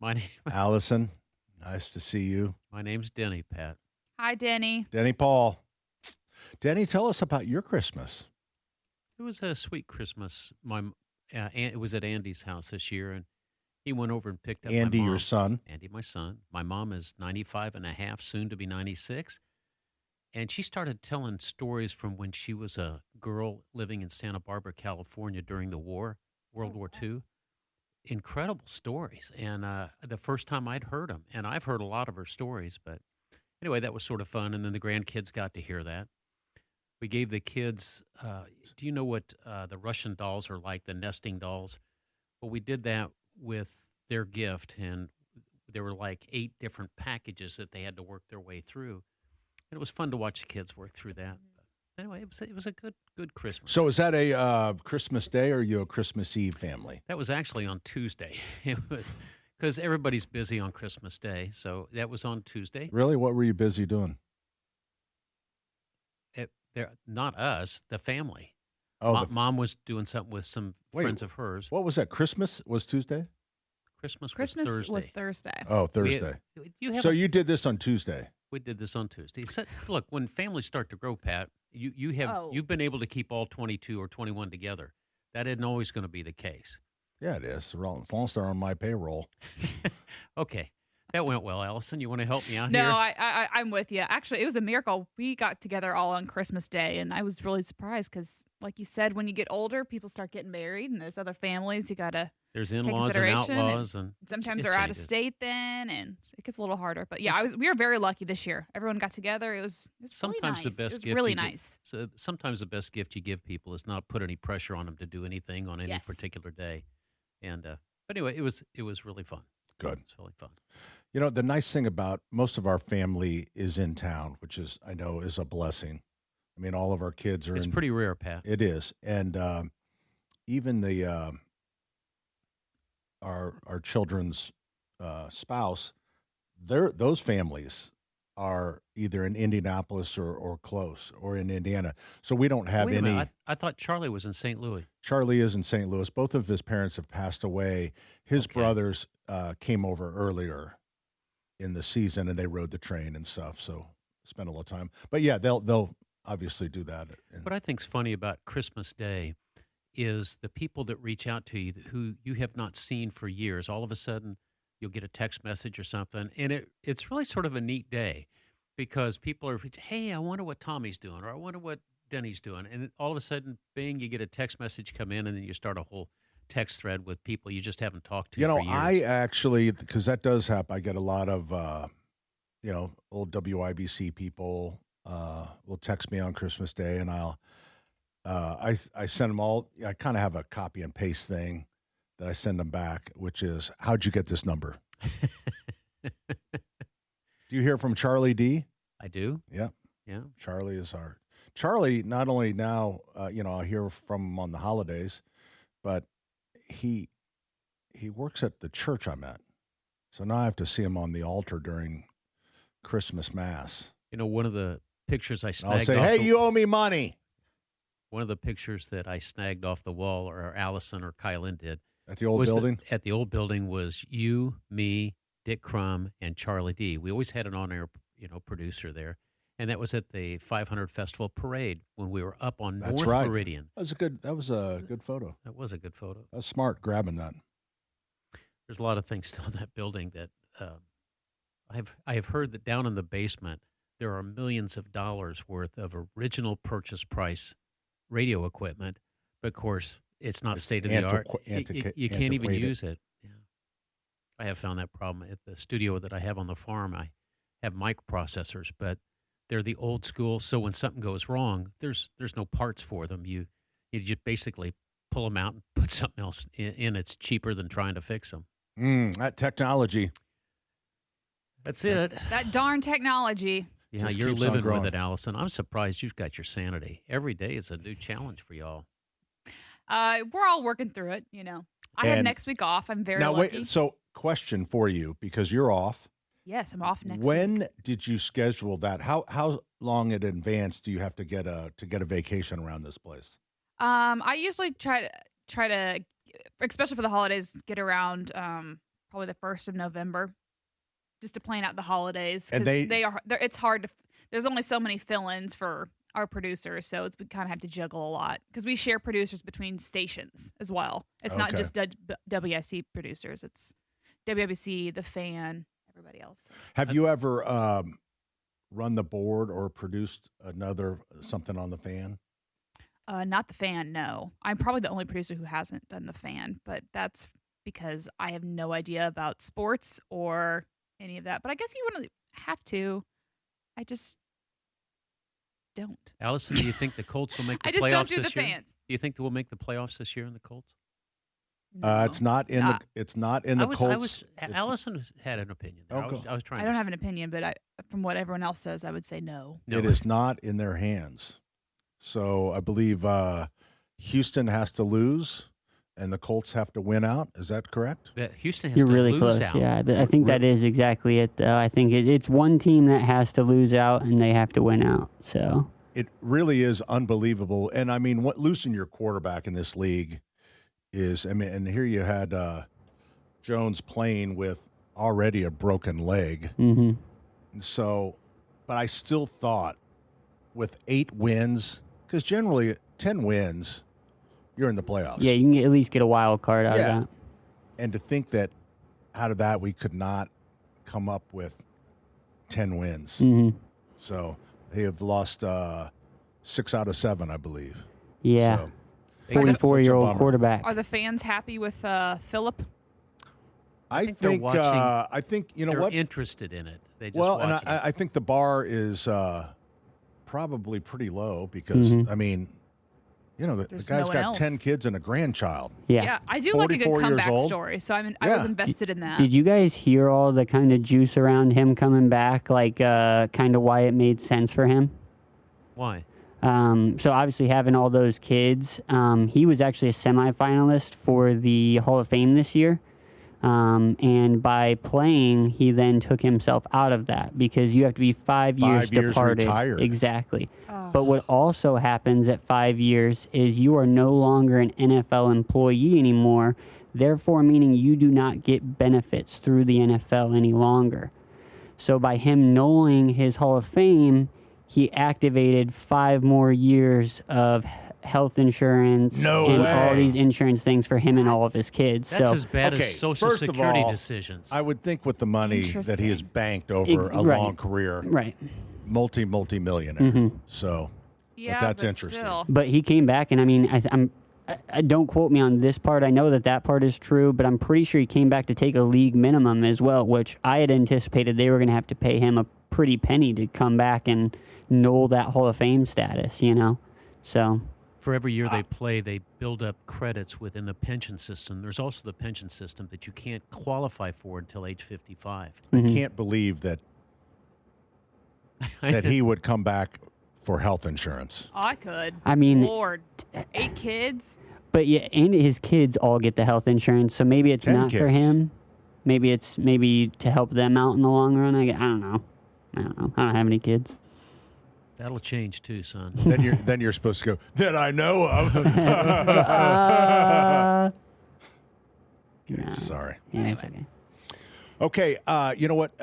S4: My name,
S2: Allison, nice to see you.
S4: my name's Denny, Pat.
S6: Hi, Denny.
S2: Denny Paul. Denny, tell us about your Christmas.
S4: It was a sweet Christmas. It was at Andy's house this year, and he went over and picked up
S2: Andy,
S4: my mom.
S2: your son.
S4: Andy, my son. My mom is 95 and a half, soon to be 96. And she started telling stories from when she was a girl living in Santa Barbara, California during the war, World War II. Incredible stories. And the first time I'd heard them, and I've heard a lot of her stories, but anyway, that was sort of fun. And then the grandkids got to hear that. We gave the kids, do you know what the Russian dolls are like, the nesting dolls? Well, we did that with their gift, and there were like 8 different packages that they had to work their way through. And it was fun to watch the kids work through that. But anyway, it was a good Christmas.
S2: So is that a Christmas Day, or are you a Christmas Eve family?
S4: That was actually on Tuesday. It was because everybody's busy on Christmas Day, so that was on Tuesday.
S2: Really? What were you busy doing?
S4: Not us, the family.
S2: Oh,
S4: Mom was doing something with some friends of hers.
S2: What was that? Christmas was Tuesday?
S4: Christmas
S6: was
S4: was Thursday.
S6: Thursday.
S2: Oh, Thursday. So you did this on Tuesday?
S4: We did this on Tuesday. So, look, when families start to grow, Pat, you've been able to keep all 22 or 21 together. That isn't always going to be the case.
S2: Yeah, it is. As long as they're on my payroll.
S4: Okay. That went well, Allison. You want to help me out
S6: No,
S4: here?
S6: I'm with you. Actually, it was a miracle. We got together all on Christmas Day, and I was really surprised because, like you said, when you get older, people start getting married, and there's other families you got to
S4: There's
S6: take
S4: in-laws and
S6: consideration,
S4: outlaws, and
S6: sometimes
S4: it
S6: they're out of
S4: changes.
S6: state then, and it gets a little harder. But yeah, we were very lucky this year. Everyone got together. It was
S4: Sometimes
S6: really nice.
S4: the best
S6: it was
S4: gift
S6: really
S4: you give-
S6: nice.
S4: So sometimes the best gift you give people is not put any pressure on them to do anything on any
S6: Yes.
S4: particular day. And but anyway, it was really fun.
S2: Good.
S4: It's really fun.
S2: You know, the nice thing about most of our family is in town, which is, I know, is a blessing. I mean, all of our kids are
S4: It's
S2: in.
S4: pretty rare, Pat.
S2: It is. And even the our children's spouse, those families are either in Indianapolis or close or in Indiana. So we don't have
S4: Wait a
S2: any.
S4: minute, I thought Charlie was in St. Louis.
S2: Charlie is in St. Louis. Both of his parents have passed away. His brothers came over earlier in the season, and they rode the train and stuff. So spent a little time. But yeah, they'll obviously do that.
S4: What I think's funny about Christmas Day is the people that reach out to you who you have not seen for years. All of a sudden, you'll get a text message or something, and it's really sort of a neat day because people are, hey, I wonder what Tommy's doing, or I wonder what Denny's doing, and all of a sudden, bing, you get a text message come in, and then you start a whole text thread with people you just haven't talked to for years.
S2: I actually, because that does happen, I get a lot of, old WIBC people will text me on Christmas Day, and I send them all. I kind of have a copy and paste thing that I send them back, which is, how'd you get this number? Do you hear from Charlie D?
S4: I do.
S2: Yeah.
S4: Yeah.
S2: Charlie, not only now, I hear from him on the holidays, but he works at the church I'm at. So now I have to see him on the altar during Christmas Mass.
S4: One of the pictures I snagged
S2: I'll say, hey, you owe me money.
S4: One of the pictures that I snagged off the wall, or Allison or Kylan did.
S2: At the old building?
S4: At the old building was you, me, Dick Crum, and Charlie D. We always had an on-air, producer there. And that was at the 500 Festival Parade when we were up on North Meridian.
S2: That was a good photo.
S4: That was a good photo.
S2: That was smart grabbing that.
S4: There's a lot of things still in that building that I have heard that down in the basement there are millions of dollars worth of original purchase price radio equipment, but of course it's not state of the art. You can't even use it. Yeah. I have found that problem at the studio that I have on the farm. I have microprocessors, but they're the old school. So when something goes wrong, there's no parts for them. You just basically pull them out and put something else in. It's cheaper than trying to fix them.
S2: That technology.
S4: That's it.
S6: That darn technology.
S4: Yeah,
S2: Just
S4: you're
S2: keeps on
S4: living with
S2: growing.
S4: it, Allison. I'm surprised you've got your sanity. Every day is a new challenge for y'all.
S6: We're all working through it, I have
S2: And
S6: next week off. I'm very
S2: Now,
S6: lucky.
S2: wait, so question for you, because you're off.
S6: Yes, I'm off next week.
S2: When did you schedule that? How long in advance do you have to get a vacation around this place?
S6: I usually try to, especially for the holidays, get around probably the 1st of November, just to plan out the holidays.
S2: And
S6: it's hard to. There's only so many fill-ins for our producers, so we kind of have to juggle a lot because we share producers between stations as well. It's not
S2: Okay.
S6: just WIC producers; it's WIBC, the Fan, everybody else.
S2: Have you ever run the board or produced something on the Fan?
S6: Not the Fan, no. I'm probably the only producer who hasn't done the Fan, but that's because I have no idea about sports or any of that. But I guess you wouldn't have to. I just don't.
S4: Allison, do you think the Colts will make the
S6: I just
S4: playoffs
S6: don't do the
S4: this year?
S6: Fans.
S4: Do you think they will make the playoffs this year in the Colts?
S6: No.
S2: It's not in the Colts.
S4: Allison had an opinion there.
S2: Okay.
S4: I was trying
S6: I don't have an opinion, but from what everyone else says, I would say no.
S2: It is not in their hands. So I believe Houston has to lose, and the Colts have to win out. Is that correct?
S4: Houston has
S5: You're
S4: to
S5: really
S4: lose
S5: close.
S4: out.
S5: Yeah, I think that is exactly it. I think it's one team that has to lose out, and they have to win out. So
S2: It really is unbelievable. And I mean, losing your quarterback in this league is, and here you had Jones playing with already a broken leg.
S5: Mm-hmm.
S2: So, but I still thought with 8 wins, because generally 10 wins, you're in the playoffs.
S5: Yeah, you can at least get a wild card out of that.
S2: And to think that out of that we could not come up with 10 wins.
S5: Mm-hmm.
S2: So they have lost 6 out of 7, I believe.
S5: Yeah.
S2: So,
S5: 44-year-old
S2: bummer.
S5: quarterback.
S6: Are the fans happy with Philip?
S2: I
S4: they're
S2: think
S4: watching.
S2: I think you know
S4: They're
S2: what.
S4: interested in it. They just
S2: Well,
S4: watch
S2: and
S4: it.
S2: I think the bar is probably pretty low because
S5: Mhm.
S2: I mean, the
S6: There's
S2: guy's
S6: no one
S2: got
S6: else.
S2: 10 kids and a grandchild.
S6: Yeah, I do like a good
S2: 44 years
S6: comeback
S2: old.
S6: story, so I was
S2: Yeah.
S6: invested in that.
S5: Did you guys hear all the kind of juice around him coming back, like kind of why it made sense for him?
S4: Why?
S5: So obviously having all those kids, he was actually a semifinalist for the Hall of Fame this year. And by playing, he then took himself out of that because you have to be 5 years
S2: 5 years
S5: departed.
S2: retired.
S5: Exactly.
S6: Oh.
S5: But what also happens at 5 years is you are no longer an NFL employee anymore, therefore meaning you do not get benefits through the NFL any longer. So by him knowing his Hall of Fame, he activated 5 more years of health insurance
S2: No
S5: and
S2: way.
S5: all these insurance things for him and all of his kids.
S4: That's
S5: so
S4: as bad
S2: Okay,
S4: as Social
S2: first of
S4: Security
S2: all,
S4: decisions.
S2: I would think with the money that he has banked over a
S5: Right.
S2: long career,
S5: right.
S2: multi-millionaire.
S5: Mhm.
S2: So
S6: Yeah,
S2: that's
S6: but
S2: interesting.
S6: still.
S5: But he came back, and I mean, I don't quote me on this part. I know that part is true, but I'm pretty sure he came back to take a league minimum as well, which I had anticipated they were going to have to pay him a pretty penny to come back and null that Hall of Fame status, you know? So
S4: For every year they play, they build up credits within the pension system. There's also the pension system that you can't qualify for until age 55.
S2: I can't believe that he would come back for health insurance.
S6: Oh, I could.
S5: I mean-
S6: Lord, 8 kids.
S5: But yeah, and his kids all get the health insurance, so maybe it's
S2: 10
S5: not for
S2: kids.
S5: him. Maybe it's to help them out in the long run. I don't know. I don't have any kids.
S4: That'll change too, son.
S2: then you're supposed to go, that I know of. Okay, sorry.
S5: Yeah, it's okay.
S2: Okay, you know what?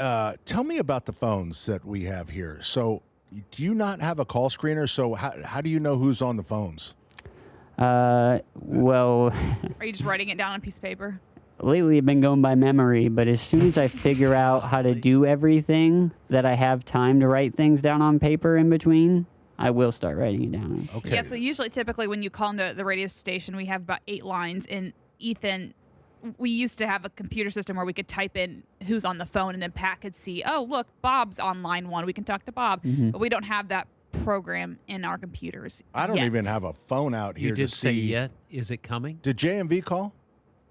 S2: Tell me about the phones that we have here. So, do you not have a call screener? So, how do you know who's on the phones?
S5: Well,
S6: Are you just writing it down on a piece of paper?
S5: lately I've been going by memory, but as soon as I figure out how to do everything, that I have time to write things down on paper in between, I will start writing it down.
S2: Okay.
S6: Yeah, so typically when you call into the radio station, we have about 8 lines. And Ethan, we used to have a computer system where we could type in who's on the phone, and then Pat could see, oh, look, Bob's on line 1. We can talk to Bob.
S5: Mhm.
S6: But we don't have that program in our computers
S2: I don't
S6: yet.
S2: even have a phone out here
S4: You did
S2: to
S4: say
S2: see.
S4: yet. Is it coming?
S2: Did JMV call?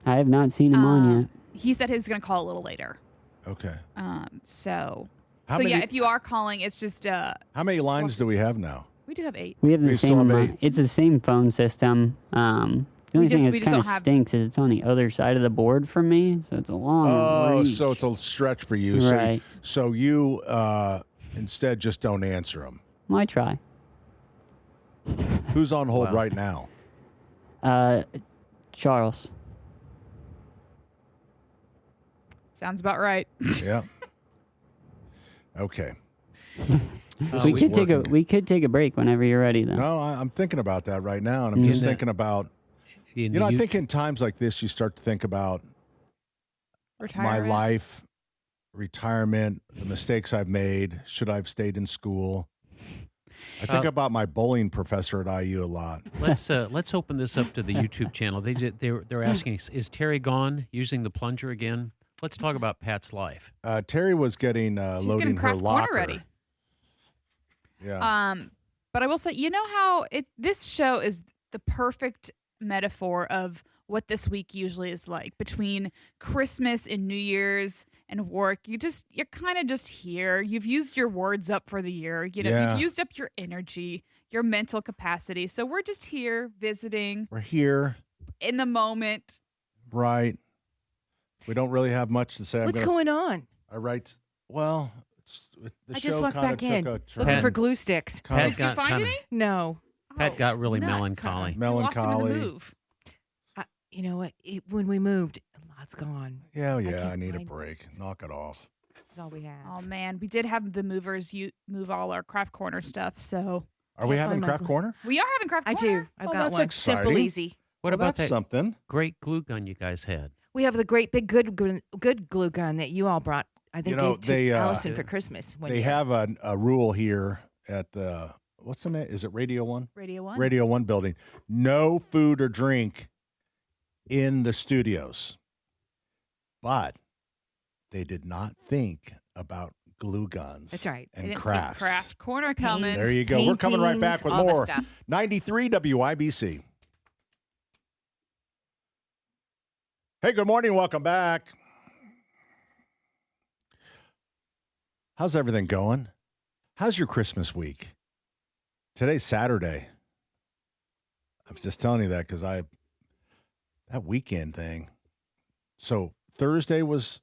S5: I have not seen him on yet.
S6: He said he's going to call a little later.
S2: Okay.
S6: So
S2: How
S6: yeah,
S2: many-
S6: if you are calling, it's just
S2: How many lines do we have now?
S6: we do have 8.
S5: We have the
S2: We still
S5: same.
S2: have 8.
S5: It's the same phone system. The only
S6: We
S5: thing
S6: just
S5: that's kind
S6: don't
S5: of
S6: have-
S5: stinks is it's on the other side of the board from me, so it's a long
S2: Oh,
S5: reach.
S2: so it's a stretch for you.
S5: Right.
S2: So you instead just don't answer them.
S5: I try.
S2: Who's on hold
S4: Wow.
S2: right now?
S5: Charles.
S6: Sounds about right.
S2: Yeah. Okay.
S5: We could take a break whenever you're ready, though.
S2: No, I'm thinking about that right now, and I'm just thinking about.
S4: In
S2: You know,
S4: the
S2: I
S4: U-
S2: think in times like this, you start to think about my
S6: Retirement.
S2: life, retirement, the mistakes I've made. Should I have stayed in school? I think about my bowling professor at IU a lot.
S4: Let's open this up to the YouTube channel. They're asking, is Terry gone using the plunger again? Let's talk about Pat's life.
S2: Terry was getting
S6: She's
S2: loading
S6: getting
S2: her
S6: craft corner
S2: locker.
S6: ready.
S2: Yeah.
S6: But I will say, you know how this show is the perfect metaphor of what this week usually is like between Christmas and New Year's and work. You're kind of just here. You've used your words up for the year.
S2: Yeah.
S6: You've used up your energy, your mental capacity. So we're just here visiting
S2: We're here,
S6: in the moment.
S2: right? We don't really have much to say.
S3: What's going on?
S2: I write. Well, the
S3: I
S2: show
S3: just walked
S2: kinda
S3: back in
S2: took a
S3: looking
S2: turn.
S3: for glue sticks.
S2: Kind
S4: Pat
S2: of
S4: got
S6: find
S4: kinda-
S6: any?
S3: No.
S4: Pat got really
S6: nuts.
S4: melancholy.
S6: You lost him in the
S2: melancholy.
S6: move.
S3: You know what? When we moved, a lot's gone.
S2: Yeah, I
S3: can't
S2: need a
S3: find-
S2: break. Knock it off.
S3: That's all we have.
S6: Oh man, we did have the movers move all our craft corner stuff. So
S2: Are we
S3: Can't
S2: having
S3: find my
S2: craft
S3: glue.
S2: corner?
S6: we are having craft
S3: I
S6: corner.
S3: do. I've
S2: Oh,
S3: got
S2: that's
S3: one.
S2: exciting.
S3: Simple, easy.
S4: What
S2: Well,
S4: about
S2: that's
S4: that
S2: something?
S4: great glue gun you guys had?
S3: We have the great big good glue gun that you all brought. I think
S2: You know,
S3: gave to
S2: they,
S3: Allison for Christmas. one
S2: They
S3: year.
S2: have a rule here at the what's the name? Is it Radio 1?
S6: Radio One.
S2: Radio 1 building. No food or drink in the studios. But they did not think about glue guns.
S3: That's right.
S6: They
S2: And
S6: didn't see
S2: crafts.
S6: craft corner coming.
S2: There you go. We're coming right back with
S3: Paintings, all that
S2: more.
S3: stuff.
S2: 93 WIBC. Hey, good morning. Welcome back. How's everything going? How's your Christmas week? Today's Saturday. I was just telling you that because that weekend thing. So Thursday was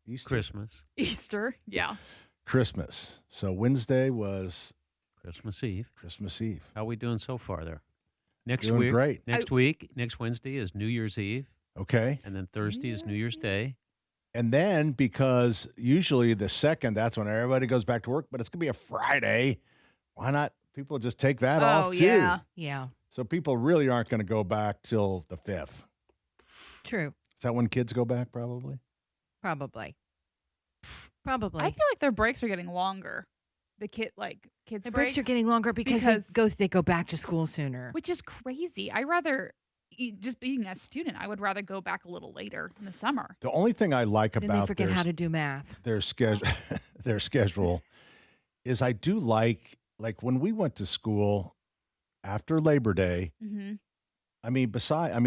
S2: Easter.
S4: Christmas.
S6: Easter. Yeah.
S2: Christmas. So Wednesday was
S4: Christmas Eve.
S2: Christmas Eve.
S4: How we doing so far there? Next
S2: Doing
S4: week.
S2: great.
S4: Next Wednesday is New Year's Eve,
S2: Okay.
S4: and then Thursday is New Year's Day.
S2: And then because usually the second, that's when everybody goes back to work, but it's going to be a Friday. Why not people just take that off too.
S6: yeah.
S3: Yeah.
S2: So people really aren't going to go back till the 5th.
S3: True.
S2: Is that when kids go back? Probably.
S3: Probably.
S6: I feel like their breaks are getting longer. The kids
S3: The breaks are getting longer because they go back to school sooner.
S6: which is crazy. I rather just being a student, I would rather go back a little later in the summer.
S2: The only thing I like
S3: Then
S2: about
S3: they forget how to do math.
S2: their schedule, their schedule, is I do like when we went to school after Labor Day.
S6: Mm-hmm.
S2: I mean,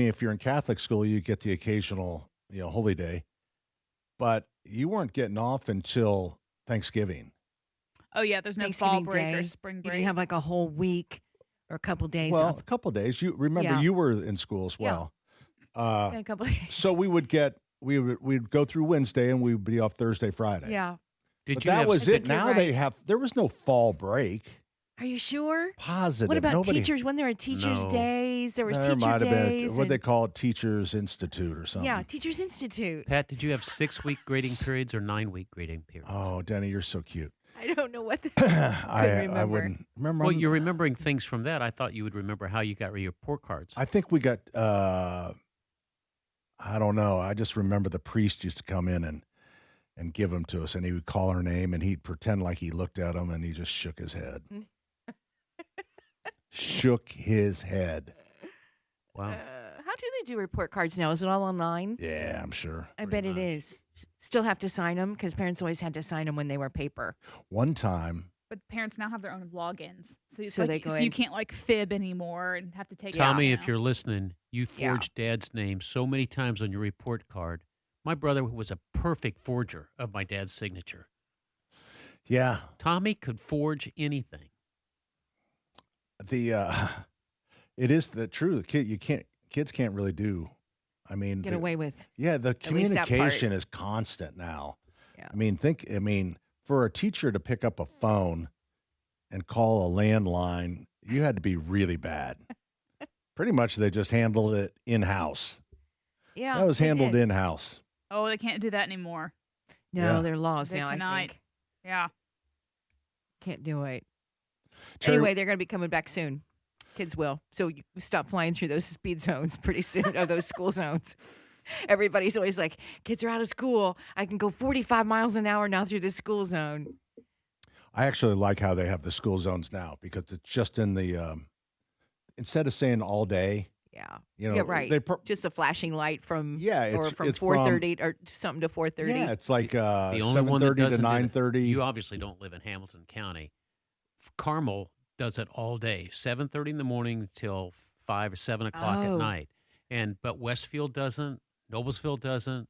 S2: if you're in Catholic school, you get the occasional, holy day, but you weren't getting off until Thanksgiving.
S6: Oh yeah, there's no
S3: Thanksgiving
S6: fall break
S3: Day.
S6: or spring
S3: You
S6: break.
S3: didn't have like a whole week or a couple days
S2: Well,
S3: off.
S2: a couple days. You remember
S3: Yeah.
S2: you were in school as
S3: Yeah.
S2: well.
S3: Got a couple days.
S2: So we'd go through Wednesday and we would be off Thursday, Friday.
S3: Yeah.
S2: But that was it. Now there was no fall break.
S3: Are you sure?
S2: Positive.
S3: What about
S2: Nobody,
S3: teachers? When there were teachers'
S2: No.
S3: days, there was
S2: There
S3: teacher
S2: might have
S3: days.
S2: been what
S3: and-
S2: they call it, Teachers Institute or something.
S3: Yeah, Teachers Institute.
S4: Pat, did you have 6-week grading periods or 9-week grading periods?
S2: Oh, Denny, you're so cute.
S3: I don't know what the
S2: I wouldn't remember.
S4: Well, you're remembering things from that. I thought you would remember how you got your report cards.
S2: I think we got. I don't know. I just remember the priest used to come in and give them to us, and he would call our name, and he'd pretend like he looked at them, and he just shook his head. Shook his head.
S4: Wow.
S3: How do they do report cards now? Is it all online?
S2: Yeah, I'm sure.
S3: I bet it is. Still have to sign them because parents always had to sign them when they were paper.
S2: One time,
S6: But parents now have their own logins, so it's
S3: So they go
S6: you
S3: in.
S6: can't fib anymore and have to take.
S4: Tommy,
S6: it
S4: if you're listening, you
S3: Yeah.
S4: forged Dad's name so many times on your report card. My brother was a perfect forger of my dad's signature.
S2: yeah,
S4: Tommy could forge anything.
S2: it is the truth. Kids can't really do. I mean,
S3: Get away with.
S2: Yeah, the
S3: at least that part.
S2: communication is constant now.
S3: Yeah.
S2: I mean, for a teacher to pick up a phone and call a landline, you had to be really bad. Pretty much they just handled it in-house.
S3: Yeah.
S2: That was
S3: they
S2: handled
S3: did.
S2: in-house.
S6: Oh, they can't do that anymore.
S3: No,
S2: Yeah.
S3: they're laws
S6: They
S3: now,
S6: cannot.
S3: I think.
S6: Yeah.
S3: Can't do it.
S2: Terry-
S3: Anyway, they're going to be coming back soon. Kids will. So you stop flying through those speed zones pretty soon, or those school zones. Everybody's always like, kids are out of school. I can go 45 miles an hour now through the school zone.
S2: I actually like how they have the school zones now because it's just in the instead of saying all day.
S3: Yeah.
S2: Yeah,
S3: right. Just a flashing light from
S2: it's
S3: from
S2: it's
S3: 4:30 or something to 4:30.
S2: Yeah, it's like
S4: The only one that
S2: 7:30 to
S4: doesn't do that-
S2: 9:30.
S4: You obviously don't live in Hamilton County. Carmel does it all day, 7:30 in the morning till 5 or 7 o'clock
S3: Oh.
S4: at night. But Westfield doesn't. Noblesville doesn't.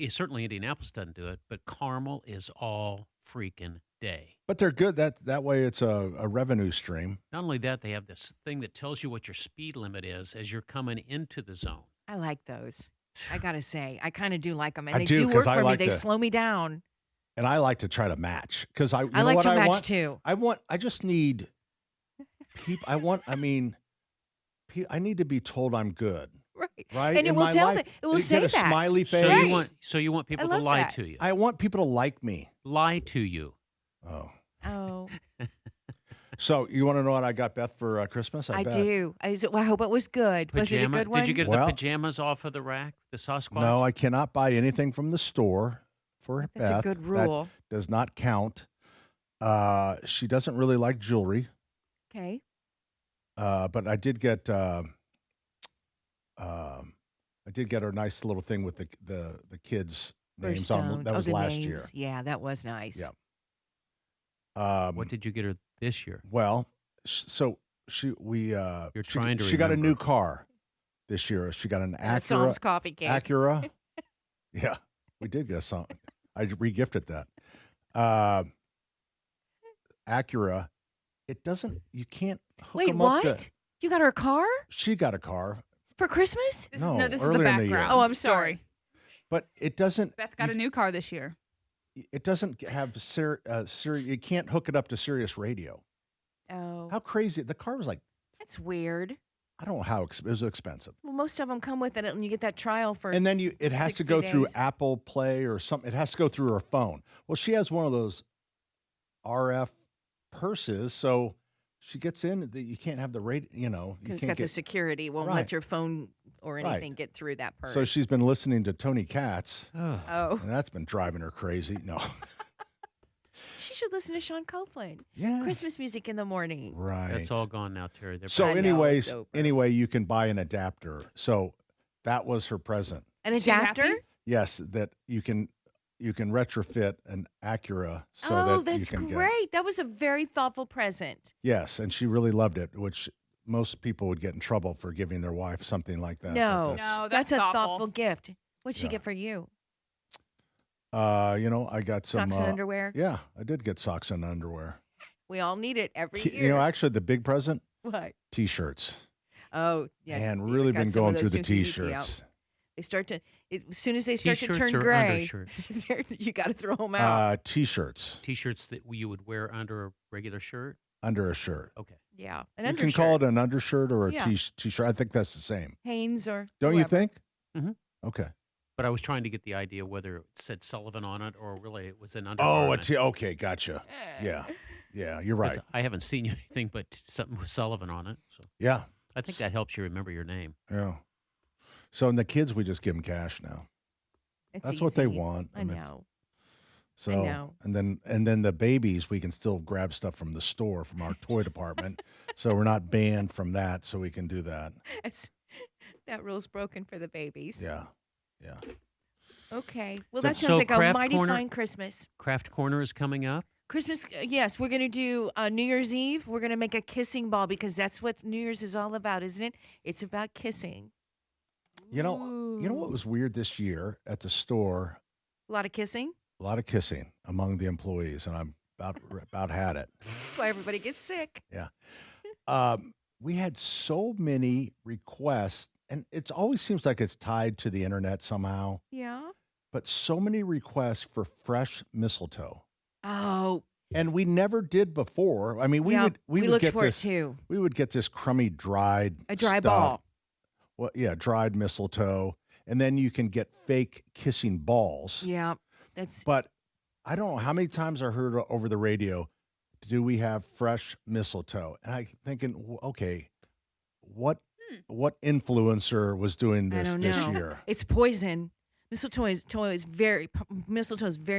S4: Certainly Indianapolis doesn't do it. But Carmel is all freaking day.
S2: But they're good. That way it's a revenue stream.
S4: Not only that, they have this thing that tells you what your speed limit is as you're coming into the zone.
S3: I like those. I got to say, I kind of do like them. And
S2: I
S3: they
S2: do,
S3: do
S2: 'cause
S3: work
S2: I
S3: for
S2: like
S3: me. They
S2: to-
S3: slow me down.
S2: And I like to try to match because I
S3: like
S2: what
S3: to
S2: I
S3: match
S2: want?
S3: too.
S2: I just need people. I need to be told I'm good.
S3: Right.
S2: Right.
S3: And it
S2: In
S3: will
S2: my
S3: tell
S2: life,
S3: that. It will
S2: get
S3: say
S2: a
S3: that.
S2: smiley face.
S4: So you want people to
S3: love
S4: lie
S3: that.
S4: to you.
S2: I want people to like me.
S4: Lie to you.
S2: Oh.
S3: Oh,
S2: So you want to know what I got Beth for Christmas?
S3: I
S2: bet.
S3: do. I hope it was good. Was it a good one?
S4: Did you get
S2: Well-
S4: the pajamas off of the rack? The Sasquatch?
S2: No, I cannot buy anything from the store for
S3: That's a
S2: Beth.
S3: good
S2: That
S3: rule.
S2: does not count. She doesn't really like jewelry,
S3: Okay.
S2: but I did get her a nice little thing with the kids' names on.
S3: Birthstone.
S2: That was
S3: the
S2: last
S3: names.
S2: year.
S3: Yeah, that was nice.
S2: Yeah.
S4: What did you get her this year?
S2: Well, so she
S4: trying to
S2: she got a new
S4: remember.
S2: car this year. She got an
S3: And a Psalms coffee cake.
S2: Acura. Yeah, we did get a song. I regifted that. Acura. It doesn't. You can't hook
S3: Wait,
S2: them
S3: what?
S2: up to.
S3: You got her a car
S2: She got a car,
S3: for Christmas?
S2: No,
S6: this is
S2: earlier
S6: the
S2: in the year.
S6: background.
S3: Oh, I'm
S6: story.
S3: sorry.
S2: but it doesn't.
S6: Beth got a new car this year.
S2: It doesn't have you can't hook it up to Sirius Radio.
S3: Oh,
S2: How crazy! The car was like,
S3: that's weird.
S2: I don't know how it was expensive.
S3: Well, most of them come with it, and you get that trial for.
S2: And then it has to
S3: 60
S2: go through
S3: days.
S2: Apple Play or something. It has to go through her phone. Well, she has one of those RF purses, so she gets in. You can't have the rate. You
S3: Because it's
S2: can't
S3: got the
S2: get.
S3: security. Won't
S2: Right.
S3: let your phone or
S2: Right.
S3: anything get through that purse.
S2: So she's been listening to Tony Katz,
S3: Oh.
S2: and that's been driving her crazy. No.
S3: She should listen to Sean Copeland.
S2: Yeah.
S3: Christmas music in the morning.
S2: Right.
S4: That's all gone now, Terry. They're
S2: So,
S3: I know,
S2: anyways,
S3: it's over.
S2: anyway, you can buy an adapter. So that was her present.
S3: An
S6: Is she
S3: adapter?
S6: happy?
S2: Yes, that you can retrofit an Acura so
S3: Oh,
S2: that
S3: that's
S2: you can
S3: great.
S2: get.
S3: That was a very thoughtful present.
S2: Yes, and she really loved it, which most people would get in trouble for giving their wife something like that. but
S3: No.
S2: that's-
S6: No,
S3: That's
S6: that's
S3: a
S6: thoughtful.
S3: thoughtful gift. What'd she
S2: Yeah.
S3: get for you?
S2: I got some
S3: Socks and underwear?
S2: Yeah, I did get socks and underwear.
S3: We all need it every year.
S2: You know, actually, the big present,
S3: What?
S2: T-shirts.
S3: Oh, yeah.
S2: Man,
S3: you
S2: really
S3: got
S2: been
S3: some of
S2: going through
S3: those
S2: the
S3: soon to be out.
S2: T-shirts.
S3: They start to, as soon as they start to
S4: T-shirts
S3: turn
S4: or
S3: gray,
S4: undershirts?
S3: you got to throw them out.
S2: T-shirts
S4: T-shirts that you would wear under a regular shirt.
S2: under a shirt.
S4: Okay.
S3: Yeah. An
S2: You can call it an undershirt or a
S3: Yeah.
S2: T-shirt. I think that's the same.
S3: Hanes or
S2: Don't you
S3: whoever.
S2: think?
S4: Mhm.
S2: Okay.
S4: But I was trying to get the idea whether it said Sullivan on it or really it was an
S2: Oh,
S4: undergarment.
S2: okay, gotcha. Yeah, yeah, you're
S4: 'Cause
S2: right.
S4: I haven't seen anything but something with Sullivan on it. So
S2: Yeah,
S4: I think that helps you remember your name.
S2: yeah. So, in the kids, we just give them cash now.
S3: It's
S2: That's what they
S3: easy.
S2: want.
S3: I
S2: mean,
S3: know.
S2: So,
S3: know.
S2: and then the babies, we can still grab stuff from the store from our toy department. So we're not banned from that. So we can do that.
S3: That rule's broken for the babies.
S2: Yeah, yeah.
S3: Okay. Well,
S4: So-
S3: that sounds
S4: so
S3: like a
S4: Craft
S3: mighty
S4: Corner-
S3: fine Christmas.
S4: Craft Corner is coming up.
S3: Christmas, yes, we're going to do New Year's Eve. We're going to make a kissing ball because that's what New Year's is all about, isn't it? It's about kissing.
S2: You know what was weird this year at the store?
S3: A lot of kissing.
S2: A lot of kissing among the employees, and I'm about had it.
S3: That's why everybody gets sick.
S2: Yeah. We had so many requests, and it always seems like it's tied to the internet somehow,
S3: Yeah.
S2: but so many requests for fresh mistletoe.
S3: Oh,
S2: And we never did before. I mean, we
S3: yeah,
S2: would
S3: we
S2: would
S3: looked
S2: get
S3: for
S2: this
S3: it too.
S2: we would get this crummy dried
S3: A dry
S2: stuff.
S3: ball.
S2: Well, yeah, dried mistletoe, and then you can get fake kissing balls.
S3: Yeah, that's
S2: But I don't know how many times I heard over the radio, do we have fresh mistletoe? And I'm thinking, okay, what influencer was doing
S3: I
S2: this
S3: don't
S2: this
S3: know.
S2: year?
S3: It's poison. Mistletoe is very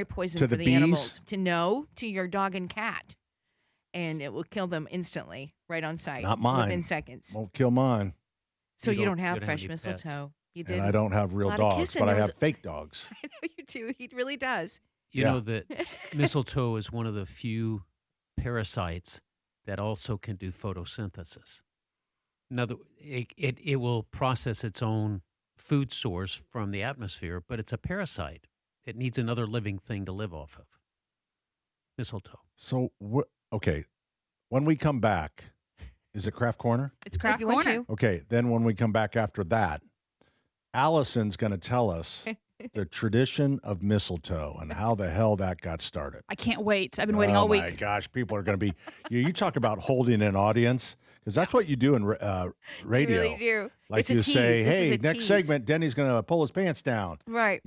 S3: poison
S2: To
S3: for
S2: the
S3: the animals.
S2: bees?
S3: To your dog and cat, and it will kill them instantly, right on sight.
S2: Not mine.
S3: Within seconds.
S2: Won't kill mine,
S3: So you don't
S4: you
S3: have
S4: don't have
S3: fresh
S4: any pets.
S3: mistletoe. You did.
S2: and I don't have real
S3: lot of
S2: dogs,
S3: kissing.
S2: but I
S3: There
S2: have
S3: was-
S2: fake dogs.
S3: I know you do. He really does.
S4: You
S2: Yeah.
S4: know that mistletoe is one of the few parasites that also can do photosynthesis. Another, it will process its own food source from the atmosphere, but it's a parasite. It needs another living thing to live off of. Mistletoe.
S2: So, okay, when we come back, is it Craft Corner?
S6: It's Craft
S3: you want
S6: Corner.
S3: to.
S2: Okay, then when we come back after that, Allison's going to tell us the tradition of mistletoe and how the hell that got started.
S6: I can't wait. I've been waiting all
S2: Oh my
S6: week.
S2: gosh, people are going to be. You talk about holding an audience because that's what you do in radio.
S3: You really do.
S2: Like
S3: It's a
S2: you
S3: tease.
S2: say,
S3: This is
S2: hey,
S3: a
S2: next
S3: tease."
S2: segment, Denny's going to pull his pants down.
S3: Right.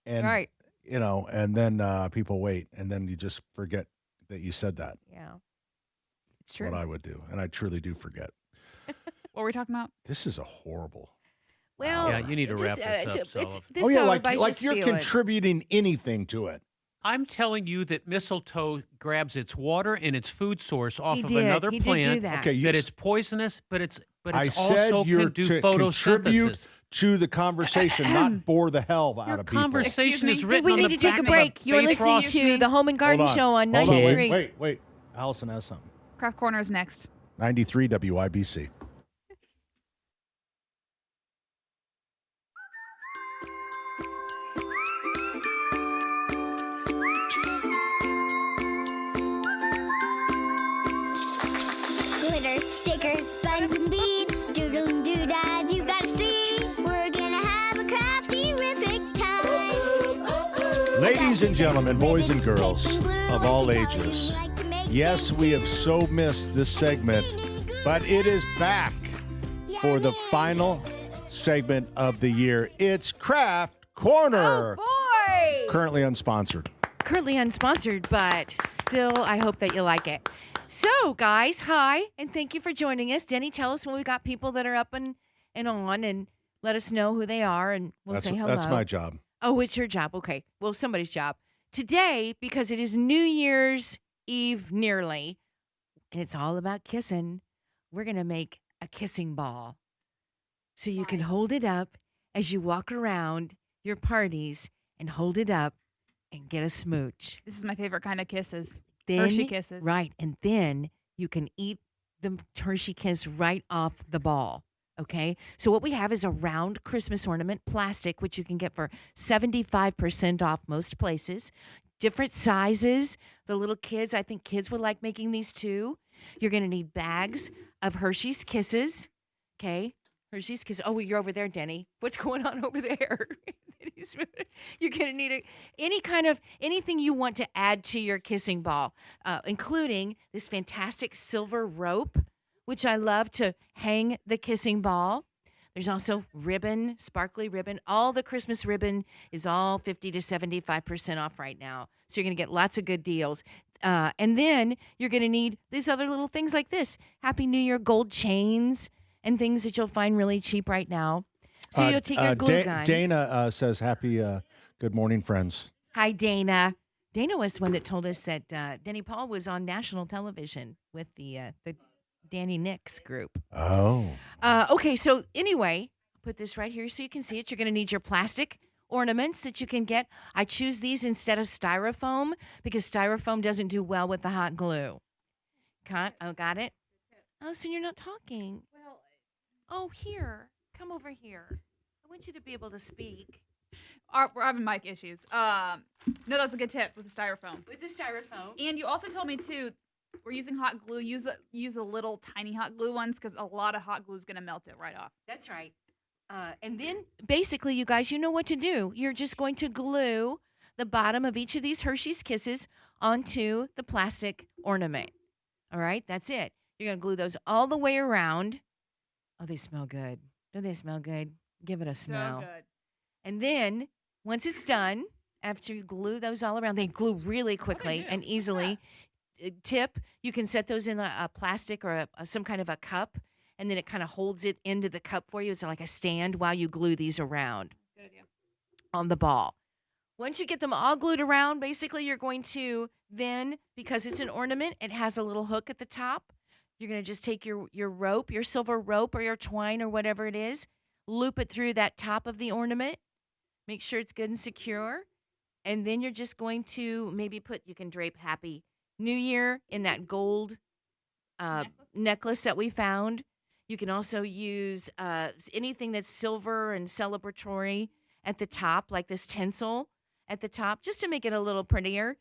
S2: And
S3: Right.
S2: and then people wait, and then you just forget that you said that.
S3: Yeah. It's
S2: That's
S3: true.
S2: what I would do, and I truly do forget.
S6: What were we talking about?
S2: This is a horrible.
S3: Well,
S4: Yeah, you need to wrap this up,
S3: it's,
S4: Sullivan.
S3: this
S2: Oh yeah,
S3: how
S2: like
S3: everybody's just
S2: you're
S3: feeling.
S2: contributing anything to it.
S4: I'm telling you that mistletoe grabs its water and its food source off
S3: He
S4: of
S3: did.
S4: another
S3: He did
S4: plant.
S3: do that.
S2: Okay,
S4: That it's poisonous, but it's
S2: I
S4: also
S2: said you're
S4: can do
S2: to contribute
S4: photosynthesis.
S2: to the conversation, not bore the hell out
S4: Your
S2: of people.
S4: conversation
S6: Excuse
S4: is
S6: me?
S4: written
S3: we
S4: on
S3: need
S4: the
S3: to take
S4: back
S3: a
S4: of
S3: break. You're
S4: Faith
S3: listening
S4: Ross.
S3: to the Home and Garden
S2: Hold on.
S3: Show on
S2: Hold on.
S3: 93.
S2: Wait. Allison has something.
S6: Craft Corner is next.
S2: 93 WIBC.
S10: Glitter, stickers, buttons and beads, doodle and doodads, you gotta see. We're gonna have a crafty-rific time.
S2: Ladies and gentlemen, boys and girls of all ages, yes, we have so missed this segment, but it is back for the final segment of the year. It's Craft Corner.
S3: Boy!
S2: Currently unsponsored.
S3: Currently unsponsored, but still, I hope that you like it. So, guys, hi, and thank you for joining us. Denny, tell us when we got people that are up and on, and let us know who they are, and we'll say hello.
S2: That's my job.
S3: Oh, it's your job. Okay. Well, somebody's job. Today, because it is New Year's Eve nearly, and it's all about kissing, we're going to make a kissing ball. So you can hold it up as you walk around your parties and hold it up and get a smooch.
S6: This is my favorite kind of kisses.
S3: Then,
S6: Hershey kisses.
S3: Right. And then you can eat the Hershey kiss right off the ball. Okay. So what we have is a round Christmas ornament, plastic, which you can get for 75% off most places. Different sizes. The little kids, I think kids would like making these too. You're going to need bags of Hershey's Kisses. Okay. Hershey's Kisses. Oh, you're over there, Denny. What's going on over there? You're going to need anything you want to add to your kissing ball, including this fantastic silver rope, which I love to hang the kissing ball. There's also ribbon, sparkly ribbon. All the Christmas ribbon is all 50 to 75% off right now. So you're going to get lots of good deals. And then you're going to need these other little things like this. Happy New Year gold chains and things that you'll find really cheap right now. So you'll take your glue gun.
S2: Dana says, happy good morning, friends.
S3: Hi, Dana. Dana was the one that told us that Denny Paul was on national television with the Danny Nix group.
S2: Oh.
S3: Okay, so anyway, I'll put this right here so you can see it. You're going to need your plastic ornaments that you can get. I choose these instead of styrofoam because styrofoam doesn't do well with the hot glue. Got it? Oh, so you're not talking. Oh, here. Come over here. I want you to be able to speak.
S6: We're having mic issues. No, that's a good tip with the styrofoam.
S3: With the styrofoam.
S6: And you also told me, too, we're using hot glue. Use the little tiny hot glue ones because a lot of hot glue is going to melt it right off.
S3: That's right. And then, basically, you guys, you know what to do. You're just going to glue the bottom of each of these Hershey's Kisses onto the plastic ornament. All right? That's it. You're going to glue those all the way around. Oh, they smell good. Don't they smell good? Give it a smell.
S6: So good.
S3: And then, once it's done, after you glue those all around, they glue really quickly and easily. Yeah. Tip, you can set those in a plastic or some kind of a cup, and then it kind of holds it into the cup for you. It's like a stand while you glue these around.
S6: Good idea.
S3: On the ball. Once you get them all glued around, basically you're going to then, because it's an ornament, it has a little hook at the top. You're going to just take your rope, your silver rope or your twine or whatever it is, loop it through that top of the ornament, make sure it's good and secure, and then you're just going to maybe you can drape Happy New Year in that gold necklace that we found. You can also use anything that's silver and celebratory at the top, like this tinsel at the top, just to make it a little prettier.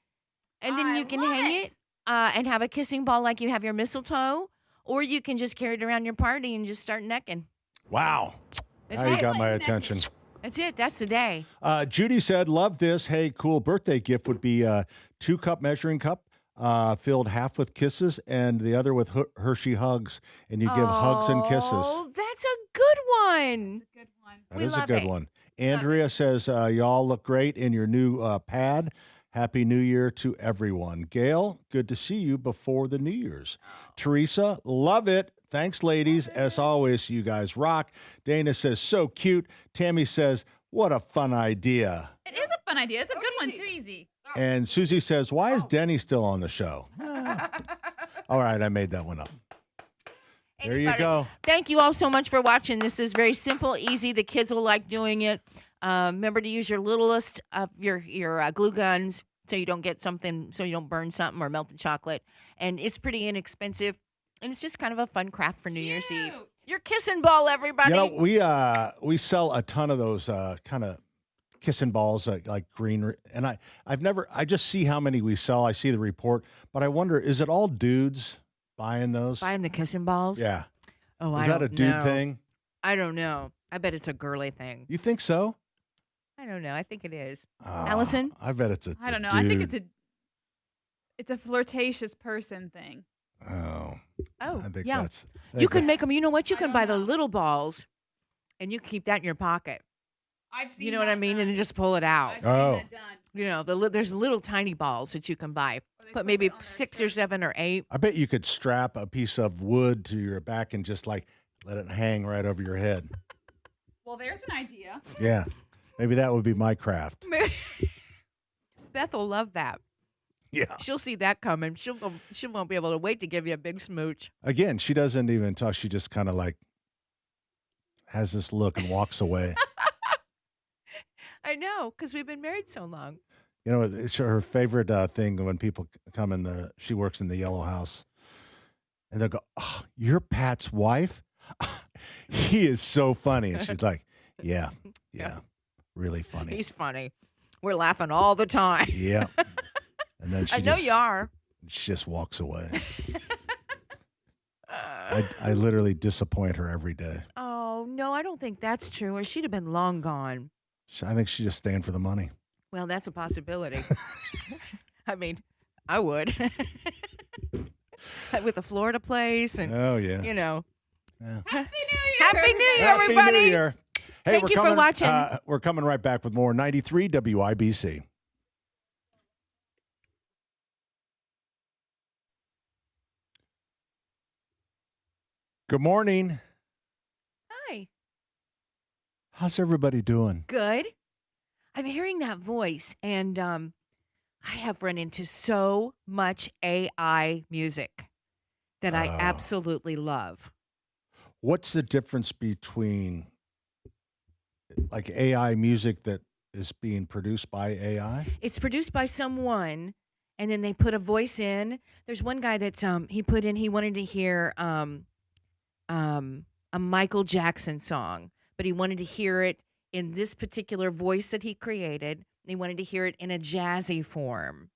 S3: And then you can hang it and have a kissing ball like you have your mistletoe, or you can just carry it around your party and just start necking.
S2: Wow. Now you got my attention.
S3: That's it. That's the day.
S2: Judy said, love this. Hey, cool birthday gift would be a 2-cup measuring cup filled half with kisses and the other with Hershey hugs. And you give hugs and kisses.
S3: Oh, that's a good one.
S6: That's a good one.
S2: That is a good one. Andrea says, y'all look great in your new pad. Happy New Year to everyone. Gail, good to see you before the New Year's. Teresa, love it. Thanks, ladies. As always, you guys rock. Dana says, so cute. Tammy says, what a fun idea.
S6: It is a fun idea. It's a good one. Too easy.
S2: And Susie says, why is Denny still on the show? All right, I made that one up. There you go.
S3: Thank you all so much for watching. This is very simple, easy. The kids will like doing it. Remember to use your littlest of your glue guns so you don't get something, so you don't burn something or melt the chocolate. And it's pretty inexpensive. And it's just kind of a fun craft for New Year's Eve. Your kissing ball, everybody.
S2: You know, we sell a ton of those kind of kissing balls like green. And I just see how many we sell. I see the report. But I wonder, is it all dudes buying those?
S3: Buying the kissing balls?
S2: Yeah.
S3: Oh,
S2: Is that a dude thing?
S3: I don't know. I bet it's a girly thing.
S2: You think so?
S3: I don't know. I think it is. Allison?
S2: I bet it's
S6: I don't know.
S2: Dude.
S6: I think it's a flirtatious person thing.
S2: Oh,
S3: I
S2: think
S3: yeah.
S2: that's.
S3: You can make them. You know what? You can buy the little balls, and you can keep that in your pocket.
S6: I've seen
S3: You know what I mean? And then just pull it out.
S6: I've
S2: Oh.
S6: seen that done.
S3: You know, there's little tiny balls that you can buy.
S6: Or they
S3: Put
S6: put
S3: maybe
S6: it on their
S3: 6 or
S6: shirt.
S3: 7 or 8.
S2: I bet you could strap a piece of wood to your back and just like let it hang right over your head.
S6: Well, there's an idea.
S2: Yeah. Maybe that would be my craft.
S3: Beth will love that.
S2: Yeah.
S3: She'll see that coming. She won't be able to wait to give you a big smooch.
S2: Again, she doesn't even talk. She just kind of like has this look and walks away.
S3: I know, because we've been married so long.
S2: You know, it's her favorite thing when people come in she works in the yellow house. And they'll go, "Oh, you're Pat's wife? He is so funny." And she's like, yeah, really funny.
S3: He's funny. We're laughing all the time.
S2: Yeah. And then
S3: I know you are.
S2: She just walks away. I literally disappoint her every day.
S3: Oh, no, I don't think that's true, or she'd have been long gone.
S2: I think she's just staying for the money.
S3: Well, that's a possibility. I mean, I would. With the Florida place and,
S2: Oh, yeah.
S3: you know.
S2: Yeah.
S6: Happy New Year!
S3: Happy New Year,
S2: Happy
S3: everybody.
S2: New Year. Hey,
S3: Thank
S2: we're
S3: you for
S2: coming,
S3: watching.
S2: We're coming right back with more 93 WIBC. Good morning.
S3: Hi.
S2: How's everybody doing?
S3: Good. I'm hearing that voice, and I have run into so much AI music that I
S2: Oh.
S3: absolutely love.
S2: What's the difference between like AI music that is being produced by AI?
S3: It's produced by someone, and then they put a voice in. There's one guy that he put in. He wanted to hear a Michael Jackson song, but he wanted to hear it in this particular voice that he created. He wanted to hear it in a jazzy form.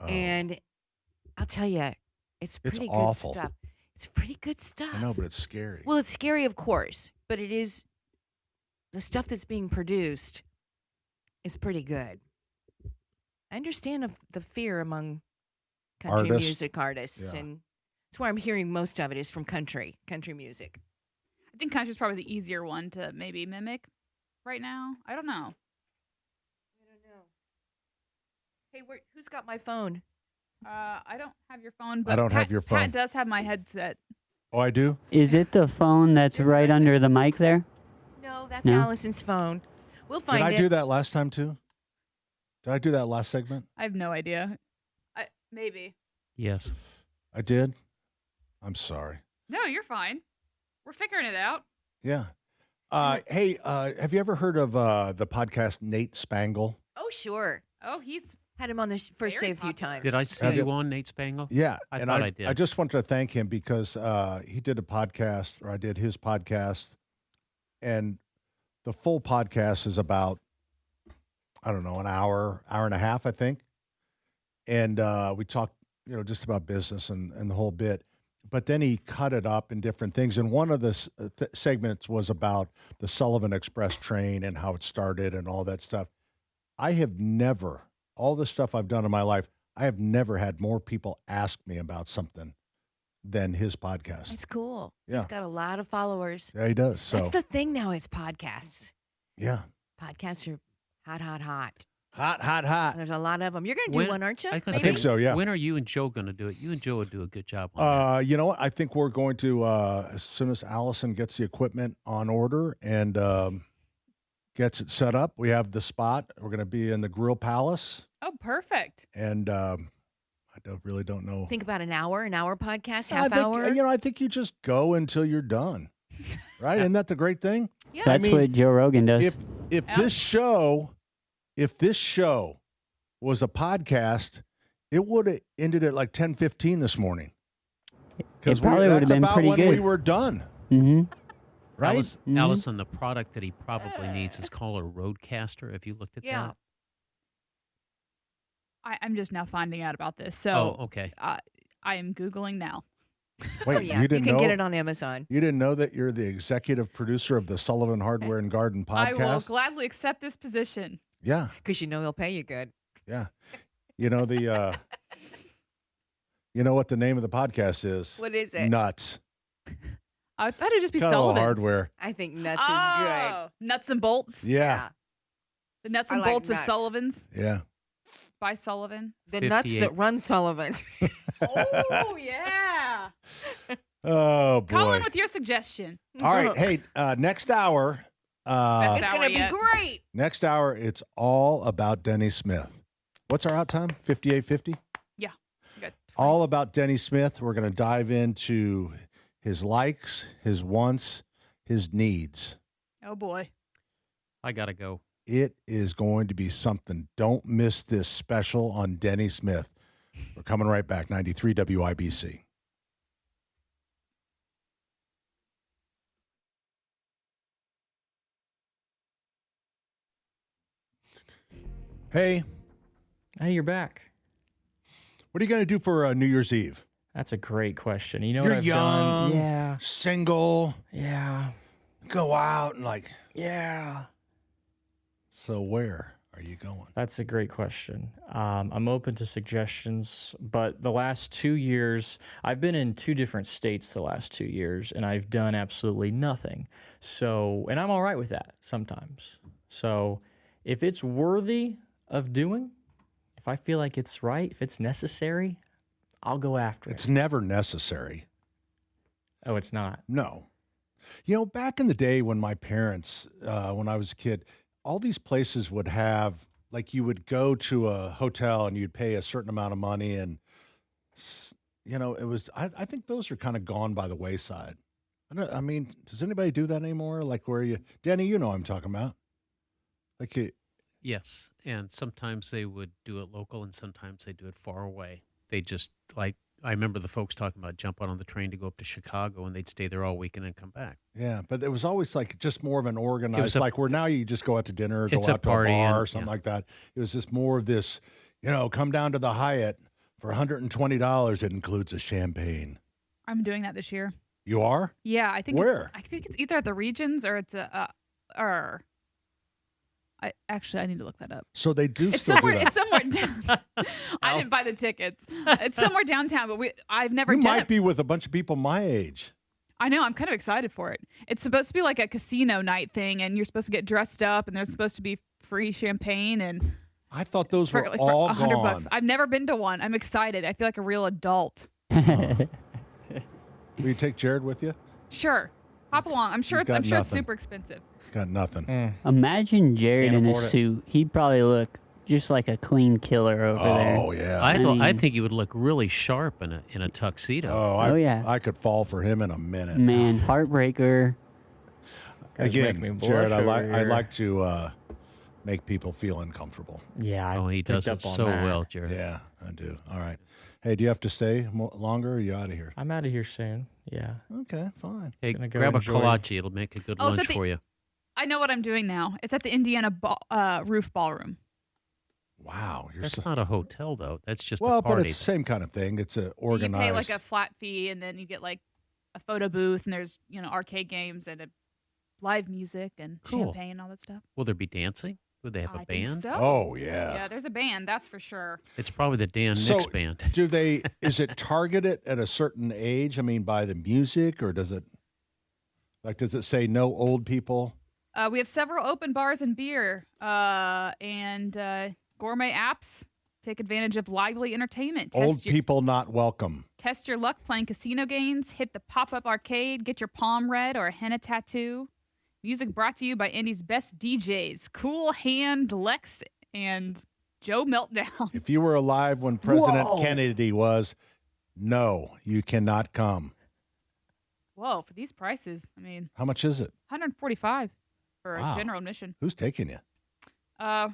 S2: Oh,
S3: And I'll tell you, it's pretty good
S2: awful.
S3: stuff. It's pretty good stuff.
S2: I know, but it's scary.
S3: Well, it's scary, of course, but it is the stuff that's being produced is pretty good. I understand the fear among country
S2: Artists?
S3: music artists,
S2: Yeah.
S3: and that's where I'm hearing most of it is from country music.
S6: I think country's probably the easier one to maybe mimic right now. I don't know.
S3: I don't know. Hey, who's got my phone?
S6: I don't have your phone, but
S2: I don't have
S6: Pat-
S2: your phone.
S6: Pat does have my headset.
S2: Oh, I do?
S5: Is it the phone that's right under the mic there?
S3: No, that's
S5: No?
S3: Allison's phone. We'll find
S2: Did I
S3: it.
S2: do that last time too? Did I do that last segment?
S6: I have no idea. Maybe.
S4: Yes.
S2: I did? I'm sorry.
S6: No, you're fine. We're figuring it out.
S2: Yeah. Hey, have you ever heard of the podcast Nate Spangle?
S3: Oh, sure.
S6: Oh, he's
S3: Had him on the first
S6: Very
S3: day a few
S6: popular.
S3: times.
S4: Did I see
S2: Have
S4: you
S2: you-
S4: on Nate Spangle?
S2: Yeah.
S4: I
S2: and
S4: thought I did.
S2: I just wanted to thank him because he did a podcast, or I did his podcast, and the full podcast is about, I don't know, an hour and a half, I think. And we talked, just about business and the whole bit. But then he cut it up in different things. And one of the segments was about the Sullivan Express train and how it started and all that stuff. I have never, all the stuff I've done in my life, I have never had more people ask me about something than his podcast.
S3: It's cool.
S2: Yeah.
S3: He's got a lot of followers.
S2: Yeah, he does. So,
S3: That's the thing now. It's podcasts.
S2: yeah.
S3: Podcasts are hot, hot, hot.
S2: Hot, hot, hot.
S3: There's a lot of them. You're going to do one, aren't you?
S4: I
S2: I think so, yeah.
S4: When are you and Joe going to do it? You and Joe would do a good job on that.
S2: You know what? I think we're going to, as soon as Allison gets the equipment on order and gets it set up, we have the spot. We're going to be in the Grill Palace.
S6: Oh, perfect.
S2: And I really don't know.
S3: Think about an hour podcast,
S2: I
S3: half
S2: think,
S3: hour.
S2: I think you just go until you're done. Right? Isn't that the great thing?
S3: Yeah.
S5: That's what Joe Rogan does.
S2: If this show was a podcast, it would have ended at like 10:15 this morning. Because
S5: probably would have
S2: that's
S5: been
S2: about
S5: pretty
S2: when we
S5: good.
S2: were done.
S5: Mm-hmm.
S2: Right?
S4: Allison, the product that he probably needs is called a Roadcaster. Have you looked at
S3: Yeah.
S4: that?
S6: I'm just now finding out about this. So,
S4: Oh, okay.
S6: I am Googling now.
S2: Wait,
S3: Oh, yeah.
S2: you didn't
S3: can
S2: know?
S3: get it on Amazon.
S2: You didn't know that you're the executive producer of the Sullivan Hardware and Garden
S6: I will
S2: podcast?
S6: gladly accept this position.
S2: Yeah,
S3: Because he'll pay you good.
S2: yeah. You know you know what the name of the podcast is?
S3: What is it?
S2: Nuts.
S6: I thought it'd just be
S2: Kind of
S6: Sullivan's.
S2: hardware.
S3: I think nuts is good.
S6: Oh, Nuts and Bolts.
S2: Yeah.
S6: The Nuts
S3: I
S6: and
S3: like
S6: Bolts
S3: nuts.
S6: of Sullivan's
S2: Yeah.
S6: by Sullivan.
S3: The nuts
S4: 58.
S3: that run Sullivan's.
S6: Oh yeah.
S2: Oh boy.
S6: Colin, with your suggestion.
S2: All right. Hey, next hour.
S6: Best
S3: It's
S6: hour
S3: going to be
S6: yet.
S3: great.
S2: Next hour, it's all about Denny Smith. What's our out time? 58:50.
S6: Yeah. You got
S2: All
S6: 20
S2: about Denny Smith. We're going to dive into his likes, his wants, his needs.
S6: Oh boy.
S4: I got to go.
S2: It is going to be something. Don't miss this special on Denny Smith. We're coming right back. 93 WIBC. Hey,
S11: Hey, you're back.
S2: what are you going to do for New Year's Eve?
S11: That's a great question. You know
S2: You're
S11: what I've
S2: young.
S11: done? Yeah.
S2: Single,
S11: Yeah.
S2: go out and like.
S11: Yeah.
S2: So where are you going?
S11: That's a great question. I'm open to suggestions, but the last 2 years, I've been in 2 different states the last 2 years, and I've done absolutely nothing. So, and I'm all right with that sometimes. So, if it's worthy of doing, if I feel like it's right, if it's necessary, I'll go after
S2: It's
S11: it.
S2: never necessary.
S11: Oh, it's not.
S2: No. You know, back in the day when my parents, when I was a kid, all these places would have, like, you would go to a hotel and you'd pay a certain amount of money. And, you know, it was, I think those are kind of gone by the wayside. I mean, does anybody do that anymore? Like, where you, Danny, you know what I'm talking about. Like,
S4: Yes, and sometimes they would do it local, and sometimes they do it far away. They just like I remember the folks talking about jumping on the train to go up to Chicago, and they'd stay there all weekend and come back.
S2: yeah, but it was always like just more of an organized,
S4: a-
S2: like where now you just go out to dinner, or go
S4: It's a
S2: out to a
S4: party
S2: bar
S4: and-
S2: or something
S4: yeah.
S2: like that. It was just more of this, you know, come down to the Hyatt for $120. It includes a champagne.
S6: I'm doing that this year.
S2: You are?
S6: Yeah, I think
S2: Where?
S6: I think it's either at the Regions or it's or I need to look that up.
S2: So they do
S6: It's
S2: still
S6: somewhere.
S2: do that.
S6: It's somewhere down. I didn't buy the tickets. It's somewhere downtown, but I've never
S2: You
S6: done
S2: might
S6: it.
S2: be with a bunch of people my age.
S6: I know. I'm kind of excited for it. It's supposed to be like a casino night thing, and you're supposed to get dressed up, and there's supposed to be free champagne and
S2: I thought those
S6: for,
S2: were
S6: like,
S2: all
S6: for $100.
S2: gone.
S6: I've never been to one. I'm excited. I feel like a real adult.
S2: Will you take Jared with you?
S6: Sure, hop along. I'm sure
S2: He's
S6: it's. I'm
S2: got
S6: sure it's
S2: nothing.
S6: super expensive.
S2: Got nothing.
S5: Imagine Jared
S11: Can't
S5: in a
S11: afford it.
S5: suit. He'd probably look just like a clean killer over there.
S2: Oh yeah.
S4: I
S5: mean-
S4: think he would look really sharp in a tuxedo.
S2: Oh
S5: yeah.
S2: I could fall for him in a minute.
S5: Man, heartbreaker.
S11: Guys
S2: Again,
S11: make me
S2: Jared, I
S11: blush over here.
S2: like to make people feel uncomfortable.
S11: Yeah.
S4: Oh, he does it so well, Jared.
S2: Yeah, I do. All right. Hey, do you have to stay longer? Or are you out of here?
S11: I'm out of here soon. Yeah.
S2: Okay, fine.
S4: Hey,
S11: Gonna go
S4: grab a
S11: enjoy-
S4: kolache. It'll make a good
S6: Oh, it's
S4: lunch
S6: at the-
S4: for you.
S6: I know what I'm doing now. It's at the Indiana Roof Ballroom.
S2: Wow, you're
S4: That's
S2: so,
S4: not a hotel, though. That's just
S2: well,
S4: a party.
S2: but it's the same kind of thing. It's a organized.
S6: You pay like a flat fee, and then you get like a photo booth, and there's arcade games and live music and
S4: Cool.
S6: champagne and all that stuff.
S4: Will there be dancing? Would they have a
S6: I think
S4: band?
S6: so.
S2: Oh yeah.
S6: Yeah, there's a band, that's for sure.
S4: It's probably the Dan
S2: So,
S4: Nix band.
S2: do they? Is it targeted at a certain age? I mean, by the music, or does it? Like, does it say no old people?
S6: We have several open bars and beer and gourmet apps. Take advantage of lively entertainment.
S2: Old people not welcome.
S6: Test your luck playing casino games. Hit the pop-up arcade. Get your palm read or a henna tattoo. Music brought to you by Indy's best DJs, Cool Hand, Lex, and Joe Meltdown.
S2: If you were alive when President
S6: Whoa.
S2: Kennedy was, no, you cannot come.
S6: Whoa, for these prices, I mean,
S2: How much is it?
S6: $145 for
S2: Wow.
S6: a general admission.
S2: Who's taking you?
S6: It's a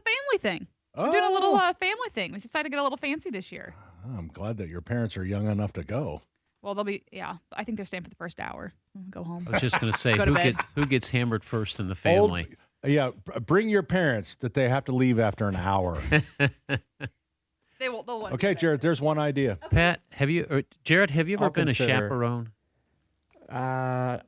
S6: family thing. We're doing a little family thing. We decided to get a little fancy this year.
S2: Oh, I'm glad that your parents are young enough to go.
S6: Well, they'll be, I think they're staying for the first hour. Go home.
S4: I was just going to say,
S6: Go to bed.
S4: who gets hammered first in the family?
S2: Yeah, bring your parents that they have to leave after an hour.
S6: They'll want
S2: Okay, Jared, there's one idea.
S4: Pat, Jared, have you ever
S11: I'll
S4: been
S11: consider.
S4: a chaperone?
S11: I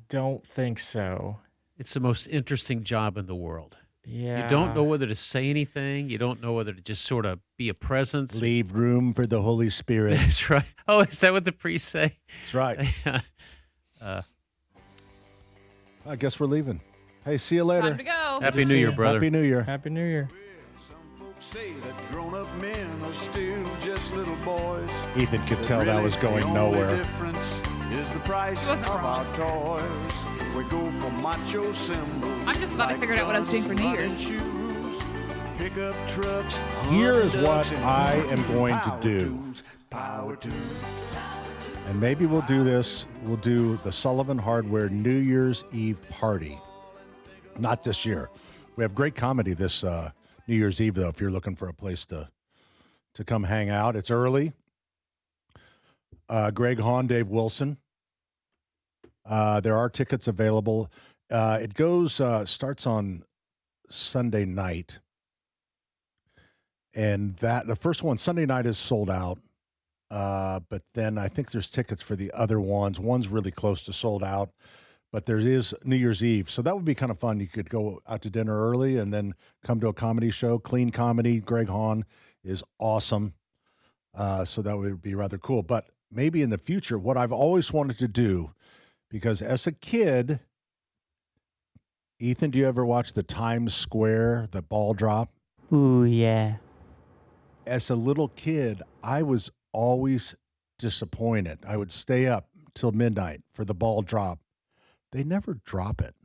S11: don't think so.
S4: It's the most interesting job in the world.
S11: Yeah.
S4: You don't know whether to say anything. You don't know whether to just sort of be a presence.
S2: Leave room for the Holy Spirit.
S4: That's right. Oh, is that what the priests say?
S2: That's right. I guess we're leaving. Hey, see you later.
S6: Time to go.
S4: Happy New Year, brother.
S2: Happy New Year.
S11: Happy New Year.
S1: Some folks say that grown-up men are still just little boys.
S2: Ethan could
S1: But
S2: tell that
S1: really,
S2: was going
S1: the only
S2: nowhere.
S1: difference is the price
S6: He
S1: of
S6: wasn't wrong.
S1: our toys. We go for macho symbols.
S6: I'm just glad I figured out what I was doing for New Year's.
S1: Shoes, pickup trucks.
S2: Here is what
S1: Hondas, and
S2: I am going to
S1: power
S2: do.
S1: tools, power tools.
S2: And maybe we'll do this. We'll do the Sullivan Hardware New Year's Eve party. Not this year. We have great comedy this New Year's Eve, though, if you're looking for a place to come hang out. It's early. Greg Hahn, Dave Wilson. There are tickets available. It goes starts on Sunday night. And the first one, Sunday night, is sold out. But then I think there's tickets for the other ones. One's really close to sold out, but there is New Year's Eve. So that would be kind of fun. You could go out to dinner early and then come to a comedy show. Clean comedy. Greg Hahn is awesome. So that would be rather cool. But maybe in the future, what I've always wanted to do, because as a kid, Ethan, do you ever watch the Times Square, the ball drop?
S5: Ooh, yeah.
S2: As a little kid, I was always disappointed. I would stay up till midnight for the ball drop. They never drop it.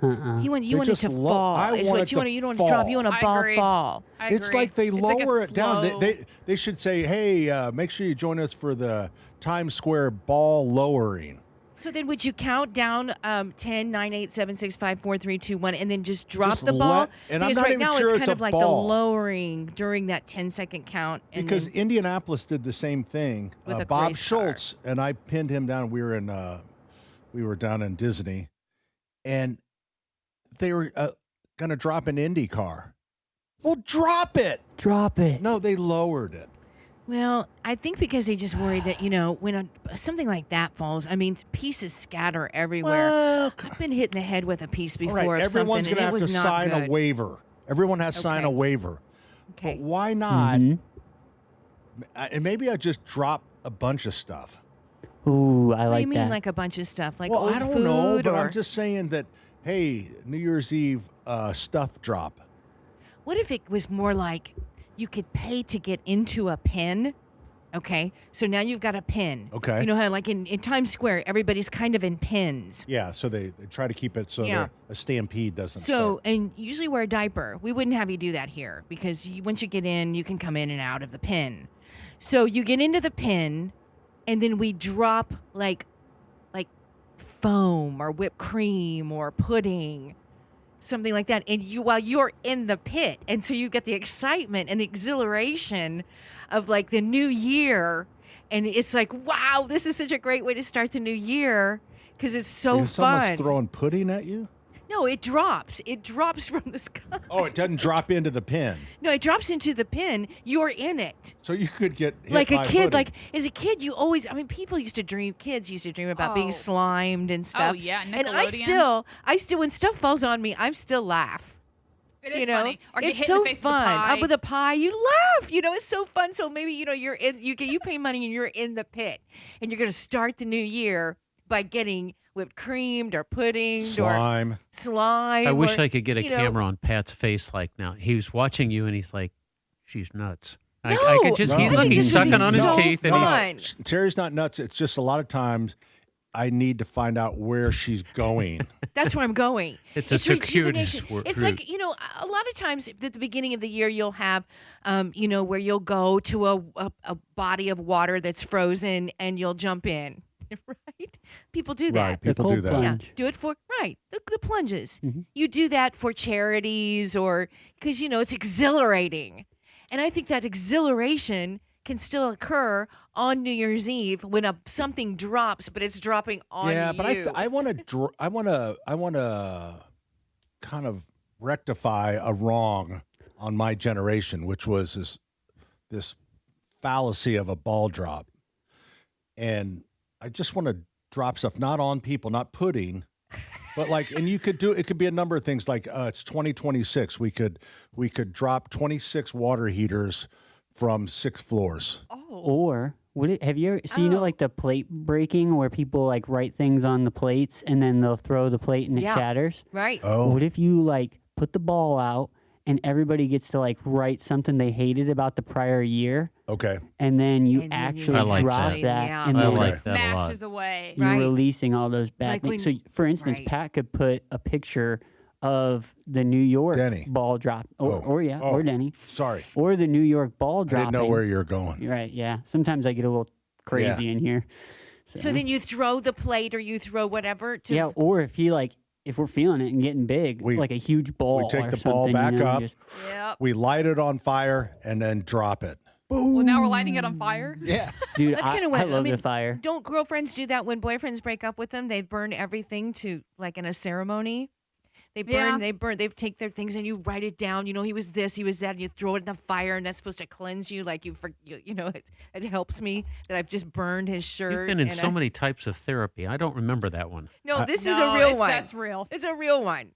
S3: You want
S2: They
S3: it
S2: just
S3: to
S2: lo-
S3: fall.
S2: I
S3: Is
S2: want
S3: what
S2: it
S3: you
S2: to
S3: want. You don't want to drop. You want
S6: I
S3: a ball
S6: agree.
S3: fall.
S6: I
S2: It's
S6: agree.
S2: like they
S6: like a
S2: lower it down.
S6: slow-
S2: They should say, hey, make sure you join us for the Times Square ball lowering.
S3: So then, would you count down 10, 9, 8, 7, 6, 5, 4, 3, 2, 1, and then just drop
S2: Just
S3: the ball?
S2: let- and I'm
S3: because
S2: not
S3: right
S2: even
S3: now
S2: sure
S3: it's
S2: it's
S3: kind
S2: a
S3: of like
S2: ball.
S3: the lowering during that 10-second count. And
S2: Because
S3: then,
S2: Indianapolis did the same thing.
S3: With a
S2: Bob
S3: race car.
S2: Schultz and I pinned him down. We were down in Disney, and they were going to drop an Indy car. Well, drop it.
S5: Drop it.
S2: No, they lowered it.
S3: well, I think because they just worried that when something like that falls, I mean, pieces scatter everywhere.
S2: Well,
S3: I've been hit in the head with a piece
S2: all
S3: before
S2: right,
S3: of
S2: everyone's
S3: something,
S2: going to
S3: and it
S2: have
S3: was
S2: to
S3: not
S2: sign
S3: good.
S2: a waiver. Everyone has to sign a
S3: Okay.
S2: waiver.
S3: Okay.
S2: But why not?
S5: Mhm.
S2: And maybe I just drop a bunch of stuff.
S5: Ooh, I
S3: What do
S5: like
S3: you mean,
S5: that.
S3: like a bunch of stuff, like
S2: well,
S3: old
S2: I don't
S3: food
S2: know, but
S3: or
S2: I'm just saying that, hey, New Year's Eve stuff drop.
S3: what if it was more like you could pay to get into a pen? Okay, so now you've got a pen.
S2: Okay.
S3: You know how, like in Times Square, everybody's kind of in pens.
S2: Yeah, so they try to keep it so
S3: Yeah.
S2: that a stampede doesn't
S3: So,
S2: start.
S3: and usually wear a diaper. We wouldn't have you do that here because once you get in, you can come in and out of the pen. So you get into the pen, and then we drop like foam or whipped cream or pudding, something like that. And while you're in the pit, and so you get the excitement and the exhilaration of like the new year, and it's like, wow, this is such a great way to start the new year because it's so
S2: Is someone
S3: fun.
S2: throwing pudding at you?
S3: No, it drops. It drops from the sky.
S2: Oh, it doesn't drop into the pin.
S3: No, it drops into the pin. You're in it.
S2: So you could get hit
S3: Like a
S2: by
S3: kid,
S2: pudding.
S3: like as a kid, you always, I mean, kids used to dream about being
S6: Oh.
S3: slimed and stuff.
S6: Oh yeah,
S3: And I
S6: Nickelodeon.
S3: still, when stuff falls on me, I still laugh.
S6: It is
S3: You know,
S6: funny. Or get
S3: it's
S6: hit
S3: so
S6: in the face
S3: fun.
S6: With a pie.
S3: Up with a pie, you laugh. It's so fun. So maybe you're in. You pay money and you're in the pit, and you're going to start the new year by getting whipped creamed or pudding
S2: slime.
S3: or slime.
S4: I wish
S3: or,
S4: I could get a
S3: you know-
S4: camera on Pat's face like now. He was watching you and he's like, she's nuts. I
S3: No,
S4: could just,
S2: No.
S4: he's
S2: I think
S4: looking,
S3: this would
S4: sucking
S3: be
S4: on his
S3: so
S4: teeth. And he's,
S3: fun.
S2: Terry's not nuts. It's just a lot of times I need to find out where she's going.
S3: That's where I'm going.
S4: It's a circuitous
S3: rejuvenation.
S4: route.
S3: It's like, a lot of times at the beginning of the year, you'll have, where you'll go to a body of water that's frozen and you'll jump in, right? People do that.
S2: Right, people
S5: cold
S2: do that.
S5: plunge.
S3: Yeah,
S5: Plunge.
S3: do it for, the plunges.
S5: Mhm.
S3: You do that for charities or because, it's exhilarating. And I think that exhilaration can still occur on New Year's Eve when something drops, but it's dropping on
S2: Yeah,
S3: you.
S2: but I want to kind of rectify a wrong on my generation, which was this fallacy of a ball drop. And I just want to drop stuff not on people, not pudding, but and you could it could be a number of things like it's 2026. We could drop 26 water heaters from 6 floors.
S3: Oh.
S5: Or Have you ever, so you know,
S3: Oh.
S5: like the plate breaking where people like write things on the plates and then they'll throw the plate and it
S3: Yeah.
S5: shatters?
S3: Right.
S2: Oh,
S5: What if you like put the ball out and everybody gets to like write something they hated about the prior year,
S2: okay.
S5: and then you
S3: And then you
S5: actually
S4: I like
S5: drop
S3: that.
S5: that,
S3: Yeah.
S5: and
S4: I
S5: then
S4: like that a lot.
S6: Smashes away.
S5: you're
S3: Right.
S5: releasing all those bad
S3: Like
S5: things.
S3: when-
S5: So, for instance,
S3: right.
S5: Pat could put a picture of the New York
S2: Denny.
S5: ball drop, or,
S2: Oh.
S5: or Denny,
S2: Sorry.
S5: or the New York ball
S2: I
S5: dropping.
S2: didn't know where you're going.
S5: You're right. Yeah. Sometimes I get a little crazy in here.
S3: So then you throw the plate or you throw whatever to
S5: Yeah, or if we're feeling it and getting big,
S2: We-
S5: like a huge ball.
S2: we take
S5: or
S2: the ball
S5: something,
S2: back
S5: you know,
S2: up.
S5: just-
S6: Yep.
S2: We light it on fire and then drop it.
S6: Well, now we're lighting it on fire.
S2: Yeah.
S5: dude,
S3: That's
S5: I,
S3: kinda
S5: I
S3: what- I
S5: love
S3: mean,
S5: the fire.
S3: Don't girlfriends do that when boyfriends break up with them? They burn everything to like in a ceremony. They burn,
S6: Yeah.
S3: they take their things and you write it down. You know, he was this, he was that. And you throw it in the fire, and that's supposed to cleanse you. Like you know, it helps me that I've just burned his shirt.
S4: You've been in
S3: and
S4: so many types of therapy. I don't remember that one.
S3: No, this is
S6: No,
S3: a real
S6: it's-
S3: one.
S6: That's real.
S3: It's a real one.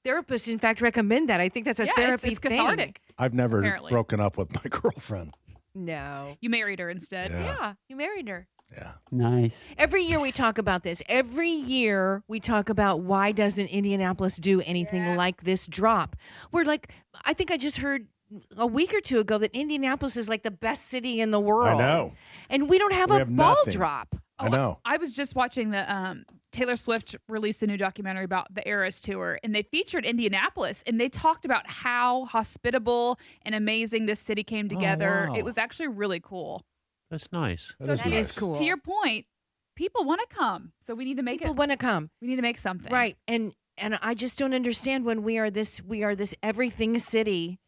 S3: Therapists, in fact, recommend that. I think that's a
S6: Yeah,
S3: therapy
S6: it's
S3: thing.
S6: cathartic.
S2: I've never
S6: Apparently.
S2: broken up with my girlfriend.
S3: No.
S6: You married her instead.
S2: Yeah.
S3: Yeah, you married her.
S2: Yeah.
S5: Nice.
S3: Every year we talk about this. Every year we talk about why doesn't Indianapolis do anything like this drop? We're like, I think I just heard a week or two ago that Indianapolis is like the best city in the world.
S2: I know.
S3: And we don't have
S2: We
S3: a
S2: have
S3: ball
S2: nothing.
S3: drop.
S2: I know.
S6: I was just watching the Taylor Swift released a new documentary about the Eras tour, and they featured Indianapolis, and they talked about how hospitable and amazing this city came together.
S2: wow.
S6: It was actually really cool.
S4: That's nice.
S2: That is
S3: That
S2: nice.
S3: is cool.
S6: To your point, people want to come, so we need to make
S3: People
S6: it.
S3: want to come.
S6: We need to make something.
S3: Right. And I just don't understand when we are this everything city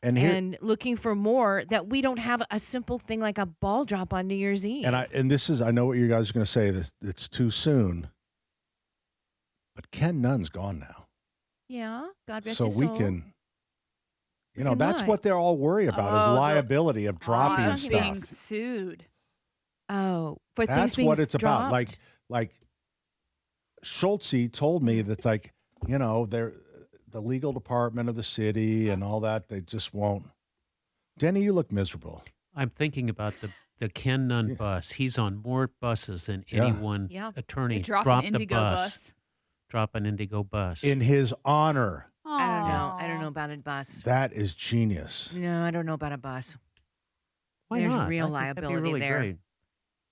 S2: And here
S3: and looking for more that we don't have a simple thing like a ball drop on New Year's Eve.
S2: and this is I know what you guys are going to say. This it's too soon. But Ken Nunn's gone now.
S3: yeah, God rest
S2: So
S3: his
S2: we
S3: soul.
S2: can
S3: can
S2: that's
S3: what?
S2: what they're all worried about is
S6: Oh, the-
S2: liability of dropping
S3: talking
S2: stuff.
S6: Being sued.
S3: Oh, for things
S2: That's
S3: being
S2: what it's about.
S3: dropped?
S2: Like Schultze told me that's like, they're the legal department of the city and all that, they just won't. Denny, you look miserable.
S4: I'm thinking about the Ken Nunn
S2: Yeah.
S4: bus. He's on more buses than
S2: Yeah.
S4: any one
S3: Yeah.
S4: attorney.
S6: They drop
S4: Drop
S6: an
S4: the
S6: Indigo
S4: bus. Drop an Indigo bus.
S2: In his honor.
S3: I don't know. I don't
S6: Aw.
S3: know about a bus.
S2: That is genius.
S3: No, I don't know about a bus.
S4: Why
S3: There's
S4: not?
S3: real
S4: I think that'd be
S3: liability
S4: really
S3: there.
S4: great.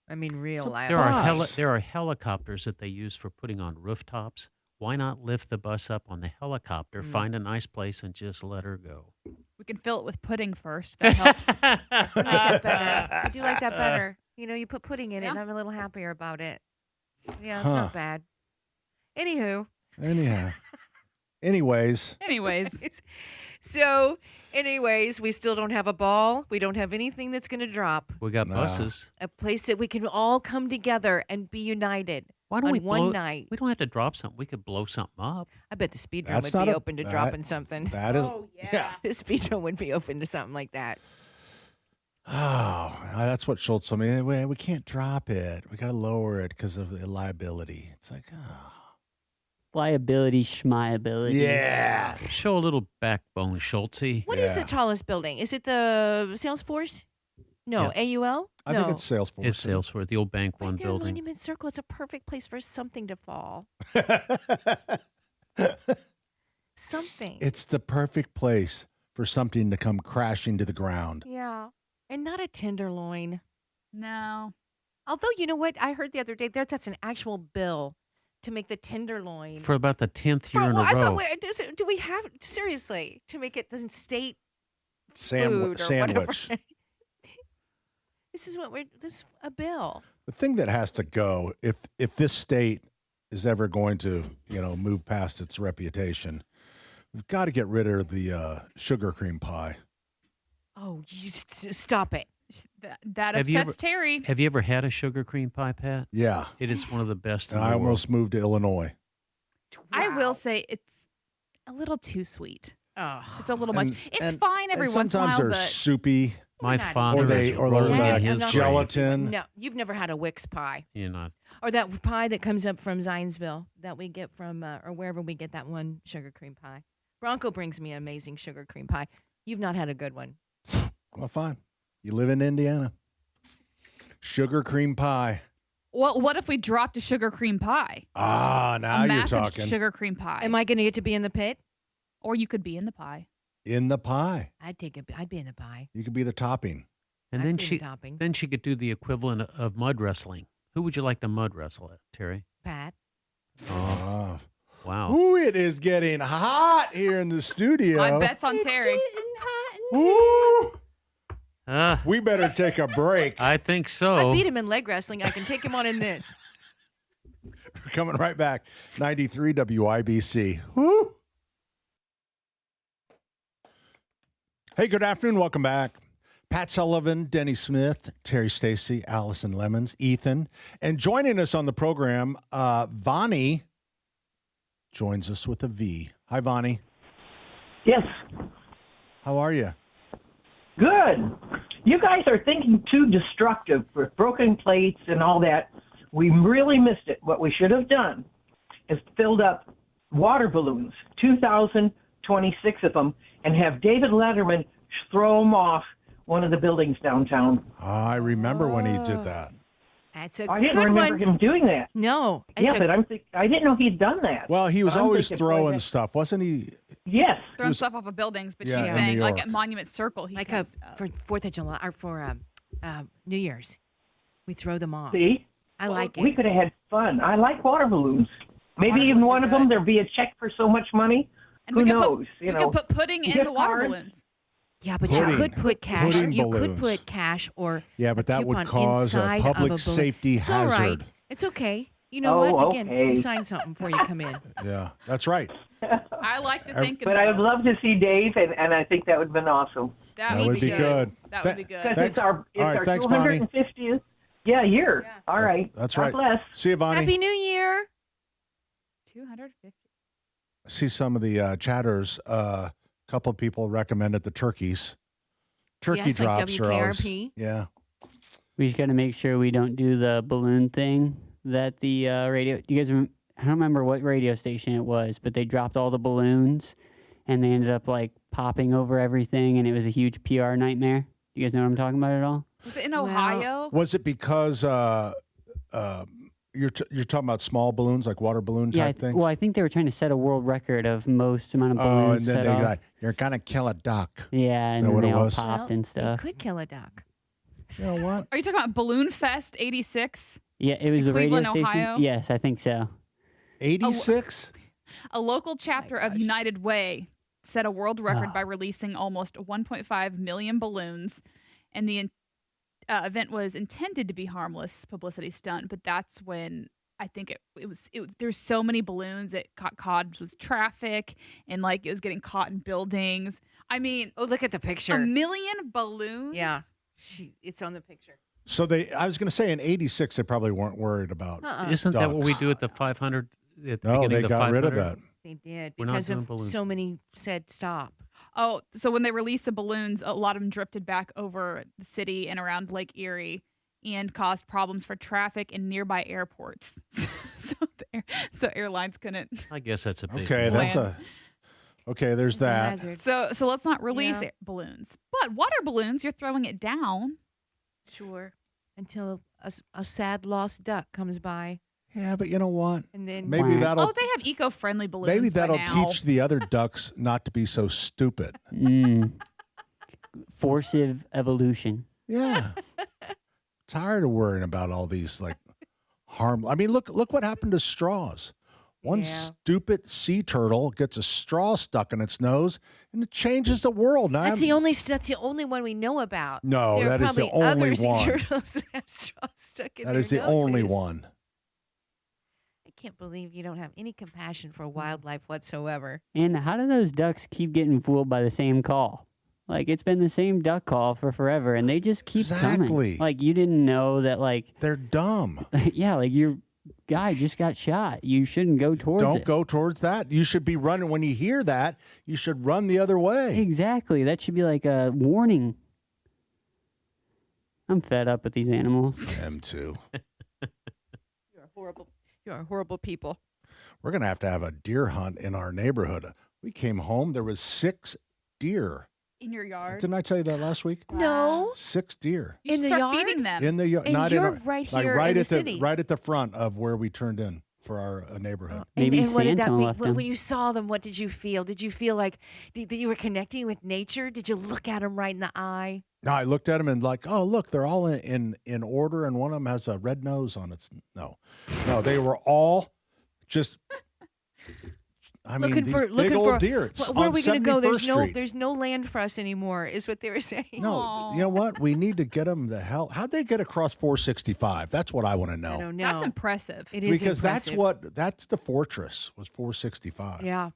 S3: I mean, real
S2: So
S4: There
S3: liability.
S2: bus.
S4: there are helicopters that they use for putting on rooftops. Why not lift the bus up on the helicopter, find a nice place, and just let her go?
S6: We can fill it with pudding first. That helps.
S3: I like that better. I do like that better. You put pudding in it,
S6: Yeah.
S3: and I'm a little happier about it. Yeah, it's
S2: Huh.
S3: not bad. Anywho.
S2: Anyhow. Anyways,
S6: Anyways,
S3: So, we still don't have a ball. We don't have anything that's going to drop.
S4: We got
S2: Nah.
S4: buses.
S3: A place that we can all come together and be united
S4: Why don't
S3: on
S4: we
S3: one
S4: blow,
S3: night.
S4: We don't have to drop something. We could blow something up.
S3: I bet the speed drum
S2: That's
S3: would
S2: not
S3: be
S2: a-
S3: open to
S2: that-
S3: dropping something.
S2: that is
S6: oh yeah.
S3: The speed drum would be open to something like that.
S2: Oh, that's what Schultz told me. We can't drop it. We got to lower it because of the liability. It's like,
S5: Liability, schmiability.
S2: yeah.
S4: Show a little backbone, Schultze.
S3: What is the
S2: Yeah.
S3: tallest building? Is it the Salesforce? No, AUL?
S2: I
S3: no.
S2: think it's Salesforce.
S4: It's Salesforce, the old Bank
S3: Right
S4: One
S3: there in
S4: building.
S3: Monument Circle. It's a perfect place for something to fall. Something.
S2: It's the perfect place for something to come crashing to the ground.
S3: Yeah. And not a tenderloin.
S6: No.
S3: Although, you know what? I heard the other day that's an actual bill to make the tenderloin.
S4: For about the 10th year in a
S3: I
S4: row.
S3: thought, do we have, seriously, to make it the state
S2: Sandwich.
S3: food or
S2: Sandwich.
S3: whatever? This is a bill.
S2: The thing that has to go, if this state is ever going to, move past its reputation, we've got to get rid of the sugar cream pie.
S3: Oh, stop it.
S6: That
S4: Have you
S6: upsets
S4: ever-
S6: Terry.
S4: Have you ever had a sugar cream pie, Pat?
S2: Yeah.
S4: It is one of the best in
S2: And
S4: the
S2: I
S4: world.
S2: almost moved to Illinois.
S6: I
S3: Wow.
S6: will say it's a little too sweet.
S3: Oh.
S6: It's a little much.
S2: And-
S6: It's
S2: and-
S6: fine every
S2: and
S6: once in a
S2: sometimes
S6: while,
S2: they're
S6: but
S2: soupy.
S4: My
S3: not
S4: father
S2: Or they-
S4: is
S2: or
S4: rolling
S2: that
S4: in his
S3: not
S4: grave.
S2: gelatin.
S3: No, you've never had a Wix pie.
S4: You're not.
S3: Or that pie that comes up from Zionsville that we get from, or wherever we get that one sugar cream pie. Bronco brings me amazing sugar cream pie. You've not had a good one.
S2: Well, fine. You live in Indiana. Sugar cream pie.
S6: Well, what if we dropped a sugar cream pie?
S2: Ah, now
S6: a
S2: you're
S6: massive
S2: talking.
S6: sugar cream pie.
S3: Am I going to get to be in the pit?
S6: Or you could be in the pie.
S2: In the pie.
S3: I'd be in the pie.
S2: You could be the topping.
S4: And
S3: I'd
S4: then
S3: be the topping.
S4: then she could do the equivalent of mud wrestling. Who would you like to mud wrestle at, Terry?
S3: Pat.
S4: Oh, wow.
S2: Ooh, it is getting hot here in the studio.
S6: My bet's on Terry.
S2: Ooh.
S4: Uh,
S2: We better take a break.
S4: I think so.
S3: I beat him in leg wrestling. I can take him on in this.
S2: We're coming right back. 93 WIBC. Woo. Hey, good afternoon. Welcome back. Pat Sullivan, Denny Smith, Terry Stacy, Allison Lemons, Ethan. And joining us on the program, Vonnie joins us with a V. Hi, Vonnie.
S14: Yes.
S2: How are you?
S14: Good. You guys are thinking too destructive with broken plates and all that. We really missed it. What we should have done is filled up water balloons, 2,026 of them, and have David Letterman throw them off one of the buildings downtown.
S2: I remember when he did that.
S3: That's a
S14: I
S3: good
S14: didn't remember
S3: one.
S14: him doing that.
S3: No.
S14: Yeah, but I didn't know he'd done that.
S2: Well, he was
S14: I'm
S2: always
S14: thinking, boy,
S2: throwing
S14: that-
S2: stuff, wasn't he?
S14: Yes.
S6: Throwing stuff off of buildings, but
S2: Yeah,
S6: she's
S2: in
S6: saying
S2: New
S6: like
S2: York.
S6: at Monument Circle, he
S3: Like
S6: comes,
S3: for 4th of July or for New Year's. We throw them off.
S14: See?
S3: I like it.
S14: We could have had fun. I like water balloons. Maybe
S3: Water
S14: even
S3: balloons
S14: one
S3: are
S14: of them,
S3: good.
S14: there'd be a check for so much money.
S6: and
S14: Who
S6: we could
S14: knows?
S6: Put,
S14: you
S6: we
S14: know,
S6: could put pudding in
S14: gift
S6: the water
S14: cards.
S6: balloons.
S3: Yeah, but
S2: Pudding.
S3: you could put cash.
S2: Pudding
S3: You
S2: balloons.
S3: could put cash or
S2: Yeah, but
S3: a
S2: that would
S3: coupon
S2: cause a
S3: inside of
S2: public
S3: balloon.
S2: safety
S3: It's all right.
S2: hazard.
S3: It's okay. You know
S14: Oh,
S3: what? Again,
S14: okay.
S3: you sign something before you come in.
S2: Yeah, that's right.
S6: I like to think
S14: But I would love to see Dave, and I think that would have been awesome.
S2: That would be good.
S6: That would be good.
S14: Because
S2: Thanks.
S14: it's our
S2: All right, thanks, Bonnie.
S14: 250th year. All right.
S2: That's
S14: God
S2: right.
S14: bless.
S2: See you, Vonnie.
S3: Happy New Year.
S6: 250.
S2: See some of the chatters. A couple of people recommended the turkeys. Turkey
S3: Yes, like
S2: drops are always.
S3: WKRP.
S2: Yeah.
S5: We just got to make sure we don't do the balloon thing that the radio. Do you guys? I don't remember what radio station it was, but they dropped all the balloons, and they ended up like popping over everything, and it was a huge PR nightmare. You guys know what I'm talking about at all?
S6: Was it in Ohio?
S2: Was it because you're talking about small balloons, like water balloon
S5: Yeah.
S2: type things?
S5: Well, I think they were trying to set a world record of most amount of
S2: Oh,
S5: balloons
S2: and then
S5: set
S2: they
S5: off.
S2: got, you're gonna kill a duck.
S5: Yeah,
S2: Is
S5: and
S2: that
S5: then
S2: what
S5: they
S2: it
S5: all
S2: was?
S5: popped
S3: Well,
S5: and stuff.
S3: You could kill a duck.
S2: You know what?
S6: Are you talking about Balloon Fest 86?
S5: Yeah, it was
S6: In
S5: the radio
S6: Cleveland,
S5: station.
S6: Ohio?
S5: Yes, I think so.
S2: 86?
S6: A local chapter of United Way set a world record by releasing almost 1.5 million balloons, and the event was intended to be harmless publicity stunt, but that's when I think it was there's so many balloons it got caught with traffic and like it was getting caught in buildings. I mean,
S3: Oh, look at the picture.
S6: a million balloons.
S3: Yeah. It's on the picture.
S2: So I was going to say in 86, they probably weren't worried about.
S4: Isn't that what we
S2: ducks.
S4: do at the 500? At the
S2: No,
S4: beginning
S2: they
S4: of the
S2: got
S4: 500?
S2: rid of that.
S3: They did
S4: We're not
S3: because
S4: doing
S3: of
S4: balloons.
S3: so many said stop.
S6: Oh, so when they released the balloons, a lot of them drifted back over the city and around Lake Erie and caused problems for traffic in nearby airports. so airlines couldn't.
S4: I guess that's a big
S2: Okay,
S4: deal.
S2: that's okay. There's that.
S6: So let's not release
S3: Yeah.
S6: balloons. But water balloons, you're throwing it down.
S3: Sure. Until a sad lost duck comes by.
S2: Yeah, but you know what?
S3: And then
S2: Maybe that'll
S6: Oh, they have eco-friendly balloons.
S2: maybe
S6: by
S2: that'll
S6: now.
S2: teach the other ducks not to be so stupid.
S5: Forcive evolution.
S2: Yeah. Tired of worrying about all these like harm. I mean, look what happened to straws. One stupid sea turtle gets a straw stuck in its nose, and it changes the world. Now,
S3: That's the only one we know about.
S2: No,
S3: there are
S2: that is the
S3: probably other
S2: only
S3: sea
S2: one.
S3: turtles that have straws stuck in
S2: that
S3: their
S2: is the only
S3: noses.
S2: one.
S3: I can't believe you don't have any compassion for wildlife whatsoever.
S5: And how do those ducks keep getting fooled by the same call? Like, it's been the same duck call for forever, and they just keep
S2: Exactly.
S5: coming. Like, you didn't know that, like...
S2: They're dumb.
S5: Yeah, like, your guy just got shot. You shouldn't go towards
S2: Don't
S5: it.
S2: go towards that. You should be running. When you hear that, you should run the other way.
S5: Exactly. That should be like a warning. I'm fed up with these animals.
S2: Them too.
S3: You are horrible people.
S2: We're going to have a deer hunt in our neighborhood. We came home. There was 6 deer
S6: In your yard.
S2: Didn't I tell you that last week?
S3: No.
S2: 6 deer
S6: You
S3: In
S6: should
S3: the
S6: start
S3: yard?
S6: feeding them.
S2: in the yard.
S3: And
S2: Not
S3: you're
S2: in our,
S3: right
S2: like
S3: here
S2: right
S3: in
S2: at
S3: the city.
S2: right at the front of where we turned in for our neighborhood.
S5: Maybe
S3: and what did that
S5: Santa
S3: mean?
S5: left
S3: When
S5: them.
S3: you saw them, what did you feel? Did you feel like that you were connecting with nature? Did you look at them right in the eye?
S2: No, I looked at them and like, oh look, they're all in order, and one of them has a red nose on its. No, they were all just. I mean, these big old deer. It's
S3: Where are
S2: on
S3: we going to go?
S2: 71st Street.
S3: There's no land for us anymore, is what they were saying.
S2: No, you know what? We need to get them the hell. How'd they get across 465? That's what I want to know.
S3: I don't know.
S6: That's impressive.
S3: It is
S2: Because
S3: impressive.
S2: that's the fortress was 465.
S3: Yeah.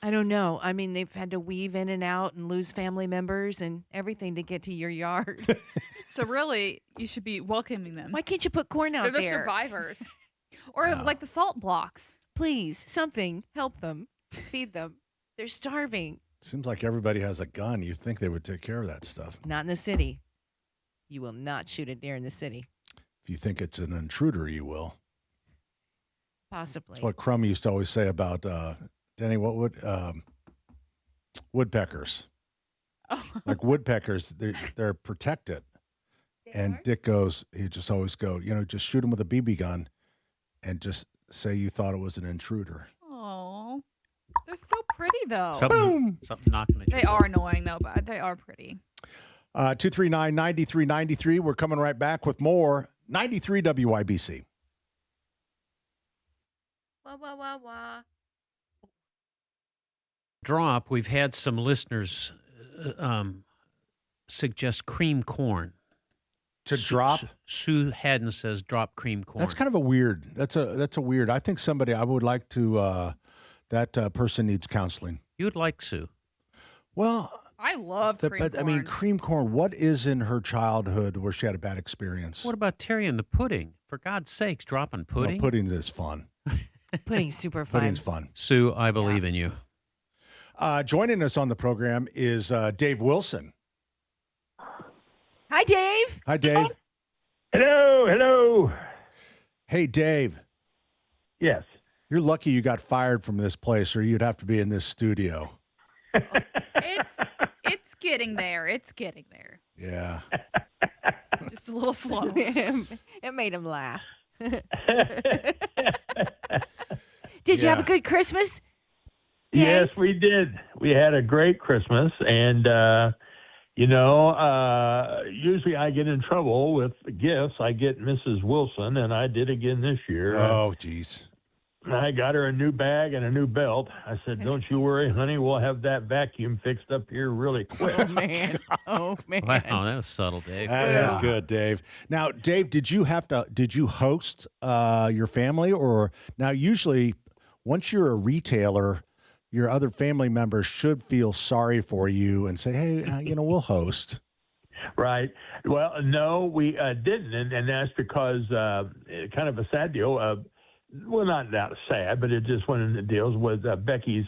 S3: I don't know. I mean, they've had to weave in and out and lose family members and everything to get to your yard.
S6: So really, you should be welcoming them.
S3: Why can't you put corn out
S6: They're the
S3: there?
S6: survivors. Or like the salt blocks.
S3: Please, something. Help them. Feed them. They're starving.
S2: Seems like everybody has a gun. You'd think they would take care of that stuff.
S3: Not in the city. You will not shoot a deer in the city.
S2: If you think it's an intruder, you will.
S3: Possibly.
S2: That's what Crumb used to always say about Denny. What would woodpeckers?
S6: Oh.
S2: Like woodpeckers, they're protected. And Dick goes, he just always go, just shoot them with a BB gun, and just say you thought it was an intruder.
S6: Oh, they're so pretty though.
S2: Boom.
S4: Something knocking at your
S6: They
S4: door.
S6: are annoying though, but they are pretty.
S2: 239-9393. We're coming right back with more 93 WIBC.
S3: Wah, wah, wah, wah.
S4: Drop, we've had some listeners suggest cream corn.
S2: To drop?
S4: Sue Haddon says drop cream corn.
S2: That's kind of a weird. That's a weird. I think somebody I would like to. That person needs counseling.
S4: You would like Sue.
S2: Well,
S6: I love cream
S2: but
S6: corn.
S2: I mean, cream corn. What is in her childhood where she had a bad experience?
S4: What about Terry and the pudding? For God's sakes, dropping pudding.
S2: No, pudding is fun.
S3: Pudding's super fun.
S2: Pudding's fun.
S4: Sue, I believe in you.
S2: Joining us on the program is Dave Wilson.
S3: Hi, Dave.
S2: Hi, Dave.
S15: Hello.
S2: Hey, Dave.
S15: Yes.
S2: You're lucky you got fired from this place, or you'd have to be in this studio.
S6: It's getting there. It's getting there.
S2: Yeah.
S6: Just a little slow.
S3: It made him laugh. Did you have a good Christmas? Dave?
S15: Yes, we did. We had a great Christmas, and usually I get in trouble with gifts. I get Mrs. Wilson, and I did again this year.
S2: Oh, geez.
S15: I got her a new bag and a new belt. I said, "Don't you worry, honey. We'll have that vacuum fixed up here really quick."
S3: Oh, man. Oh, man.
S4: Wow, that was subtle, Dave.
S2: That is good, Dave. Now, Dave, did you host your family, or now usually once you're a retailer, your other family members should feel sorry for you and say, "Hey, we'll host."
S15: Right. Well, no, we didn't, and that's because kind of a sad deal. Well, not that sad, but it just one of the deals with Becky's,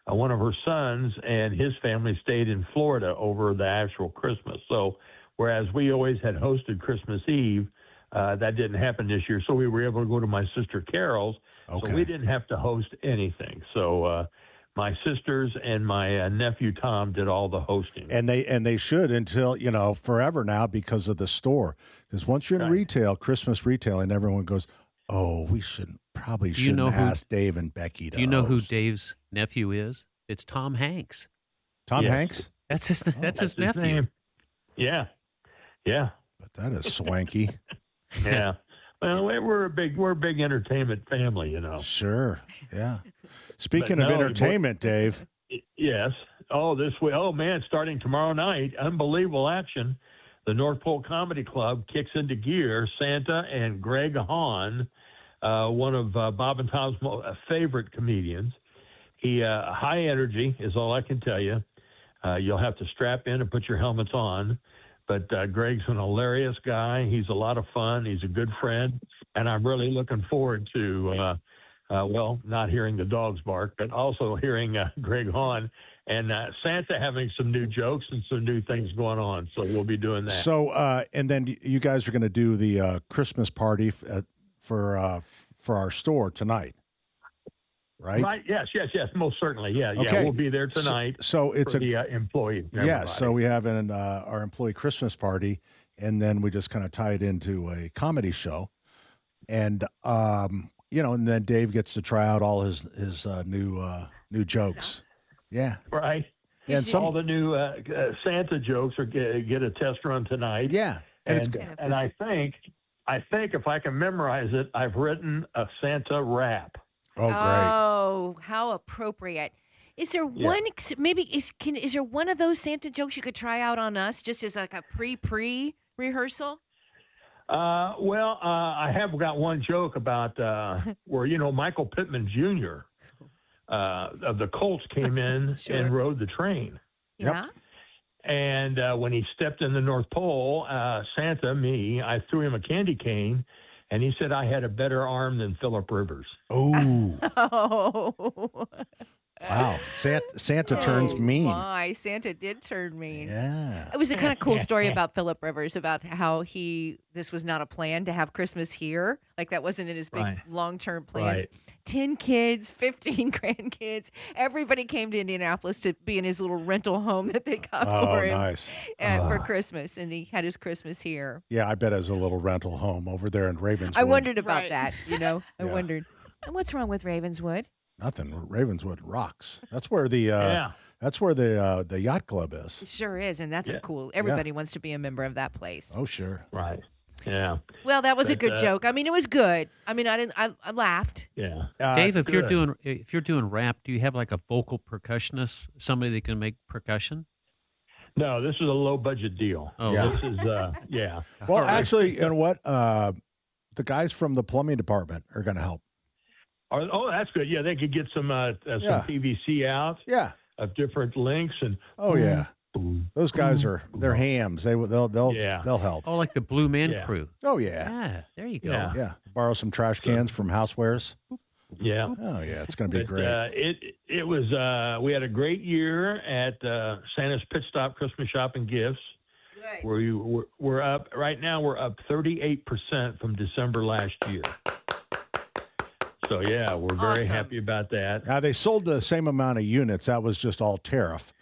S15: one of her sons, and his family stayed in Florida over the actual Christmas. So, whereas we always had hosted Christmas Eve, that didn't happen this year. So we were able to go to my sister Carol's.
S2: Okay.
S15: So we didn't have to host anything. So my sisters and my nephew Tom did all the hosting.
S2: And they should until forever now because of the store. Because once you're in retail, Christmas retail, and everyone goes, "Oh, we shouldn't ask Dave and Becky to."
S4: Do you know who
S2: host."
S4: Dave's nephew is? It's Tom Hanks.
S2: Tom
S15: Yes.
S2: Hanks?
S4: That's his
S15: His
S4: nephew.
S15: name. Yeah.
S2: But that is swanky.
S15: Yeah. Well, we're a big entertainment family,
S2: Sure. Yeah. Speaking
S15: But
S2: of
S15: no,
S2: entertainment, Dave.
S15: Yes. Oh, man, starting tomorrow night, unbelievable action. The North Pole Comedy Club kicks into gear. Santa and Greg Hahn, one of Bob and Tom's favorite comedians. He high energy is all I can tell you. You'll have to strap in and put your helmets on. But Greg's an hilarious guy. He's a lot of fun. He's a good friend. And I'm really looking forward to, not hearing the dogs bark, but also hearing Greg Hahn and Santa having some new jokes and some new things going on. So we'll be doing that.
S2: So, and then you guys are going to do the Christmas party for our store tonight, right?
S15: Right. Yes. Most certainly. Yeah.
S2: Okay.
S15: We'll be there tonight.
S2: So it's
S15: for the employee. Everybody.
S2: So we have our employee Christmas party, and then we just kind of tie it into a comedy show, and and then Dave gets to try out all his new jokes. Yeah.
S15: Right.
S2: And
S15: all the new Santa jokes are get a test run tonight.
S2: Yeah. And
S15: I think if I can memorize it, I've written a Santa rap.
S2: Oh, great!
S3: Oh, how appropriate! Is there one? Is there one of those Santa jokes you could try out on us, just as like a pre rehearsal?
S15: I have got one joke about where Michael Pittman Jr. Of the Colts came in and rode the train.
S3: Yeah.
S15: And when he stepped in the North Pole, Santa, I threw him a candy cane, and he said I had a better arm than Philip Rivers.
S2: Oh.
S3: Oh.
S2: Wow. Santa turns mean.
S3: Why? Santa did turn mean.
S2: Yeah.
S3: It was a kind of cool story about Philip Rivers, about how this was not a plan to have Christmas here. Like that wasn't in his big long-term plan.
S15: Right.
S3: 10 kids, 15 grandkids. Everybody came to Indianapolis to be in his little rental home that they got for him
S2: nice.
S3: for Christmas. And he had his Christmas here.
S2: Yeah, I bet it was a little rental home over there in Ravenswood.
S3: I wondered about that, I
S2: Yeah.
S3: wondered. And what's wrong with Ravenswood?
S2: Nothing. Ravenswood rocks. That's where the yacht club is.
S3: It sure is, and that's a cool. Everybody wants to be a member of that place.
S2: Oh, sure.
S15: Right. Yeah.
S3: Well, that was a good joke. I mean, it was good. I mean, I laughed.
S15: Yeah.
S4: Dave, if you're doing rap, do you have like a vocal percussionist, somebody that can make percussion?
S15: No, this is a low budget deal.
S4: Oh,
S15: this is yeah.
S2: Well, actually, you know what? The guys from the plumbing department are going to help.
S15: Oh, that's good. Yeah, they could get some PVC out.
S2: Yeah.
S15: Of different lengths and.
S2: Oh yeah. Those guys they're hams. They'll help.
S4: Oh, like the Blue Man Crew.
S2: Oh yeah.
S4: Yeah, there you go.
S2: Yeah. Borrow some trash cans from Housewares.
S15: Yeah.
S2: Oh yeah, it's going to be great.
S15: It was we had a great year at Santa's Pit Stop Christmas Shopping Gifts. Where we're up right now. We're up 38% from December last year. So yeah, we're very happy about that.
S2: Now they sold the same amount of units. That was just all tariff.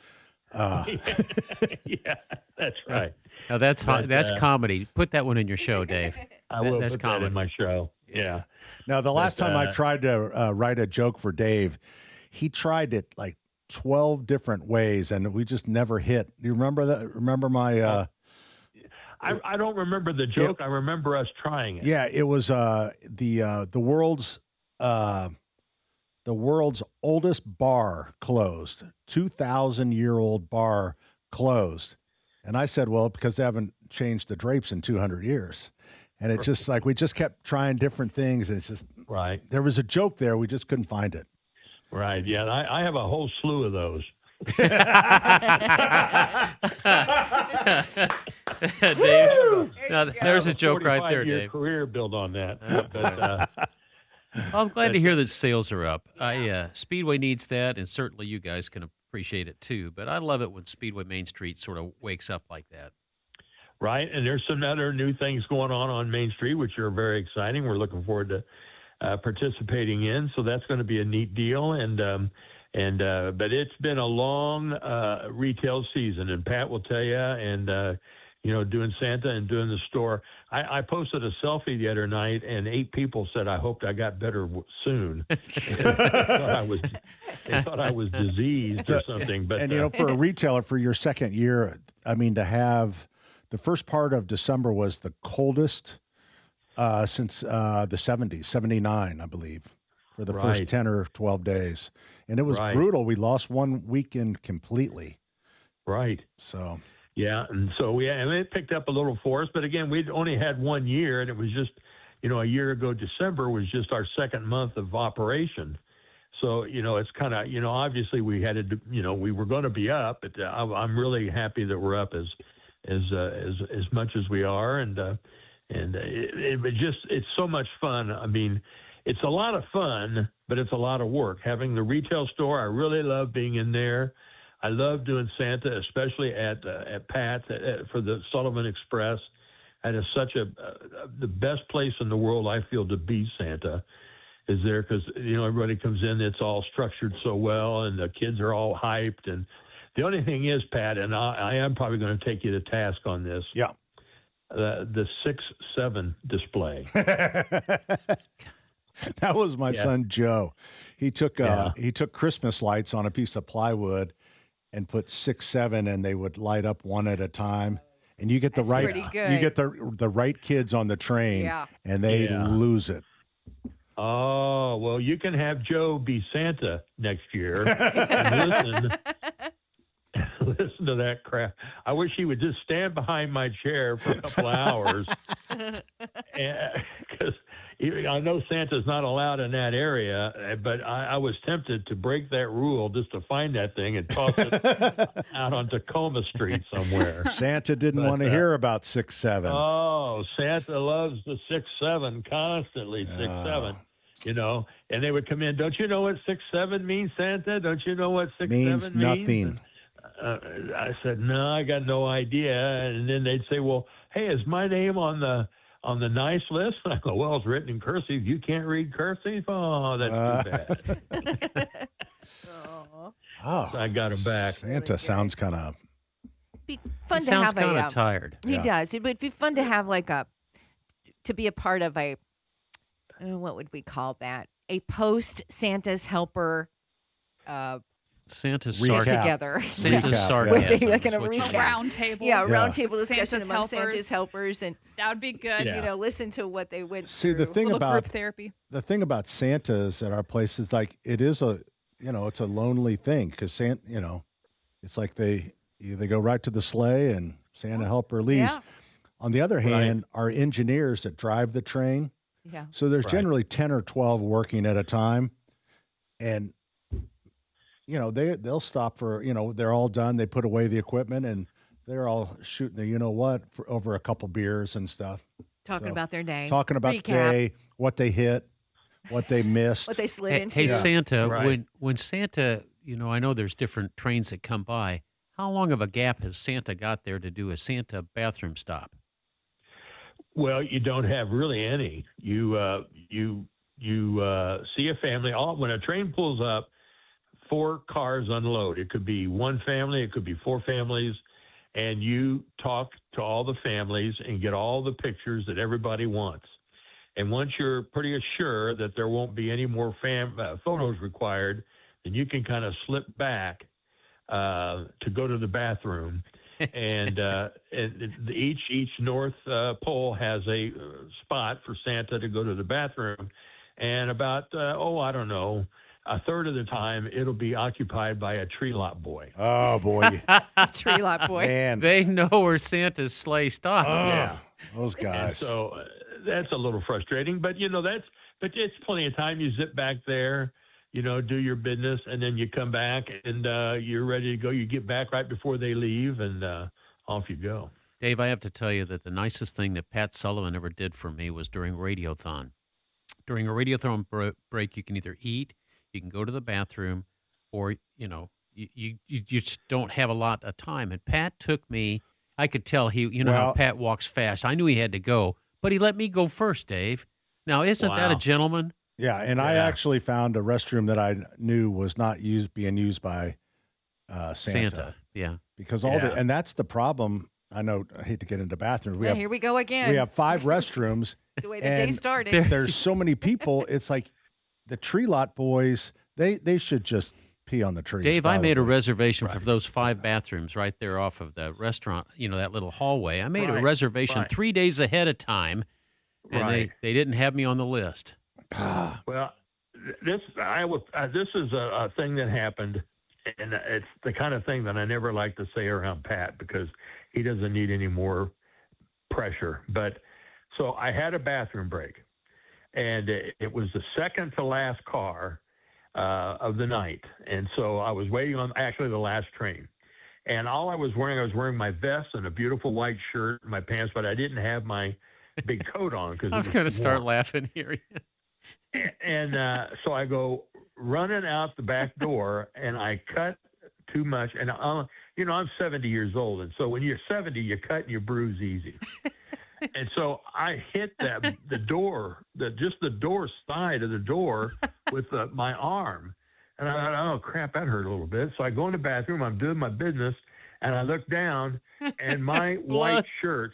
S15: Yeah, that's right.
S4: Now that's comedy. Put that one in your show, Dave.
S15: I will
S4: that's
S15: put
S4: comedy.
S15: that in my show. Yeah.
S2: Now the last time I tried to write a joke for Dave, he tried it like 12 different ways, and we just never hit. Do you remember that? Remember my?
S15: I don't remember the joke. I remember us trying it.
S2: Yeah, it was the world's oldest bar closed, 2,000-year-old bar closed. And I said, well, because they haven't changed the drapes in 200 years. And it's just like we just kept trying different things. And it's just there was a joke there. We just couldn't find it.
S15: Right. Yeah. I have a whole slew of those.
S4: Dave, now, there's a joke right there, Dave.
S15: Career built on that.
S4: Well, I'm glad to hear that sales are up. Speedway needs that, and certainly you guys can appreciate it too. But I love it when Speedway Main Street sort of wakes up like that.
S15: Right, and there's some other new things going on Main Street, which are very exciting. We're looking forward to participating in. So that's going to be a neat deal. But it's been a long retail season, and Pat will tell you. And doing Santa and doing the store. I posted a selfie the other night, and 8 people said, I hoped I got better soon. They thought I was diseased or something. But
S2: for a retailer, for your second year, I mean, to have the first part of December was the coldest since the 70s, 79, I believe, for the first 10 or 12 days. And it was brutal. We lost one weekend completely.
S15: Right.
S2: So...
S15: Yeah, and so it picked up a little for us, but again, we'd only had 1 year, and it was just, a year ago, December was just our second month of operation. So, it's kind of, obviously we had to, we were going to be up, but I'm really happy that we're up as much as we are, and it's so much fun. I mean, it's a lot of fun, but it's a lot of work. Having the retail store, I really love being in there. I love doing Santa, especially at Pat's for the Sullivan Express. And it's such the best place in the world, I feel, to be Santa. is there because everybody comes in. It's all structured so well, and the kids are all hyped. And the only thing is, Pat, and I am probably going to take you to task on this.
S2: Yeah.
S15: The 6-7 display.
S2: That was my son Joe. He took Christmas lights on a piece of plywood and put 6-7, and they would light up one at a time. And you get the the right kids on the train, and they lose it.
S15: Oh, well, you can have Joe be Santa next year and listen to that crap. I wish he would just stand behind my chair for a couple of hours, because I know Santa's not allowed in that area, but I was tempted to break that rule just to find that thing and toss it out on Tacoma Street somewhere.
S2: Santa didn't want to hear about 6-7.
S15: Oh, Santa loves the 6-7 constantly, 6-7. And they would come in. Don't you know what 6-7 means, Santa? Don't you know what 6-7 means?
S2: Nothing.
S15: I said, no, I got no idea. And then they'd say, well, hey, is my name on the nice list? I go, well, it's written in cursive. You can't read cursive? Oh, that's too bad.
S2: Oh,
S15: so I got him back.
S2: Santa sounds kind of
S3: be fun
S4: he
S3: to
S4: sounds
S3: have
S4: kind of tired.
S3: He does. It would be fun to have to be a part of what would we call that? A post Santa's helper.
S4: Santa's
S3: recap together.
S4: Santa's sarcasm.
S3: Like a
S6: round table.
S3: Yeah, round table discussion
S6: Santa's
S3: among
S6: helpers.
S3: Santa's helpers, and
S6: that would be good.
S3: Listen to what they went
S2: See,
S3: through.
S2: the thing about
S6: group therapy.
S2: The thing about Santas at our place is it is it's a lonely thing because it's like they go right to the sleigh and Santa helper leaves.
S3: Yeah.
S2: On the other hand, our engineers that drive the train.
S3: Yeah.
S2: So there's generally 10 or 12 working at a time, and they'll stop for they're all done. They put away the equipment and they're all shooting the for over a couple beers and stuff.
S3: Talking about their day.
S2: Talking about the day, what they hit, what they missed,
S3: what they slid into.
S4: Hey, Santa, when Santa, I know there's different trains that come by. How long of a gap has Santa got there to do a Santa bathroom stop?
S15: Well, you don't have really any. You see a family. When a train pulls up, 4 cars unload. It could be one family. It could be 4 families. And you talk to all the families and get all the pictures that everybody wants. And once you're pretty sure that there won't be any more photos required, then you can kind of slip back to go to the bathroom. And each North Pole has a spot for Santa to go to the bathroom. And about, I don't know, a third of the time, it'll be occupied by a tree lot boy.
S2: Oh, boy.
S3: Tree lot boy.
S2: Man.
S4: They know where Santa's sleigh stops.
S2: Oh, yeah. Those guys.
S15: And so that's a little frustrating, but but it's plenty of time. You zip back there, do your business, and then you come back and you're ready to go. You get back right before they leave, and off you go.
S4: Dave, I have to tell you that the nicest thing that Pat Sullivan ever did for me was during Radiothon. During a Radiothon break, you can either eat, you can go to the bathroom, or, you just don't have a lot of time. And Pat took me, I could tell how Pat walks fast. I knew he had to go, but he let me go first, Dave. Now, isn't that a gentleman?
S2: Yeah, and I actually found a restroom that I knew was not being used by Santa.
S4: Yeah.
S2: Because and that's the problem. I know, I hate to get into bathrooms.
S3: Here we go again.
S2: We have 5 restrooms.
S3: That's the way the day started.
S2: There's so many people. It's like the tree lot boys, they should just pee on the trees.
S4: Dave,
S2: probably.
S4: I made a reservation for those 5 bathrooms right there off of the restaurant, that little hallway. I made a reservation 3 days ahead of time, and they didn't have me on the list.
S15: Well, this is a thing that happened, and it's the kind of thing that I never like to say around Pat because he doesn't need any more pressure. But so I had a bathroom break, and it was the second to last car of the night. And so I was waiting on actually the last train. And all I was wearing my vest and a beautiful white shirt and my pants, but I didn't have my big coat on.
S4: I'm going to start laughing here.
S15: And so I go running out the back door and I cut too much. And, I'm 70 years old. And so when you're 70, you cut and you bruise easy. And so I hit the door, just the door side of the door with my arm. And I thought, oh, crap, that hurt a little bit. So I go in the bathroom, I'm doing my business, and I look down, and my white shirt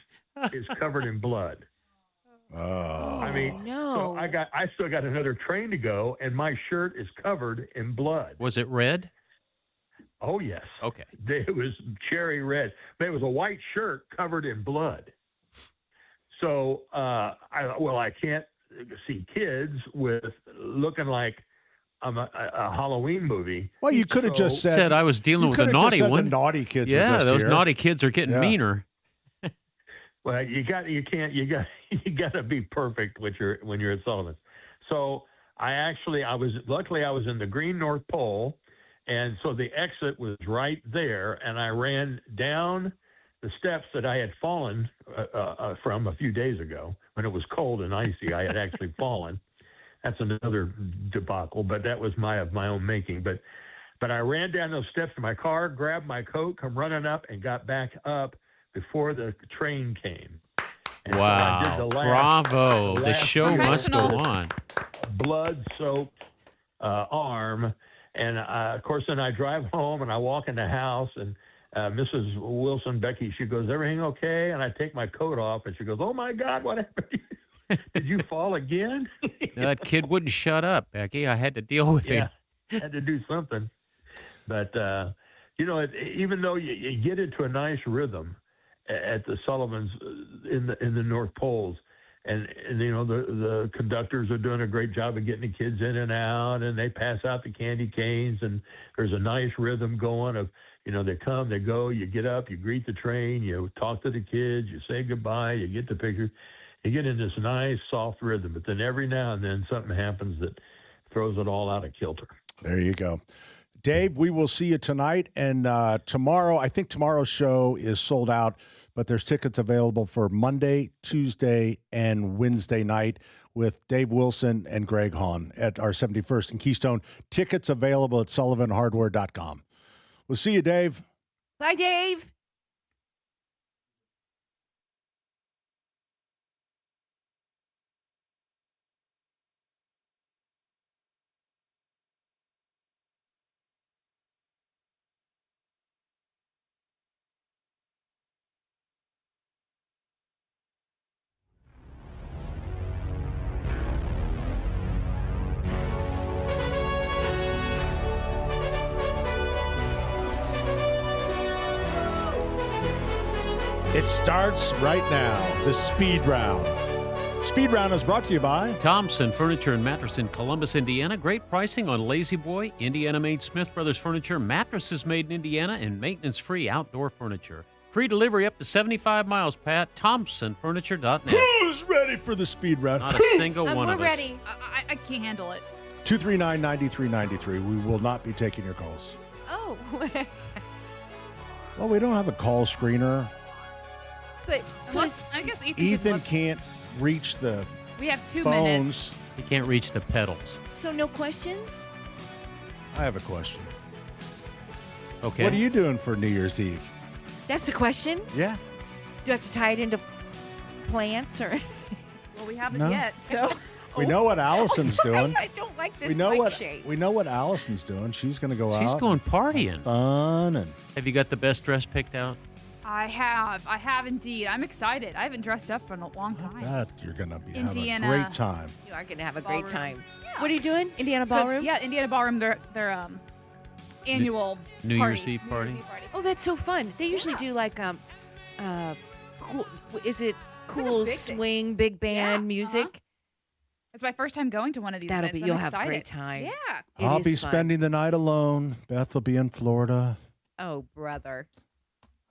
S15: is covered in blood.
S2: Oh.
S15: I mean,
S3: no.
S15: so I still got another train to go, and my shirt is covered in blood.
S4: Was it red?
S15: Oh, yes.
S4: Okay.
S15: It was cherry red. But it was a white shirt covered in blood. So, I can't see kids with looking like a Halloween movie.
S2: Well, you could have just
S4: said I was dealing with a naughty one.
S2: The naughty kids.
S4: Yeah,
S2: are just
S4: those
S2: here.
S4: naughty kids are getting meaner.
S15: Well, you got to be perfect when you're at Sullivan's. So I was in the green North Pole, and so the exit was right there, and I ran down the steps that I had fallen from a few days ago when it was cold and icy. I had actually fallen. That's another debacle, but that was of my own making. But I ran down those steps to my car, grabbed my coat, come running up, and got back up before the train came. And so I did
S4: Bravo. The show must go on.
S15: Blood-soaked arm. And, of course, then I drive home, and I walk in the house, and Mrs. Wilson, Becky, she goes, everything okay? And I take my coat off, and she goes, oh, my God, what happened? Did you fall again?
S4: That kid wouldn't shut up, Becky. I had to deal with him.
S15: Had to do something. But, even though you get into a nice rhythm at the Sullivans in the North Poles, and the conductors are doing a great job of getting the kids in and out, and they pass out the candy canes, and there's a nice rhythm going of, they come, they go, you get up, you greet the train, you talk to the kids, you say goodbye, you get the picture. You get in this nice, soft rhythm, but then every now and then something happens that throws it all out of kilter.
S2: There you go. Dave, we will see you tonight. And tomorrow, I think tomorrow's show is sold out, but there's tickets available for Monday, Tuesday, and Wednesday night with Dave Wilson and Greg Hahn at our 71st and Keystone. Tickets available at sullivanhardware.com. We'll see you, Dave.
S3: Bye, Dave.
S2: It starts right now, the Speed Round. Speed Round is brought to you by
S4: Thompson Furniture and Mattress in Columbus, Indiana. Great pricing on Lazy Boy, Indiana-made Smith Brothers furniture, mattresses made in Indiana, and maintenance-free outdoor furniture. Free delivery up to 75 miles, Pat. ThompsonFurniture.net.
S2: Who's ready for the Speed Round?
S4: Not a single one of us.
S3: We're ready.
S6: I can't handle it.
S2: 239-9393. We will not be taking your calls.
S3: Oh.
S2: Well, we don't have a call screener.
S3: But so
S6: I guess
S2: Ethan can't reach the
S6: we have 2
S2: phones.
S6: minutes.
S4: He can't reach the pedals.
S3: So no questions?
S2: I have a question.
S4: Okay.
S2: What are you doing for New Year's Eve?
S3: That's the question?
S2: Yeah.
S3: Do I have to tie it into plants or?
S6: Well, we haven't
S2: No.
S6: yet, so.
S2: We know what Allison's doing.
S3: I don't like this
S2: We know
S3: mic
S2: what
S3: shape.
S2: we know what Allison's doing. She's going to go out.
S4: She's going partying.
S2: Fun and
S4: Have you got the best dress picked out?
S6: I have indeed. I'm excited. I haven't dressed up for a long time.
S2: that you're going to be
S6: Indiana.
S2: having a great time.
S3: You are going to have a great
S6: Ballroom.
S3: time.
S6: Yeah.
S3: What are you doing? Indiana Ballroom?
S6: Yeah, Indiana Ballroom. Their annual
S4: New
S6: party.
S4: Year's Eve party?
S3: Oh, that's so fun. They usually do like cool, is it cool
S6: big thing.
S3: swing big band
S6: Yeah,
S3: music?
S6: It's my first time going to one of these
S3: That'll
S6: events.
S3: be you'll
S6: I'm
S3: have a
S6: excited.
S3: great time.
S6: Yeah.
S3: It
S2: I'll
S3: is
S2: be
S3: fun.
S2: spending the night alone. Beth will be in Florida.
S3: Oh, brother.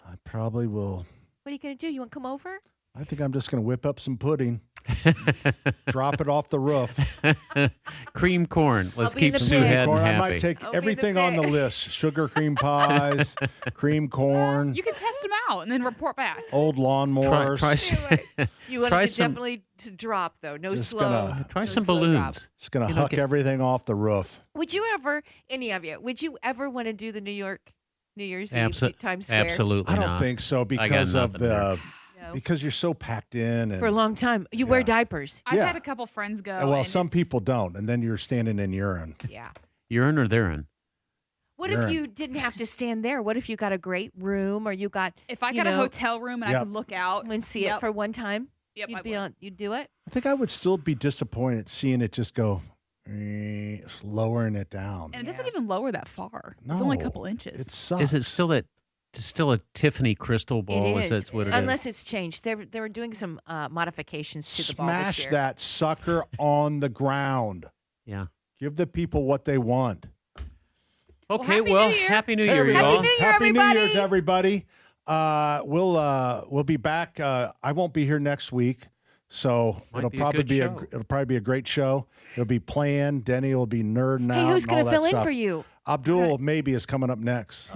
S2: I probably will.
S3: What are you going to do? You want to come over?
S2: I think I'm just going to whip up some pudding. Drop it off the roof.
S4: Cream corn. Let's
S3: be in
S4: keep
S3: the
S4: Sue
S3: pit.
S4: Haddon
S2: Corn. I
S4: happy.
S2: might take
S3: I'll be in the
S2: everything on the
S3: pit.
S2: list. Sugar cream pies, cream corn,
S6: You can test them out and then report back.
S2: old lawnmowers.
S3: You want
S4: Try
S3: it to
S4: some-
S3: definitely to drop, though. No
S2: Just
S3: slow.
S2: gonna-
S4: Try
S3: no
S4: some
S3: slow drop.
S4: balloons.
S2: It's going to
S4: You know,
S2: huck
S4: get-
S2: everything off the roof.
S3: Would you ever, any of you, would you ever want to do the New Year's Eve Times Square?
S4: Absolutely
S2: I don't
S4: not.
S2: think so
S4: got
S2: because of
S4: nothing there.
S2: the because you're so packed in. And,
S3: For a long time. You wear diapers.
S6: I've
S2: Yeah.
S6: had a couple friends go.
S2: well,
S6: and
S2: some people don't, and then you're standing in urine.
S3: Yeah.
S4: Urine or therein?
S3: What
S2: Urine.
S3: if you didn't have to stand there? What if you got a great room or you got
S6: If I
S3: you
S6: got a
S3: know,
S6: hotel room and I
S2: Yep.
S6: could look out
S3: and see it
S6: Yep.
S3: for one time?
S6: Yep,
S3: You'd
S6: I
S3: be
S6: would.
S3: on. You'd do it.
S2: I think I would still be disappointed seeing it just go, lowering it down.
S6: And it doesn't even lower that far. It's only a couple inches.
S2: It sucks.
S4: Is it still a Tiffany crystal ball?
S3: It is.
S4: That's what it is.
S3: Unless it's changed. They were doing some modifications to the ball this
S2: Smash
S3: year.
S2: that sucker on the ground.
S4: Yeah.
S2: Give the people what they want.
S4: Okay, well, Happy New Year,
S2: everybody.
S4: y'all.
S2: Happy New Year to everybody. We'll be back. I won't be here next week, so
S4: Might
S2: it'll
S4: be a
S2: probably
S4: good
S2: be
S4: show.
S2: it'll probably be a great show. It'll be planned. Denny will be nerding out.
S3: Hey, who's
S2: going to
S3: fill in for you?
S2: Abdul maybe is coming up next.